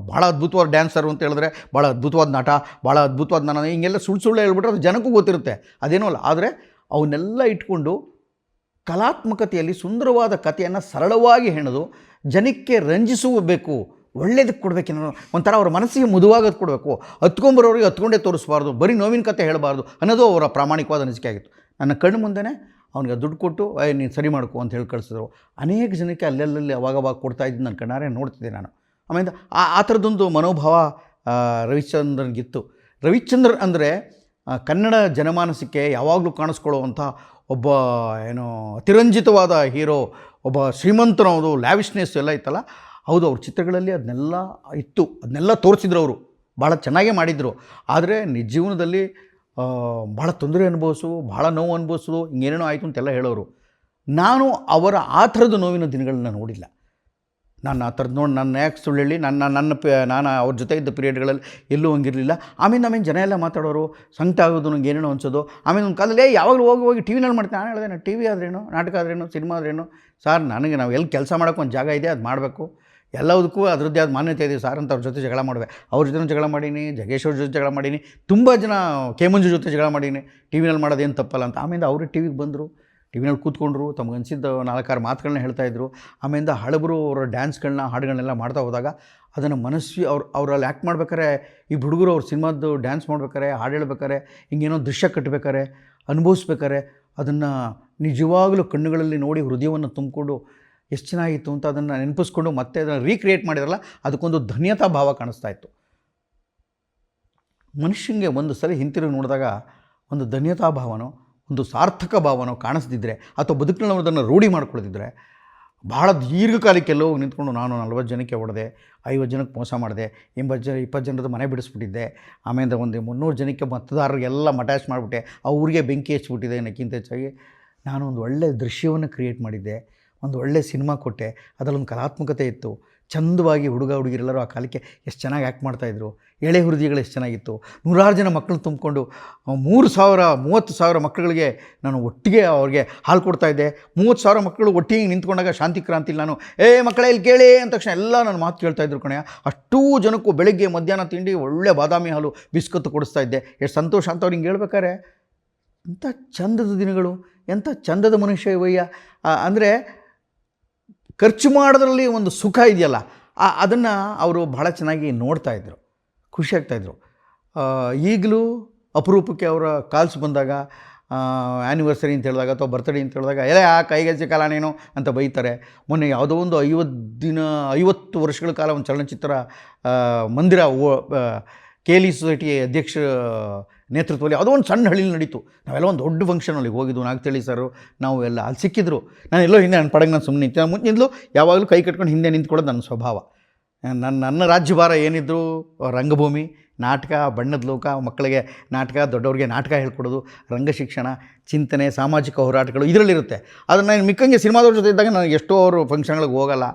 ಭಾಳ ಅದ್ಭುತವಾದ ಡ್ಯಾನ್ಸರು ಅಂತ ಹೇಳಿದ್ರೆ, ಭಾಳ ಅದ್ಭುತವಾದ ನಟ, ಭಾಳ ಅದ್ಭುತವಾದ ನಾನು ಹಿಂಗೆಲ್ಲ ಸುಳ್ಳು ಹೇಳ್ಬಿಟ್ರೆ ಅದು ಜನಕ್ಕೂ ಗೊತ್ತಿರುತ್ತೆ, ಅದೇನೋ ಅಲ್ಲ. ಆದರೆ ಅವನ್ನೆಲ್ಲ ಇಟ್ಕೊಂಡು ಕಲಾತ್ಮಕತೆಯಲ್ಲಿ ಸುಂದರವಾದ ಕಥೆಯನ್ನು ಸರಳವಾಗಿ ಹೆಣೆದು ಜನಕ್ಕೆ ರಂಜಿಸಬೇಕು, ಒಳ್ಳೇದಕ್ಕೆ ಕೊಡಬೇಕೇನೋ ಒಂಥರ ಅವ್ರ ಮನಸ್ಸಿಗೆ ಮುದುವಾಗೋದು ಕೊಡಬೇಕು. ಹತ್ಕೊಂಬರೋರಿಗೆ ಹತ್ಕೊಂಡೇ ತೋರಿಸ್ಬಾರ್ದು, ಬರೀ ನೋವಿನ ಕಥೆ ಹೇಳಬಾರ್ದು ಅನ್ನೋದು ಅವರ ಪ್ರಾಮಾಣಿಕವಾದ ಅನಿಸಿಕೆ ಆಗಿತ್ತು. ನನ್ನ ಕಣ್ಣು ಮುಂದೆನೇ ಅವ್ನಿಗೆ ದುಡ್ಡು ಕೊಟ್ಟು ನೀನು ಸರಿ ಮಾಡ್ಕೊ ಅಂತ ಹೇಳಿ ಕಳಿಸಿದ್ರು. ಅನೇಕ ಜನಕ್ಕೆ ಅಲ್ಲೆಲ್ಲಲ್ಲಿ ಅವಾಗವಾಗ ಕೊಡ್ತಾಯಿದ್ದು ನನ್ನ ಕಣ್ಣಾರೆ ನೋಡ್ತಿದ್ದೆ ನಾನು. ಆಮೇಲೆ ಆ ಥರದ್ದೊಂದು ಮನೋಭಾವ ರವಿಚಂದ್ರನ್ಗಿತ್ತು. ರವಿಚಂದ್ರನ್ ಅಂದರೆ ಕನ್ನಡ ಜನಮಾನಸಕ್ಕೆ ಯಾವಾಗಲೂ ಕಾಣಿಸ್ಕೊಳ್ಳುವಂಥ ಒಬ್ಬ ಏನೋ ಅತಿರಂಜಿತವಾದ ಹೀರೋ, ಒಬ್ಬ ಶ್ರೀಮಂತನವರು, ಲ್ಯಾವಿಶ್ನೆಸ್ ಎಲ್ಲ ಇತ್ತಲ್ಲ, ಹೌದು ಅವ್ರ ಚಿತ್ರಗಳಲ್ಲಿ ಅದನ್ನೆಲ್ಲ ಇತ್ತು, ಅದನ್ನೆಲ್ಲ ತೋರಿಸಿದ್ರು ಅವರು, ಭಾಳ ಚೆನ್ನಾಗೇ ಮಾಡಿದರು. ಆದರೆ ನಿಜ ಜೀವನದಲ್ಲಿ ಭಾಳ ತೊಂದರೆ ಅನುಭವಿಸು, ಭಾಳ ನೋವು ಅನುಭವಿಸೋದು, ಹಿಂಗೇನೇನೋ ಆಯಿತು ಅಂತೆಲ್ಲ ಹೇಳೋರು. ನಾನು ಅವರ ಆ ಥರದ ನೋವಿನ ದಿನಗಳನ್ನ ನೋಡಿಲ್ಲ. ನಾನು ಆ ಥರದ್ದು ನೋಡಿ ನಾನು ಯಾಕೆ ಸುಳ್ಳು ಹೇಳಿ, ನಾನು ಅವ್ರ ಜೊತೆ ಇದ್ದ ಪೀರಿಯಡ್ಗಳಲ್ಲಿ ಎಲ್ಲೂ ಹಂಗಿರಲಿಲ್ಲ. ಆಮೇಲೆ ಜನ ಎಲ್ಲ ಮಾತಾಡೋರು, ಸಂಕಟ ಆಗೋದು, ನಂಗೆ ಏನೇನೋ ಅನ್ಸೋದು. ಆಮೇಲೆ ಒಂದು ಕಾಲದಲ್ಲಿ ಯಾವಾಗಲೂ ಹೋಗಿ ಟಿ ವಿನಲ್ಲಿ ಮಾಡ್ತೀನಿ. ನಾನು ಹೇಳಿದೆ, ನಾನು ಟಿ ವಿ ಆದ್ರೇನು, ನಾಟಕ ಆದ್ರೇನು, ಸಿನಿಮಾ ಆದ್ರೇನು ಸಾರ್, ನನಗೆ ನಾವು ಎಲ್ಲಿ ಕೆಲಸ ಮಾಡೋಕ್ಕೆ ಒಂದು ಜಾಗ ಇದೆ, ಅದು ಮಾಡಬೇಕು, ಎಲ್ಲದಕ್ಕೂ ಅದರದ್ದೇ ಆದ ಮಾನ್ಯತೆ ಇದೆ ಸಾರ್ ಅಂತ ಅವ್ರ ಜೊತೆ ಜಗಳ ಮಾಡುವೆ. ಅವ್ರ ಜೊತೆ ಜಗಳ ಮಾಡೀನಿ, ಜಗ್ಗೇಶ್ ಅವ್ರ ಜೊತೆ ಜಗಳ ಮಾಡೀನಿ, ತುಂಬ ಜನ ಕೆ ಮಂಜು ಜೊತೆ ಜಗಳ ಮಾಡೀನಿ, ಟಿ ವಿನಲ್ಲಿ ಮಾಡೋದೇನು ತಪ್ಪಲ್ಲ ಅಂತ. ಆಮೇಲೆ ಅವರು ಟಿ ವಿಗೆ ಬಂದರು, ಟಿ ವಿನಲ್ಲಿ ಕೂತ್ಕೊಂಡ್ರು, ತಮಗನ್ಸಿದ್ದ 4-6 ಮಾತುಗಳನ್ನ ಹೇಳ್ತಾಯಿದ್ರು. ಆಮೇಲೆ ಹಳಬರು ಅವರ ಡ್ಯಾನ್ಸ್ಗಳನ್ನ, ಹಾಡುಗಳನ್ನೆಲ್ಲ ಮಾಡ್ತಾ ಹೋದಾಗ ಅದನ್ನು ಮನಸ್ವಿ ಅವರಲ್ಲಿ ಆ್ಯಕ್ಟ್ ಮಾಡ್ಬೇಕಾರೆ, ಈ ಹುಡುಗರು ಅವ್ರ ಸಿನಿಮಾದ್ದು ಡ್ಯಾನ್ಸ್ ಮಾಡ್ಬೇಕಾರೆ, ಹಾಡು ಹೇಳ್ಬೇಕಾರೆ, ಹಿಂಗೇನೋ ದೃಶ್ಯ ಕಟ್ಟಬೇಕಾರೆ, ಅನುಭವಿಸ್ಬೇಕಾರೆ, ಅದನ್ನು ನಿಜವಾಗಲೂ ಕಣ್ಣುಗಳಲ್ಲಿ ನೋಡಿ ಹೃದಯವನ್ನು ತುಂಬಿಕೊಂಡು ಎಷ್ಟು ಚೆನ್ನಾಗಿತ್ತು ಅಂತ ಅದನ್ನು ನೆನಪಿಸ್ಕೊಂಡು ಮತ್ತೆ ಅದನ್ನು ರೀಕ್ರಿಯೇಟ್ ಮಾಡಿದ್ರಲ್ಲ, ಅದಕ್ಕೊಂದು ಧನ್ಯತಾ ಭಾವ ಕಾಣಿಸ್ತಾ ಇತ್ತು. ಮನುಷ್ಯನಿಗೆ ಒಂದು ಸಲ ಹಿಂತಿರುಗಿ ನೋಡಿದಾಗ ಒಂದು ಧನ್ಯತಾ ಭಾವನೋ, ಒಂದು ಸಾರ್ಥಕ ಭಾವನೋ ಕಾಣಿಸ್ದಿದ್ರೆ, ಅಥವಾ ಬದುಕಿನಲ್ಲಿ ಅದನ್ನು ರೂಢಿ ಮಾಡ್ಕೊಳ್ತಿದ್ರೆ, ಭಾಳ ದೀರ್ಘಕಾಲಕ್ಕೆಲ್ಲೋ ನಿಂತ್ಕೊಂಡು ನಾನು 40 ಜನಕ್ಕೆ ಹೊಡೆದೆ, 50 ಜನಕ್ಕೆ ಮೋಸ ಮಾಡಿದೆ, 20 ಜನರದ್ದು ಮನೆ ಬಿಡಿಸ್ಬಿಟ್ಟಿದ್ದೆ, ಆಮೇಲೆ ಒಂದು 300 ಜನಕ್ಕೆ ಮತದಾರರಿಗೆಲ್ಲ ಅಟ್ಯಾಚ್ ಮಾಡಿಬಿಟ್ಟೆ, ಆ ಊರಿಗೆ ಬೆಂಕಿ ಹಚ್ಚಿಬಿಟ್ಟಿದೆ ಅನ್ನೋಕ್ಕಿಂತ ಹೆಚ್ಚಾಗಿ ನಾನು ಒಂದು ಒಳ್ಳೆಯ ದೃಶ್ಯವನ್ನು ಕ್ರಿಯೇಟ್ ಮಾಡಿದ್ದೆ, ಒಂದು ಒಳ್ಳೆಯ ಸಿನಿಮಾ ಕೊಟ್ಟೆ, ಅದರಲ್ಲೊಂದು ಕಲಾತ್ಮಕತೆ ಇತ್ತು, ಚಂದವಾಗಿ ಹುಡುಗ ಹುಡುಗಿರೆಲ್ಲರೂ ಆ ಕಾಲಕ್ಕೆ ಎಷ್ಟು ಚೆನ್ನಾಗಿ ಆ್ಯಕ್ಟ್ ಮಾಡ್ತಾಯಿದ್ರು, ಎಳೆ ಹೃದಯಗಳು ಎಷ್ಟು ಚೆನ್ನಾಗಿತ್ತು. 100 ಜನ ಮಕ್ಕಳು ತುಂಬಿಕೊಂಡು 30,000 ಮಕ್ಕಳಿಗೆ ನಾನು ಒಟ್ಟಿಗೆ ಅವ್ರಿಗೆ ಹಾಲು ಕೊಡ್ತಾಯಿದ್ದೆ. 30,000 ಮಕ್ಕಳು ಒಟ್ಟಿಗೆ ನಿಂತ್ಕೊಂಡಾಗ ಶಾಂತಿ ಕ್ರಾಂತಿಲಿ ನಾನು ಮಕ್ಕಳೇ ಇಲ್ಲಿ ಕೇಳಿ ಅಂದ ತಕ್ಷಣ ಎಲ್ಲ ನನ್ನ ಮಾತು ಕೇಳ್ತಾಯಿದ್ರು ಕಣೆ. ಅಷ್ಟೂ ಜನಕ್ಕೂ ಬೆಳಗ್ಗೆ ಮಧ್ಯಾಹ್ನ ತಿಂಡಿ ಒಳ್ಳೆ ಬಾದಾಮಿ ಹಾಲು ಬಿಸ್ಕತ್ತು ಕೊಡಿಸ್ತಾ ಇದ್ದೆ. ಎಷ್ಟು ಸಂತೋಷ ಅಂತ ಅವ್ರು ಹಿಂಗೆ ಹೇಳ್ಬೇಕಾರೆ, ಎಂಥ ಚಂದದ ದಿನಗಳು, ಎಂಥ ಚಂದದ ಮನುಷ್ಯ ವಯ್ಯ. ಅಂದರೆ ಖರ್ಚು ಮಾಡೋದ್ರಲ್ಲಿ ಒಂದು ಸುಖ ಇದೆಯಲ್ಲ, ಅದನ್ನು ಅವರು ಭಾಳ ಚೆನ್ನಾಗಿ ನೋಡ್ತಾಯಿದ್ರು, ಖುಷಿಯಾಗ್ತಾಯಿದ್ರು. ಈಗಲೂ ಅಪರೂಪಕ್ಕೆ ಅವರ ಕಾಲ್ಸ್ ಬಂದಾಗ, ಆ್ಯನಿವರ್ಸರಿ ಅಂತ ಹೇಳಿದಾಗ ಅಥವಾ ಬರ್ತ್ಡೇ ಅಂತ ಹೇಳಿದಾಗ ಆ ಕೈಗೆಜ್ಜೆ ಕಾಲ ನೀನು ಅಂತ ಬೈತಾರೆ. ಮೊನ್ನೆ ಯಾವುದೋ ಒಂದು 50 ವರ್ಷಗಳ ಕಾಲ ಒಂದು ಚಲನಚಿತ್ರ ಮಂದಿರ KLE ಸೊಸೈಟಿ ಅಧ್ಯಕ್ಷ ನೇತೃತ್ವದಲ್ಲಿ ಯಾವುದೋ ಒಂದು ಸಣ್ಣ ಹಳ್ಳಿಲಿ ನಡೀತು. ನಾವೆಲ್ಲ ಒಂದು ದೊಡ್ಡ ಫಂಕ್ಷನಲ್ಲಿ ಹೋಗಿದ್ದು, ನಾಗತಳಿ ಸರು ನಾವು ಎಲ್ಲ ಅಲ್ಲಿ ಸಿಕ್ಕಿದ್ರು. ನಾನೆಲ್ಲೋ ಹಿಂದೆ ನನ್ನ ಪಡಗೆ ನಾನು ಸುಮ್ಮನೆ ನಿಂತು, ಮುಂಚಿಂದಲೂ ಯಾವಾಗಲೂ ಕೈ ಕಟ್ಕೊಂಡು ಹಿಂದೆ ನಿಂತ್ಕೊಳ್ಳೋದು ನನ್ನ ಸ್ವಭಾವ. ನನ್ನ ರಾಜ್ಯಭಾರ ಏನಿದ್ರು ರಂಗಭೂಮಿ, ನಾಟಕ, ಬಣ್ಣದ ಲೋಕ, ಮಕ್ಕಳಿಗೆ ನಾಟಕ, ದೊಡ್ಡವ್ರಿಗೆ ನಾಟಕ ಹೇಳ್ಕೊಡೋದು, ರಂಗಶಿಕ್ಷಣ, ಚಿಂತನೆ, ಸಾಮಾಜಿಕ ಹೋರಾಟಗಳು ಇದರಲ್ಲಿರುತ್ತೆ. ಅದನ್ನು ನಾನು ಮಿಕ್ಕಂಗೆ ಸಿನಿಮಾದವ್ರ ಜೊತೆ ಇದ್ದಾಗ ನನಗೆ ಎಷ್ಟೋ ಅವರು ಫಂಕ್ಷನ್ಗಳಿಗೆ ಹೋಗಲ್ಲ,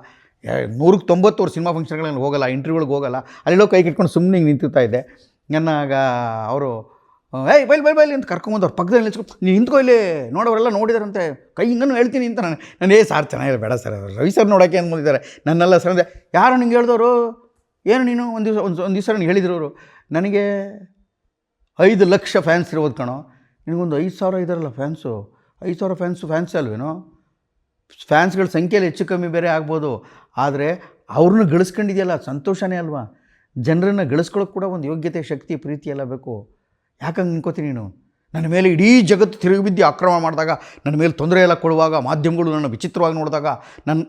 190 ಅವ್ರ ಸಿನಿಮಾ ಫಂಕ್ಷನ್ಗಳಲ್ಲಿ ಹೋಗಲ್ಲ, ಇಂಟರ್ವ್ಯೂಗಳಿಗೆ ಹೋಗಲ್ಲ, ಅಲ್ಲೆಲ್ಲೋ ಕೈ ಕಟ್ಕೊಂಡು ಸುಮ್ಮನೆ ನಿಂತಿರ್ತಾ ಇದ್ದೆ. ನನ್ನಾಗ ಅವರು ಬೈಲ್ ಅಂತ ಕರ್ಕೊಂಬಂದು ಅವ್ರ ಪಕ್ಕದಲ್ಲಿ ನಿಲ್ಸ್ಕೊಂಡು, ನೀವು ನಿಂತ್ಕೊ ಇಲ್ಲಿ ನೋಡೋರೆಲ್ಲ ನೋಡಿದಾರಂತೆ, ಕೈ ಹಿಂಗನ್ನು ಹೇಳ್ತೀನಿ ಅಂತ ನಾನು ಸಾರ್ ಚೆನ್ನಾಗಿರೋ ಬೇಡ ಸರ್, ರವಿ ಸರ್ ನೋಡೋಕ್ಕೆ ಏನು ಬಂದಿದ್ದಾರೆ ನನ್ನೆಲ್ಲ ಸರ್ ಅಂದರೆ, ಯಾರು ನಿಂಗೆ ಹೇಳ್ದವರು, ಏನು ನೀನು ಒಂದು ದಿವಸ ನನಗೆ ಹೇಳಿದ್ರು ಅವರು, ನನಗೆ 5 ಲಕ್ಷ ಫ್ಯಾನ್ಸ್ ಇರ್ಬೋದು ಕಣೋ, ನಿನಗೊಂದು 5,000 ಇದ್ದಾರಲ್ಲ ಫ್ಯಾನ್ಸು, 5,000 ಫ್ಯಾನ್ಸ್ ಅಲ್ವೇನೋ, ಫ್ಯಾನ್ಸ್ಗಳ ಸಂಖ್ಯೆಯಲ್ಲಿ ಹೆಚ್ಚು ಕಮ್ಮಿ ಬೇರೆ ಆಗ್ಬೋದು, ಆದರೆ ಅವ್ರನ್ನ ಗಳಿಸ್ಕೊಂಡಿದೆಯಲ್ಲ ಸಂತೋಷನೇ ಅಲ್ವಾ. ಜನರನ್ನು ಗಳಿಸ್ಕೊಳ್ಳೋಕೆ ಕೂಡ ಒಂದು ಯೋಗ್ಯತೆ, ಶಕ್ತಿ, ಪ್ರೀತಿ ಎಲ್ಲ ಬೇಕು. ಯಾಕಂಗೆ ಅನ್ಕೋತೀನಿ ನೀನು, ನನ್ನ ಮೇಲೆ ಇಡೀ ಜಗತ್ತು ತಿರುಗಿಬಿದ್ದು ಆಕ್ರಮಣ ಮಾಡಿದಾಗ, ನನ್ನ ಮೇಲೆ ತೊಂದರೆ ಎಲ್ಲ ಕೊಡುವಾಗ, ಮಾಧ್ಯಮಗಳು ನನ್ನ ವಿಚಿತ್ರವಾಗಿ ನೋಡಿದಾಗ,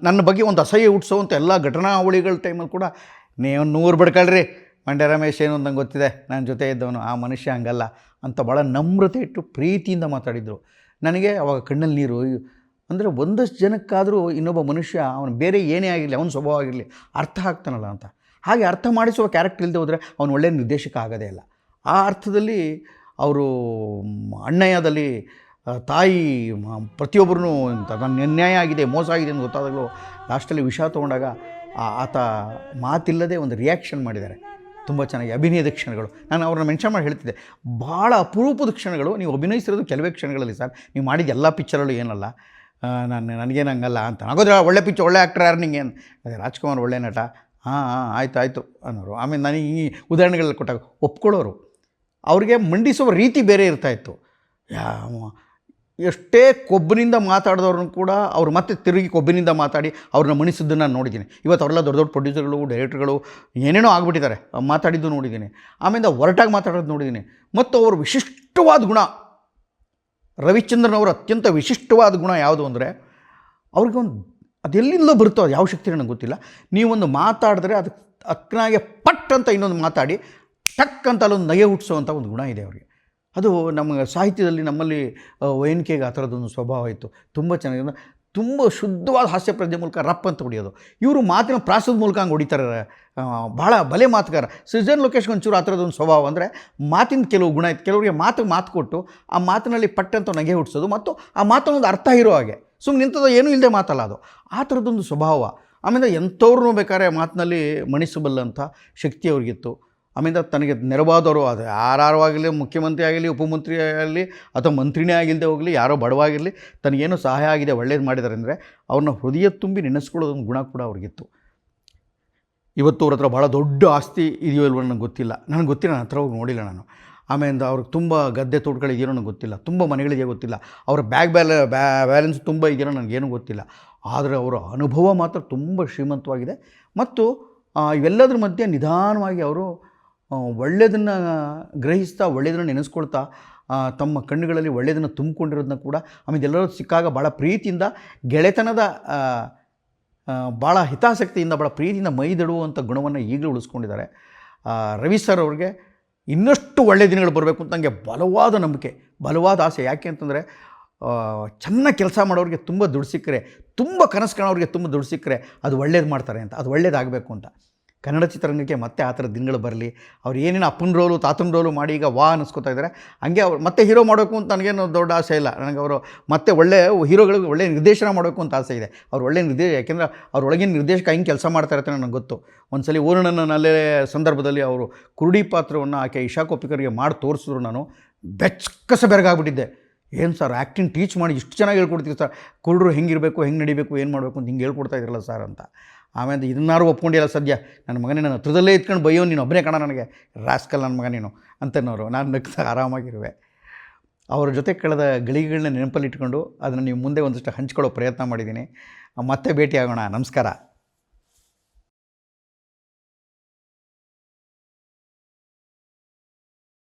ನನ್ನ ಬಗ್ಗೆ ಒಂದು ಅಸಹ್ಯ ಹುಟ್ಟಿಸೋವಂಥ ಎಲ್ಲ ಘಟನಾವಳಿಗಳ ಟೈಮಲ್ಲಿ ಕೂಡ ನೀವು 100 ಬಡ್ಕಳ್ರಿ ಮಂಡ್ಯ ರಮೇಶ್ ಏನು ಅಂತ ನಂಗೆ ಗೊತ್ತಿದೆ, ನನ್ನ ಜೊತೆ ಇದ್ದವನು, ಆ ಮನುಷ್ಯ ಹಂಗಲ್ಲ ಅಂತ ಭಾಳ ನಮ್ರತೆ ಇಟ್ಟು ಪ್ರೀತಿಯಿಂದ ಮಾತಾಡಿದರು. ನನಗೆ ಅವಾಗ ಕಣ್ಣಲ್ಲಿ ನೀರು. ಅಂದರೆ ಒಂದಷ್ಟು ಜನಕ್ಕಾದರೂ ಇನ್ನೊಬ್ಬ ಮನುಷ್ಯ ಅವನು ಬೇರೆ ಏನೇ ಆಗಿರಲಿ, ಅವನ ಸ್ವಭಾವ ಆಗಿರಲಿ, ಅರ್ಥ ಆಗ್ತಾನಲ್ಲ ಅಂತ. ಹಾಗೆ ಅರ್ಥ ಮಾಡಿಸುವ ಕ್ಯಾರೆಕ್ಟರ್ ಇಲ್ಲದೆ ಹೋದರೆ ಅವನು ಒಳ್ಳೆಯ ನಿರ್ದೇಶಕ ಆಗೋದೇ ಇಲ್ಲ. ಆ ಅರ್ಥದಲ್ಲಿ ಅವರು ಅಣ್ಣಯ್ಯದಲ್ಲಿ ತಾಯಿ ಪ್ರತಿಯೊಬ್ಬರೂ ನನ್ನ ಅನ್ಯಾಯ ಆಗಿದೆ, ಮೋಸ ಆಗಿದೆ ಅಂತ ಗೊತ್ತಾದಾಗಲೂ ಲಾಸ್ಟಲ್ಲಿ ವಿಷ ತೊಗೊಂಡಾಗ ಆತ ಮಾತಿಲ್ಲದೆ ಒಂದು ರಿಯಾಕ್ಷನ್ ಮಾಡಿದ್ದಾರೆ. ತುಂಬ ಚೆನ್ನಾಗಿ ಅಭಿನಯದ ಕ್ಷಣಗಳು, ನಾನು ಅವ್ರನ್ನ ಮೆನ್ಷನ್ ಮಾಡಿ ಹೇಳ್ತಿದ್ದೆ, ಭಾಳ ಅಪರೂಪದ ಕ್ಷಣಗಳು. ನೀವು ಅಭಿನಯಿಸಿರೋದು ಕೆಲವೇ ಕ್ಷಣಗಳಲ್ಲಿ ಸರ್, ನೀವು ಮಾಡಿದ ಎಲ್ಲ ಪಿಕ್ಚರಲ್ಲೂ ಏನಲ್ಲ, ನನಗೇನು ಹಂಗಲ್ಲ ಅಂತ. ಆಗೋದ್ರೆ ಒಳ್ಳೆ ಪಿಕ್ಚರ್, ಒಳ್ಳೆ ಆ್ಯಕ್ಟರ್ ಯಾರು ನಿಂಗೆ ಅದೇ ರಾಜ್ಕುಮಾರ್ ಒಳ್ಳೆ ನಟ, ಆಯಿತು ಅನ್ನೋರು. ಆಮೇಲೆ ನನಗೆ ಈ ಉದಾಹರಣೆಗಳಲ್ಲಿ ಕೊಟ್ಟಾಗ ಒಪ್ಕೊಳ್ಳೋರು. ಅವ್ರಿಗೆ ಮಂಡಿಸುವ ರೀತಿ ಬೇರೆ ಇರ್ತಾಯಿತ್ತು. ಎಷ್ಟೇ ಕೊಬ್ಬಿನಿಂದ ಮಾತಾಡಿದವ್ರನ್ನ ಕೂಡ ಅವ್ರು ಮತ್ತೆ ತಿರುಗಿ ಕೊಬ್ಬಿನಿಂದ ಮಾತಾಡಿ ಅವ್ರನ್ನ ಮಣಿಸಿದ್ದನ್ನು ನಾನು ನೋಡಿದ್ದೀನಿ. ಇವತ್ತು ಅವರೆಲ್ಲ ದೊಡ್ಡ ದೊಡ್ಡ ಪ್ರೊಡ್ಯೂಸರ್ಗಳು, ಡೈರೆಕ್ಟರ್ಗಳು ಏನೇನೋ ಆಗಿಬಿಟ್ಟಿದ್ದಾರೆ, ಮಾತಾಡಿದ್ದು ನೋಡಿದ್ದೀನಿ. ಆಮೇಲೆ ಹೊರಟಾಗಿ ಮಾತಾಡೋದು ನೋಡಿದ್ದೀನಿ. ಮತ್ತು ಅವ್ರ ವಿಶಿಷ್ಟವಾದ ಗುಣ, ರವಿಚಂದ್ರನ್ ಅವರ ಅತ್ಯಂತ ವಿಶಿಷ್ಟವಾದ ಗುಣ ಯಾವುದು ಅಂದರೆ, ಅವ್ರಿಗೊಂದು ಅದೆಲ್ಲಿಂದಲೋ ಬರುತ್ತೋ ಅದು ಯಾವ ಶಕ್ತಿ ನನಗೆ ಗೊತ್ತಿಲ್ಲ. ನೀವೊಂದು ಮಾತಾಡಿದ್ರೆ ಅದು ಅಕ್ಕನಾಗೆ ಪಟ್ ಅಂತ ಇನ್ನೊಂದು ಮಾತಾಡಿ ಟಕ್ ಅಂತ ಅಲ್ಲೊಂದು ನಗೆ ಹುಟ್ಟಿಸೋವಂಥ ಒಂದು ಗುಣ ಇದೆ ಅವರಿಗೆ. ಅದು ನಮ್ಮ ಸಾಹಿತ್ಯದಲ್ಲಿ ನಮ್ಮಲ್ಲಿ ONKಗೆ ಆ ಥರದ್ದೊಂದು ಸ್ವಭಾವ ಇತ್ತು. ತುಂಬ ಚೆನ್ನಾಗಿ ತುಂಬ ಶುದ್ಧವಾದ ಹಾಸ್ಯ ಪ್ರಜ್ಞೆ ಮೂಲಕ ರಪ್ ಅಂತ ಹೊಡಿಯೋದು. ಇವರು ಮಾತಿನ ಪ್ರಾಸದ ಮೂಲಕ ಹಂಗೆ ಹೊಡಿತಾರೆ. ಭಾಳ ಬಲೆ ಮಾತುಗಾರ. ಸೃಜನ್ ಲೋಕೇಶ್ಗೆ ಒಂಚೂರು ಆ ಥರದ್ದೊಂದು ಸ್ವಭಾವ ಅಂದರೆ ಮಾತಿನ ಕೆಲವು ಗುಣ ಇತ್ತು. ಕೆಲವರಿಗೆ ಮಾತು ಕೊಟ್ಟು ಆ ಮಾತಿನಲ್ಲಿ ಪಟ್ಟಂತ ನಗೆ ಹುಟ್ಟಿಸೋದು ಮತ್ತು ಆ ಮಾತನ್ನೊಂದು ಅರ್ಥ ಇರೋ ಹಾಗೆ ಸುಮ್ಮನೆ ನಿಂತದ್ದು ಏನೂ ಇಲ್ಲದೆ ಮಾತಲ್ಲ ಅದು. ಆ ಥರದ್ದೊಂದು ಸ್ವಭಾವ. ಆಮೇಲೆ ಎಂಥವ್ರನ್ನೂ ಬೇಕಾದ್ರೆ ಮಾತಿನಲ್ಲಿ ಮಣಿಸಬಲ್ಲಂಥ ಶಕ್ತಿ ಅವ್ರಿಗಿತ್ತು. ಆಮೇಲೆ ತನಗೆ ನೆರವಾದವರು ಅದು ಯಾರಾಗಲಿ, ಮುಖ್ಯಮಂತ್ರಿ ಆಗಲಿ, ಉಪಮಂತ್ರಿ ಆಗಲಿ ಅಥವಾ ಮಂತ್ರಿನೇ ಆಗಿಲ್ಲದೆ ಹೋಗಲಿ, ಯಾರೋ ಬಡವಾಗಿರಲಿ, ತನಗೇನು ಸಹಾಯ ಆಗಿದೆ, ಒಳ್ಳೇದು ಮಾಡಿದ್ದಾರೆ ಅಂದರೆ ಅವ್ರನ್ನ ಹೃದಯ ತುಂಬ ನೆನೆಸ್ಕೊಳ್ಳೋದೊಂದು ಗುಣ ಕೂಡ ಅವ್ರಿಗಿತ್ತು. ಇವತ್ತು ಅವ್ರ ಹತ್ರ ಭಾಳ ದೊಡ್ಡ ಆಸ್ತಿ ಇದೆಯೋ ಇಲ್ವೋ ನನಗೆ ಗೊತ್ತಿಲ್ಲ. ನನಗೆ ಗೊತ್ತಿಲ್ಲ, ನನ್ನ ಹತ್ರ ಹೋಗಿ ನೋಡಿಲ್ಲ ನಾನು. ಆಮೇಲೆ ಅವ್ರಿಗೆ ತುಂಬ ಗದ್ದೆ ತೋಟಗಳಿದೆಯೋ ನನಗೆ ಗೊತ್ತಿಲ್ಲ, ತುಂಬ ಮನೆಗಳಿದೆಯೋ ಗೊತ್ತಿಲ್ಲ, ಅವರ ಬ್ಯಾಲೆನ್ಸ್ ತುಂಬ ಇದೆಯೋ ನನಗೇನು ಗೊತ್ತಿಲ್ಲ. ಆದರೆ ಅವರ ಅನುಭವ ಮಾತ್ರ ತುಂಬ ಶ್ರೀಮಂತವಾಗಿದೆ. ಮತ್ತು ಇವೆಲ್ಲದರ ಮಧ್ಯೆ ನಿಧಾನವಾಗಿ ಅವರು ಒಳ್ಳೆಯದನ್ನು ಗ್ರಹಿಸ್ತಾ, ಒಳ್ಳೆಯದನ್ನು ನೆನೆಸ್ಕೊಳ್ತಾ, ತಮ್ಮ ಕಣ್ಣುಗಳಲ್ಲಿ ಒಳ್ಳೆಯದನ್ನು ತುಂಬಿಕೊಂಡಿರೋದನ್ನ ಕೂಡ, ಆಮೇಲೆ ಎಲ್ಲರೂ ಸಿಕ್ಕಾಗ ಭಾಳ ಪ್ರೀತಿಯಿಂದ, ಗೆಳೆತನದ ಭಾಳ ಹಿತಾಸಕ್ತಿಯಿಂದ, ಭಾಳ ಪ್ರೀತಿಯಿಂದ ಮೈದಡುವಂಥ ಗುಣವನ್ನು ಈಗಲೂ ಉಳಿಸ್ಕೊಂಡಿದ್ದಾರೆ. ರವಿ ಸರ್ ಅವ್ರಿಗೆ ಇನ್ನಷ್ಟು ಒಳ್ಳೆಯ ದಿನಗಳು ಬರಬೇಕು ಅಂತ ನನಗೆ ಬಲವಾದ ನಂಬಿಕೆ, ಬಲವಾದ ಆಸೆ. ಯಾಕೆ ಅಂತಂದರೆ ಚೆನ್ನಾಗಿ ಕೆಲಸ ಮಾಡೋರಿಗೆ ತುಂಬ ದುಡ್ಡು ಸಿಕ್ಕರೆ, ತುಂಬ ಕನಸು ಕಾಣೋರಿಗೆ ತುಂಬ ದುಡ್ಡು ಸಿಕ್ಕರೆ ಅದು ಒಳ್ಳೇದು ಮಾಡ್ತಾರೆ ಅಂತ, ಅದು ಒಳ್ಳೇದಾಗಬೇಕು ಅಂತ. ಕನ್ನಡ ಚಿತ್ರರಂಗಕ್ಕೆ ಮತ್ತೆ ಆ ಥರ ದಿನಗಳು ಬರಲಿ. ಅವ್ರು ಏನೇನು ಅಪ್ಪನ ರೋಲು, ತಾತನ ರೋಲು ಮಾಡಿ ಈಗ ಅನ್ನಿಸ್ಕೊತಾ ಇದ್ದಾರೆ. ಹಂಗೆ ಅವ್ರು ಮತ್ತೆ ಹೀರೋ ಮಾಡಬೇಕು ಅಂತ ನನಗೇನು ದೊಡ್ಡ ಆಸೆ ಇಲ್ಲ. ನನಗೆ ಅವರು ಮತ್ತೆ ಒಳ್ಳೆಯ ಹೀರೋಗಳಿಗೆ ಒಳ್ಳೆಯ ನಿರ್ದೇಶನ ಮಾಡಬೇಕು ಅಂತ ಆಸೆ ಇದೆ. ಅವ್ರು ಒಳ್ಳೆಯ ಯಾಕೆಂದರೆ ಅವ್ರ ಒಳಗಿನ ನಿರ್ದೇಶಕ ಹೆಂಗೆ ಕೆಲಸ ಮಾಡ್ತಾ ಇರ್ತಾರೆ ನನಗೆ ಗೊತ್ತು. ಒಂದು ಸಲ ಓರ್ಣನಲ್ಲೇ ಸಂದರ್ಭದಲ್ಲಿ ಅವರು ಕುರುಡಿ ಪಾತ್ರವನ್ನು ಆಕೆ ಇಶಾ ಕೊಪ್ಪಿಕರ್ಗೆ ಮಾಡಿ ತೋರಿಸಿದ್ರು. ನಾನು ಬೆಚ್ಚಕಸ ಬೆರಗಾಗ್ಬಿಟ್ಟಿದ್ದೆ. ಏನು ಸರ್ ಆ್ಯಕ್ಟಿಂಗ್ ಟೀಚ್ ಮಾಡಿ ಇಷ್ಟು ಚೆನ್ನಾಗಿ ಹೇಳ್ಕೊಡ್ತೀವಿ ಸರ್, ಕುರುಡರು ಹೆಂಗಿರಬೇಕು, ಹೆಂಗೆ ನಡಿಬೇಕು, ಏನು ಮಾಡಬೇಕು ಅಂತ ಹಿಂಗೆ ಹೇಳ್ಕೊಡ್ತಾ ಇದ್ರಲ್ಲ ಸರ್ ಅಂತ. ಆಮೇಲೆ ಇದನ್ನಾರು ಒಪ್ಕೊಂಡಿಲ್ಲ ಸದ್ಯ. ನನ್ನ ಮಗನೇ ನನ್ನ ಹತ್ರದಲ್ಲೇ ಇತ್ಕೊಂಡು ಬೈಯೋ, ನೀನು ಒಬ್ಬನೇ ಕಾಣ ನನಗೆ, ರಾಸ್ಕಲ್ ನನ್ನ ಮಗ ನೀನು ಅಂತನೋರು. ನಾನು ನಗ್ತಾ ಆರಾಮಾಗಿರುವೆ. ಅವ್ರ ಜೊತೆ ಕಳೆದ ಗಳಿಗೆಗಳನ್ನ ನೆನಪಲ್ಲಿಟ್ಕೊಂಡು ಅದನ್ನು ನೀವು ಮುಂದೆ ಒಂದಷ್ಟು ಹಂಚ್ಕೊಳ್ಳೋ ಪ್ರಯತ್ನ ಮಾಡಿದ್ದೀನಿ. ಮತ್ತೆ ಭೇಟಿ ಆಗೋಣ. ನಮಸ್ಕಾರ.